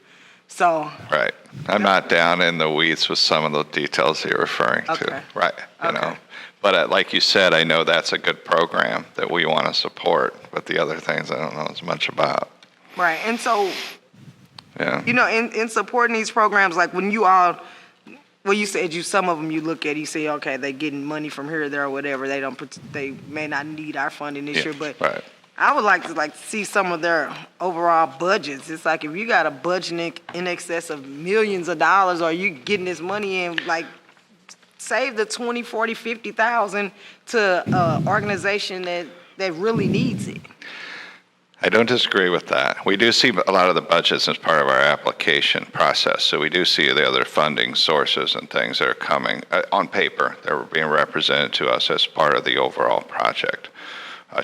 So. Right. I'm not down in the weeds with some of the details you're referring to. Right. You know. But like you said, I know that's a good program that we want to support, but the other things I don't know as much about. Right. And so, Yeah. in supporting these programs, like when you said some of them you look at, you say, okay, they getting money from here or there or whatever. They may not need our funding this year, but Right. I would like to see some of their overall budgets. It's like if you got a budget in excess of millions of dollars, or you getting this money in, like, save the 20, 40, 50,000 to an organization that really needs it. I don't disagree with that. We do see a lot of the budgets as part of our application process. So we do see the other funding sources and things that are coming on paper. They're being represented to us as part of the overall project.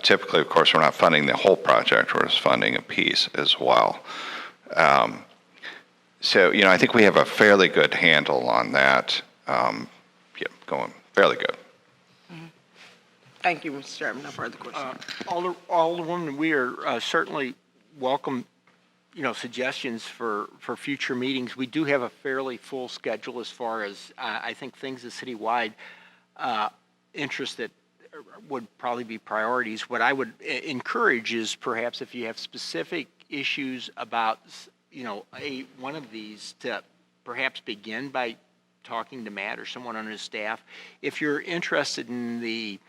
Typically, of course, we're not funding the whole project. We're just funding a piece as well. So, I think we have a fairly good handle on that. Going fairly good. Thank you, Mr. Chairman. No further questions. Alderwoman, we are certainly welcome, suggestions for future meetings. We do have a fairly full schedule as far as, I think, things that citywide interest that would probably be priorities. What I would encourage is perhaps if you have specific issues about, one of these, to perhaps begin by talking to Matt or someone on his staff. If you're interested in the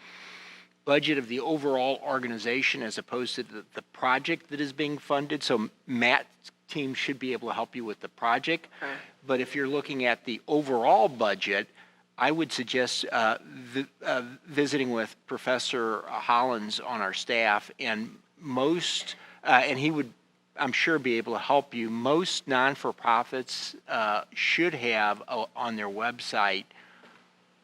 budget of the overall organization as opposed to the project that is being funded, so Matt's team should be able to help you with the project. Okay. But if you're looking at the overall budget, I would suggest visiting with Professor Hollins on our staff, and and he would, I'm sure, be able to help you. Most non-for-profits should have on their website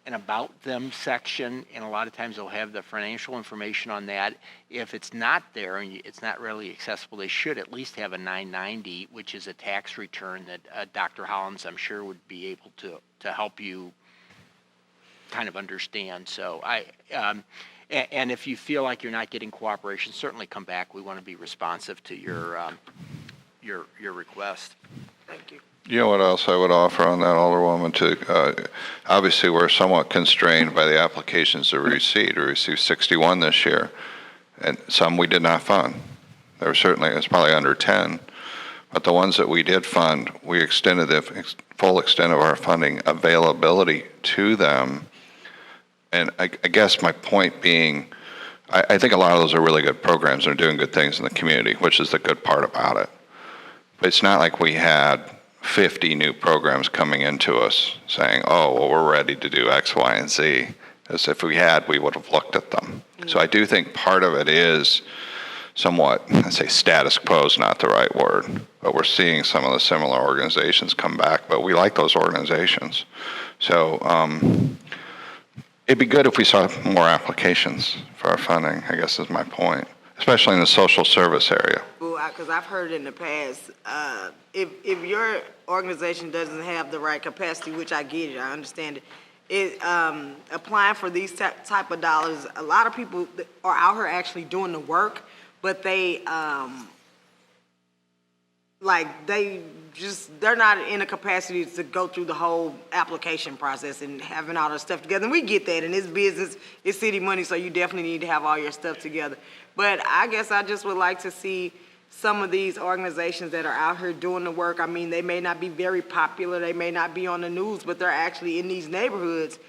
an About Them section, and a lot of times they'll have the financial information on that. If it's not there and it's not really accessible, they should at least have a 990, which is a tax return that Dr. Hollins, I'm sure, would be able to help you kind of understand. So and if you feel like you're not getting cooperation, certainly come back. We want to be responsive to your request. Thank you. You know what else I would offer on that, Alderwoman, too? Obviously, we're somewhat constrained by the applications that we received. We received 61 this year, and some we did not fund. There were certainly, it's probably under 10. But the ones that we did fund, we extended the full extent of our funding availability to them. And I guess my point being, I think a lot of those are really good programs and are doing good things in the community, which is the good part about it. But it's not like we had 50 new programs coming into us saying, oh, well, we're ready to do X, Y, and Z. As if we had, we would have looked at them. Mm-hmm. So I do think part of it is somewhat, I'd say status quo is not the right word, but we're seeing some of the similar organizations come back, but we like those organizations. So it'd be good if we saw more applications for our funding, I guess is my point, especially in the social service area. Because I've heard in the past, if your organization doesn't have the right capacity, which I get it, I understand it, applying for these type of dollars, a lot of people are out here actually doing the work, but they're not in a capacity to go through the whole application process and having all their stuff together. And we get that, and it's business, it's city money, so you definitely need to have all your stuff together. But I guess I just would like to see some of these organizations that are out here doing the work. I mean, they may not be very popular, they may not be on the news, but they're actually in these neighborhoods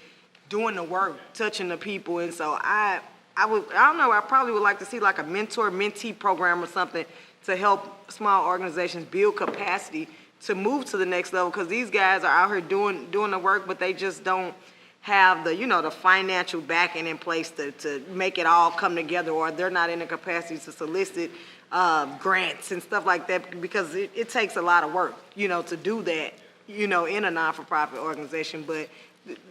doing the work, touching the people. And so I don't know, I probably would like to see like a mentor-mentee program or something to help small organizations build capacity to move to the next level, because these guys are out here doing the work, but they just don't have the, the financial backing in place to make it all come together, or they're not in the capacity to solicit grants and stuff like that, because it takes a lot of work, to do that, in a non-for-profit organization. But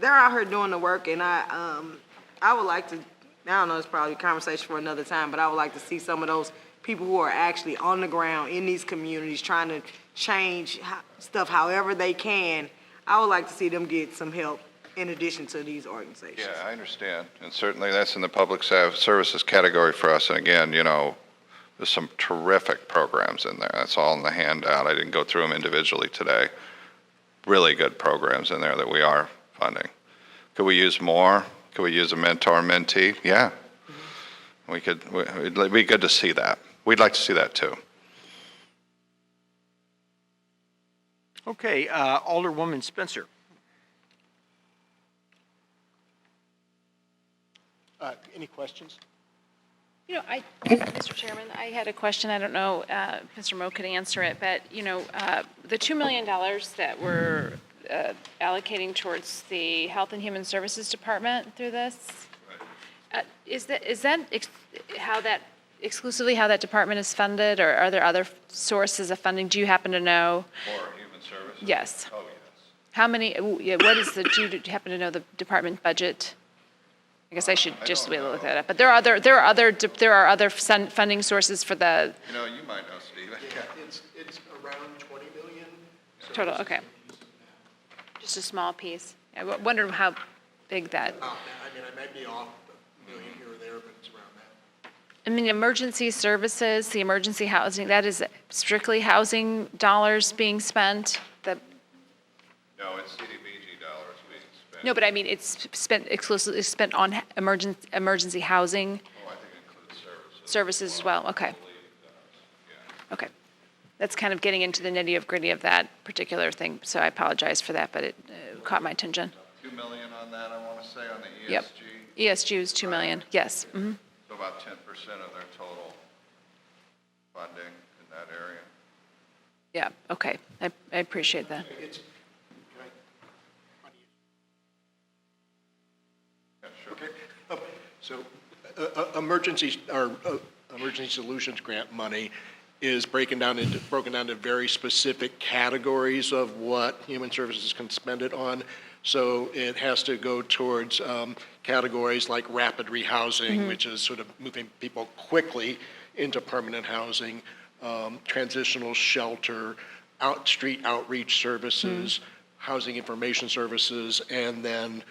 they're out here doing the work, and I would like to, I don't know, it's probably a conversation for another time, but I would like to see some of those people who are actually on the ground in these communities trying to change stuff however they can. I would like to see them get some help in addition to these organizations. Yeah, I understand. And certainly that's in the public services category for us. And again, there's some terrific programs in there. That's all in the handout. I didn't go through them individually today. Really good programs in there that we are funding. Could we use more? Could we use a mentor-mentee? Yeah. It'd be good to see that. We'd like to see that too. Okay, Alderwoman Spencer. Any questions? Mr. Chairman, I had a question. I don't know if Mr. Moe could answer it, but, the $2 million that we're allocating towards the Health and Human Services Department through this, is that exclusively how that department is funded, or are there other sources of funding? Do you happen to know? For human services? Yes. Oh, yes. How many, do you happen to know the department budget? I guess I should just be able to look that up. But there are other funding sources for the You might know, Steve. It's around 20 million. total. Okay. Just a small piece. I wondered how big that. I might be off a million here or there, but it's around that. I mean, emergency services, the emergency housing, that is strictly housing dollars being spent. No, it's CDBG dollars we spend. No, but I mean, it's exclusively spent on emergency housing. Oh, I think it includes services. Services as well. Okay. Okay. That's kind of getting into the nitty-gritty of that particular thing, so I apologize for that, but it caught my attention. 2 million on that, I want to say, on the ESG. Yep. ESG is 2 million, yes. Mm-hmm. So about 10% of their total funding in that area. Yeah, okay. I appreciate that. Yeah, sure. Okay. So emergency solutions grant money is broken down into very specific categories of what human services can spend it on. So it has to go towards categories like rapid rehousing, which is sort of moving people quickly into permanent housing, transitional shelter, street outreach services, housing information services, and then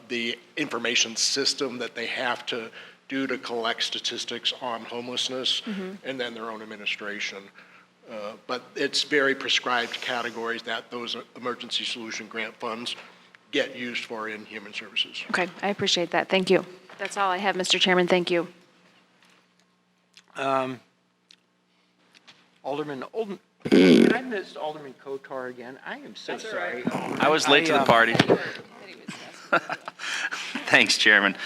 the information system that they have to do to collect statistics on homelessness, and then their own administration. But it's very prescribed categories that those emergency solution grant funds get used for in human services. Okay, I appreciate that. Thank you. That's all I have, Mr. Chairman. Thank you. Alderman Olden. Did I miss Alderman Kotar again? I am so sorry. I was late to the party. Thanks, Chairman.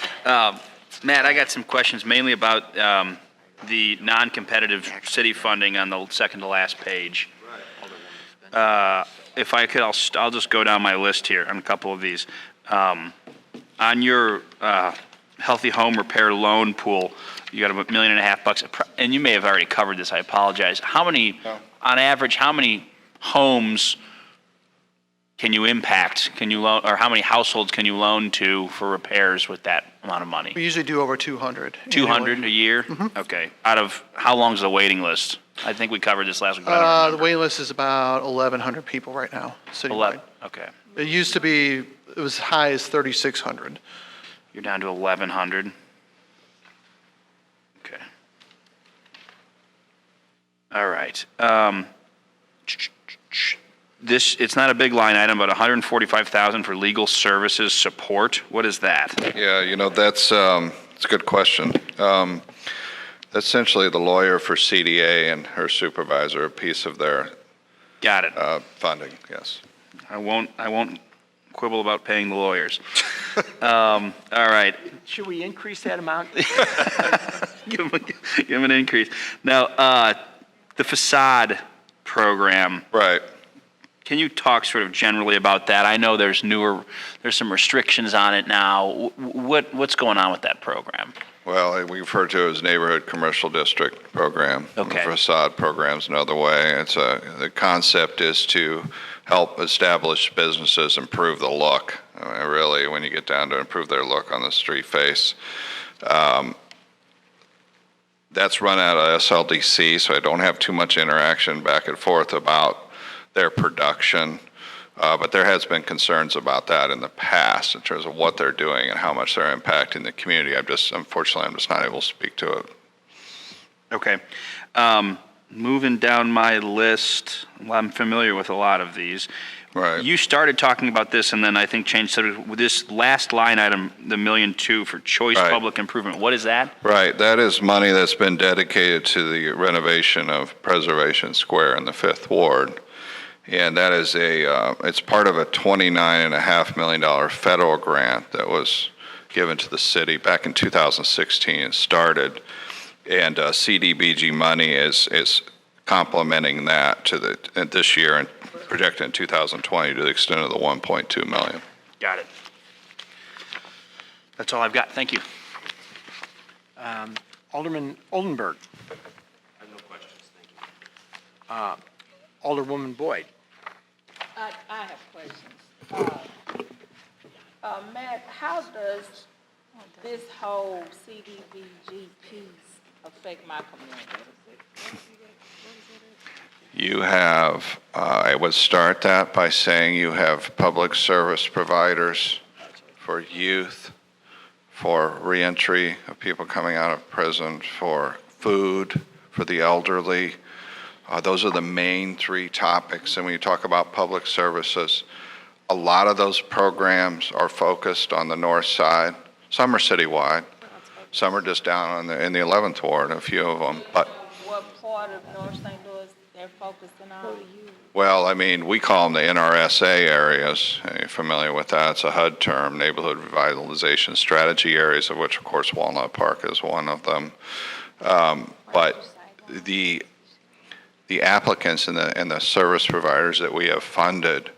Matt, I got some questions mainly about the non-competitive city funding on the second to last page. If I could, I'll just go down my list here on a couple of these. On your healthy home repair loan pool, you got $1.5 million, and you may have already covered this, I apologize. How many, on average, how many homes can you impact? Can you loan, or how many households can you loan to for repairs with that amount of money? We usually do over 200. 200 a year? Okay. Out of, how long is the waiting list? I think we covered this last week, but I don't remember. The waiting list is about 1,100 people right now, citywide. 11, okay. It used to be, it was high as 3,600. You're down to 1,100. Okay. All right. It's not a big line item, but $145,000 for legal services support. What is that? Yeah, that's it's a good question. essentially the lawyer for CDA and her supervisor, a piece of their Got it. funding, yes. I won't quibble about paying the lawyers. All right. Should we increase that amount? Give them an increase. Now, the facade program. Right. Can you talk sort of generally about that? I know there's some restrictions on it now. What's going on with that program? Well, we refer to it as Neighborhood Commercial District Program. Okay. The facade program's another way. The concept is to help established businesses improve the look. Really, when you get down to improve their look on the street face. That's run out of SLDC, so I don't have too much interaction back and forth about their production. But there has been concerns about that in the past in terms of what they're doing and how much they're impacting the community. Unfortunately, I'm just not able to speak to it. Okay. Moving down my list, well, I'm familiar with a lot of these. Right. You started talking about this and then I think changed subject with this last line item, the $1.2 million for choice Right. public improvement. What is that? Right, that is money that's been dedicated to the renovation of Preservation Square in the 5th Ward. And that is it's part of a $29.5 million federal grant that was given to the city back in 2016. It started, and CDBG money is complementing that this year and projected in 2020 to the extent of the $1.2 million. Got it. That's all I've got. Thank you. Alderman Oldenburg. I have no questions, thank you. Alderwoman Boyd. I have questions. Matt, how does this whole CDBG piece affect my community? You have, I would start that by saying you have public service providers for youth, for reentry of people coming out of prison, for food, for the elderly. Those are the main 3 topics. And when you talk about public services, a lot of those programs are focused on the north side. Some are citywide. Some are just down in the 11th Ward, a few of them. But What part of North St. Louis they're focusing on? well, I mean, we call them the NRSA areas. Are you familiar with that? It's a HUD term, Neighborhood Revitalization Strategy areas, of which, of course, Walnut Park is one of them. But the applicants and the service providers that we have funded,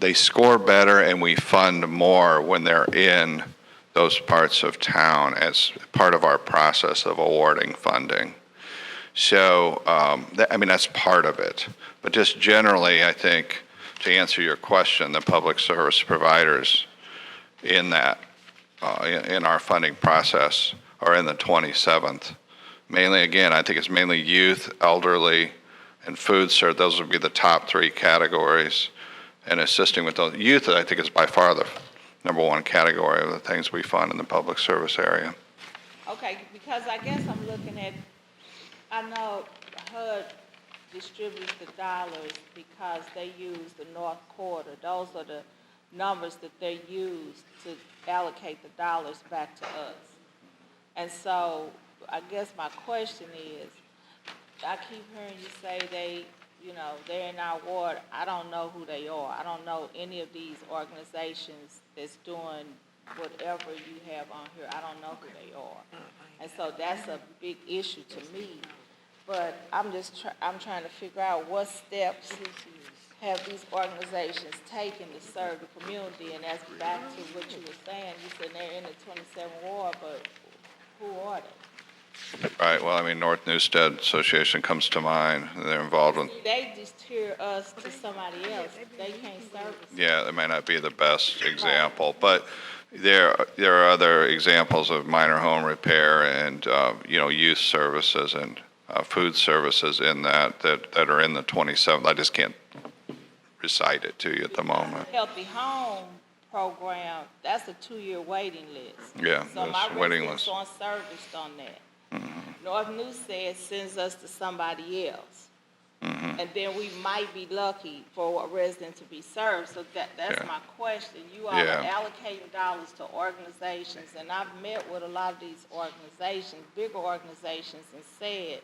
they score better and we fund more when they're in those parts of town as part of our process of awarding funding. So, that's part of it. But just generally, I think, to answer your question, the public service providers in that, in our funding process are in the 27th. Mainly, again, I think it's mainly youth, elderly, and food service. Those would be the top 3 categories. And assisting with those youth, I think, is by far the number 1 category of the things we fund in the public service area. Okay, because I guess I'm looking at, I know HUD distributes the dollars because they use the North Quarter. Those are the numbers that they use to allocate the dollars back to us. And so I guess my question is, I keep hearing you say they're in our ward. I don't know who they are. I don't know any of these organizations that's doing whatever you have on here. I don't know who they are. And so that's a big issue to me. But I'm trying to figure out what steps have these organizations taken to serve the community. And that's back to what you were saying. You said they're in the 27th ward, but who are they? Right, well, North Newstead Association comes to mind. They're involved in... They just tier us to somebody else. They can't service. Yeah, that may not be the best example, but there are other examples of minor home repair and, youth services and food services in that are in the 27th. I just can't recite it to you at the moment. Healthy Home program, that's a 2-year waiting list. Yeah, so that's my waiting residents list. aren't serviced on that. North Newstead sends us to somebody else. And then we might be lucky for a resident to be served. So that's Yeah. my question. You all Yeah. are allocating dollars to organizations, and I've met with a lot of these organizations, bigger organizations, and said,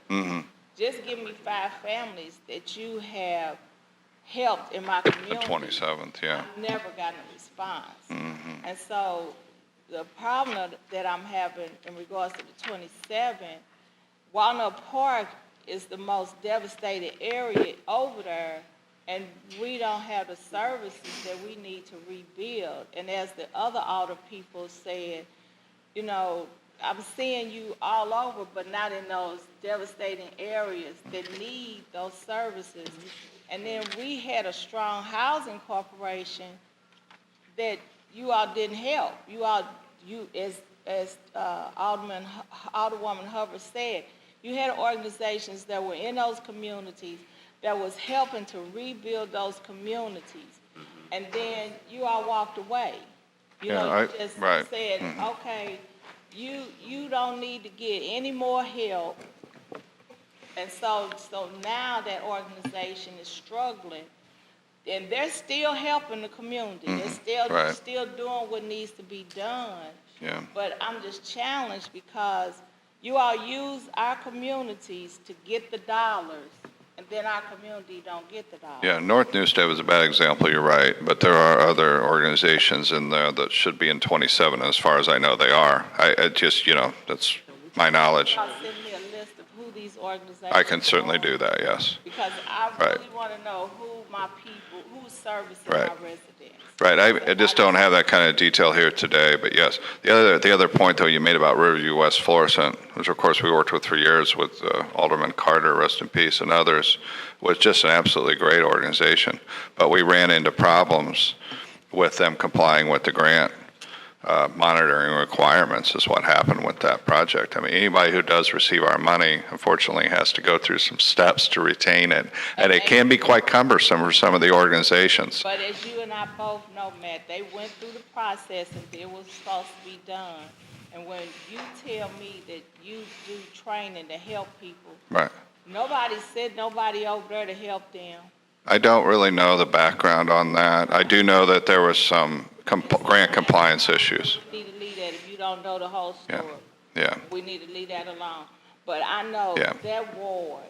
just give me 5 families that you have helped in my The community. 27th, yeah. I've never gotten a response. And so the problem that I'm having in regards to the 27, Walnut Park is the most devastated area over there, and we don't have the services that we need to rebuild. And as the other older people said, you know, I'm seeing you all over, but not in those devastating areas that need those services. And then we had a strong housing corporation that you all didn't help. As Alderwoman Hubbard said, you had organizations that were in those communities that was helping to rebuild those communities. And then you all walked away. You just right. said, okay, you don't need to get any more help. And so now that organization is struggling, and they're still helping the community. They're still doing what needs to be done. Yeah. But I'm just challenged because you all use our communities to get the dollars, and then our community don't get the dollars. Yeah, North Newstead was a bad example, you're right, but there are other organizations in there that should be in 27, as far as I know they are. I just, that's my knowledge. Y'all send me a list of who these organizations I can certainly are, do that, yes. because I Right. really want to know who my people, who's servicing Right. my residents. Right, I just don't have that kind of detail here today, but yes. The other point, though, you made about Riverview West Florissant, which of course we worked with for years with Alderman Carter, rest in peace, and others, was just an absolutely great organization. But we ran into problems with them complying with the grant monitoring requirements is what happened with that project. I mean, anybody who does receive our money, unfortunately, has to go through some steps to retain it, and it can be quite cumbersome for some of the organizations. But as you and I both know, Matt, they went through the process and it was supposed to be done. And when you tell me that you do training to help people, Right. nobody said nobody over there to help them. I don't really know the background on that. I do know that there was some grant compliance issues. We need to leave that if you don't know the whole story. Yeah, We need to leave that alone. But I know Yeah. that ward,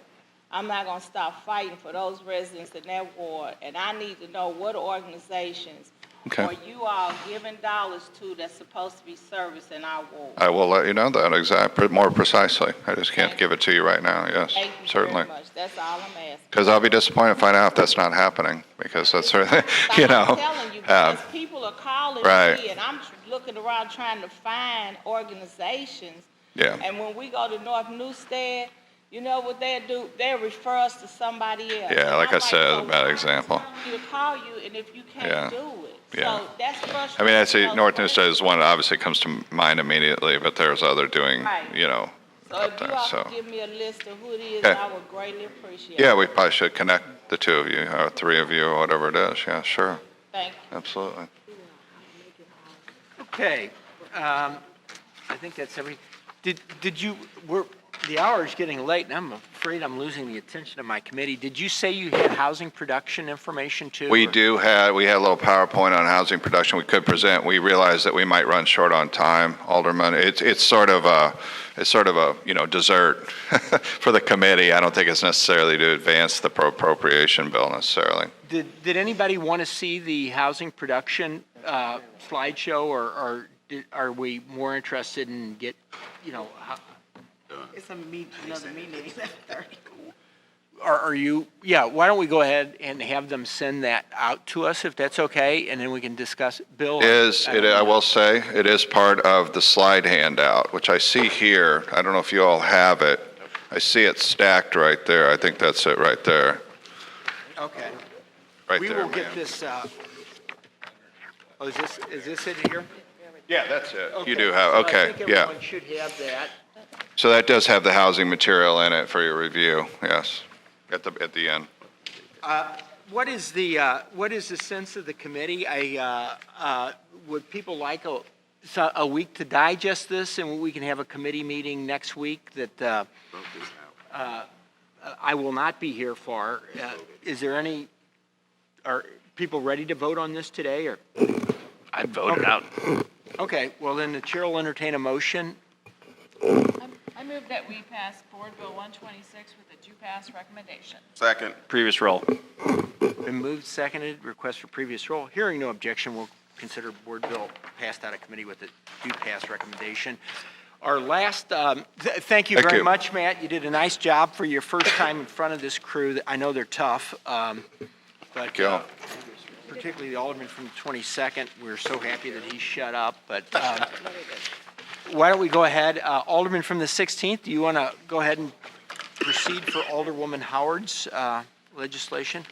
I'm not gonna stop fighting for those residents in that ward. And I need to know what organizations Okay. are you all giving dollars to that's supposed to be serviced in our ward. I will let you know that more precisely. I just can't give it to you right now, yes, Thank you certainly. very much. That's all I'm asking. Because I'll be disappointed to find out if that's not happening, because that's sort of, I'm telling you, because people are calling Right. me, and I'm looking around trying to find organizations. yeah, And when we go to North Newstead, you know what they do? They refer us to somebody else. Yeah, And like I'm I said, so a bad I'm example. telling you to call you, and if you can't Yeah. do it. Yeah. So that's frustrating. I mean, I'd say because North Newstead is one that obviously comes to mind immediately, but there's other doing, Right. So up if you there, all so. could give me a list of who it is, Yeah. I would greatly appreciate it. Yeah, we probably should connect the two of you, or 3 of you, or whatever it is, yeah, sure, Thank you. absolutely. Okay, I think that's did you, the hour is getting late, and I'm afraid I'm losing the attention of my committee. Did you say you had housing production information too? We or- we had a little PowerPoint on housing production we could present. We realized that we might run short on time, Alderman. It's sort of a, dessert for the committee. I don't think it's necessarily to advance the appropriation bill necessarily. Did anybody want to see the housing production slideshow, or are we more interested in It's another meeting at 11:30. Are you, why don't we go ahead and have them send that out to us, if that's okay, and then we can discuss. Bill? I will say, it is part of the slide handout, which I see here. I don't know if you all have it. I see it stacked right there. I think that's it right there. Okay. Right We there, will get ma'am. this, is this it here? Yeah, that's it. You Okay. do have, So okay, I think yeah. everyone should have that. So that does have the housing material in it for your review, yes, at the end. What is the sense of the committee? Would people like a week to digest this, and we can have a committee meeting next week that, I will not be here far. Is there any, are people ready to vote on this today, or? I voted out. Okay, well, then the chair will entertain a motion. I move that we pass Board Bill 126 with a do-pass recommendation. Second. Previous roll. Been moved, seconded, request for previous roll. Hearing no objection, we'll consider board bill passed out of committee with a do-pass recommendation. Our last, thank you very much, Matt. You did a nice job for your first time in front of this crew. I know they're tough, but particularly the alderman from the 22nd. We're so happy that he shut up, but why don't we go ahead? Alderman from the 16th, do you want to go ahead and proceed for Alderwoman Howard's legislation?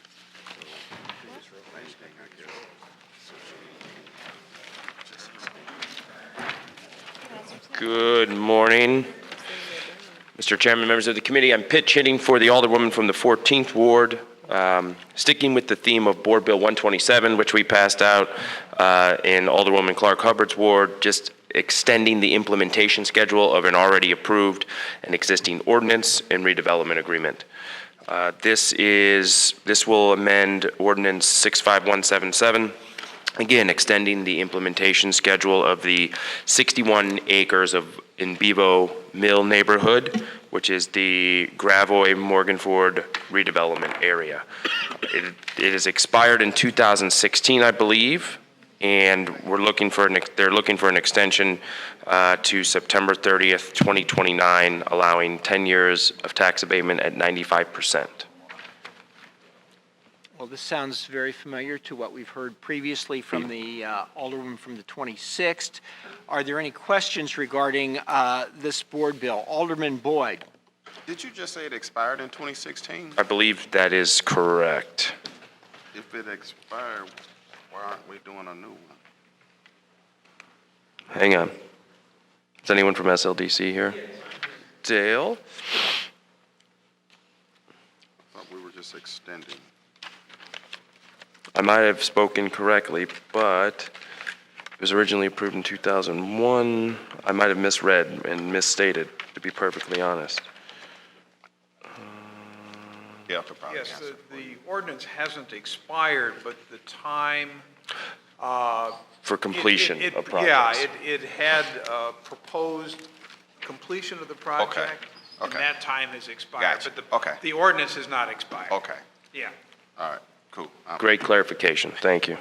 Good morning, Mr. Chairman, members of the committee. I'm pitch hitting for the Alderwoman from the 14th Ward, sticking with the theme of Board Bill 127, which we passed out in Alderwoman Clark Hubbard's ward, just extending the implementation schedule of an already approved and existing ordinance and redevelopment agreement. This will amend Ordinance 65177. Again, extending the implementation schedule of the 61 acres of in Bevo Mill neighborhood, which is the Gravois Morganford redevelopment area. It is expired in 2016, I believe, and they're looking for an extension to September 30th, 2029, allowing 10 years of tax abatement at 95%. Well, this sounds very familiar to what we've heard previously from the Alderman from the 26th. Are there any questions regarding this board bill? Alderman Boyd. Did you just say it expired in 2016? I believe that is correct. If it expired, why aren't we doing a new one? Hang on. Is anyone from SLDC here? Dale? I thought we were just extending. I might have spoken correctly, but it was originally approved in 2001. I might have misread and misstated, to be perfectly honest. Yes, the ordinance hasn't expired, but the time. For completion of projects. Yeah, it had proposed completion of the project, and that time has expired. Gotcha. But the ordinance has not expired. Okay. Yeah. All right. Cool. Great clarification. Thank you.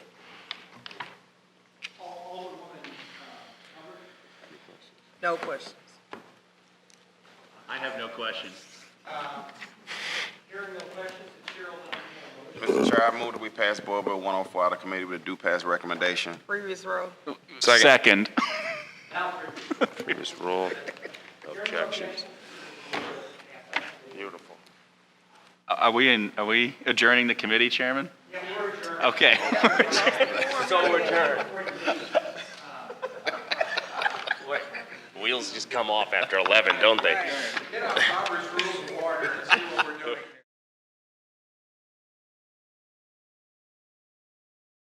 No questions. I have no questions. Hearing no questions, the chair will Mr. Chair, I move that we pass Board Bill 104 out of committee with a do-pass recommendation. Previous row. Second. Previous roll. Objections. Beautiful. Are we adjourning the committee, Chairman? Yeah, we're adjourned. Okay. So adjourned. Wheels just come off after 11, don't they?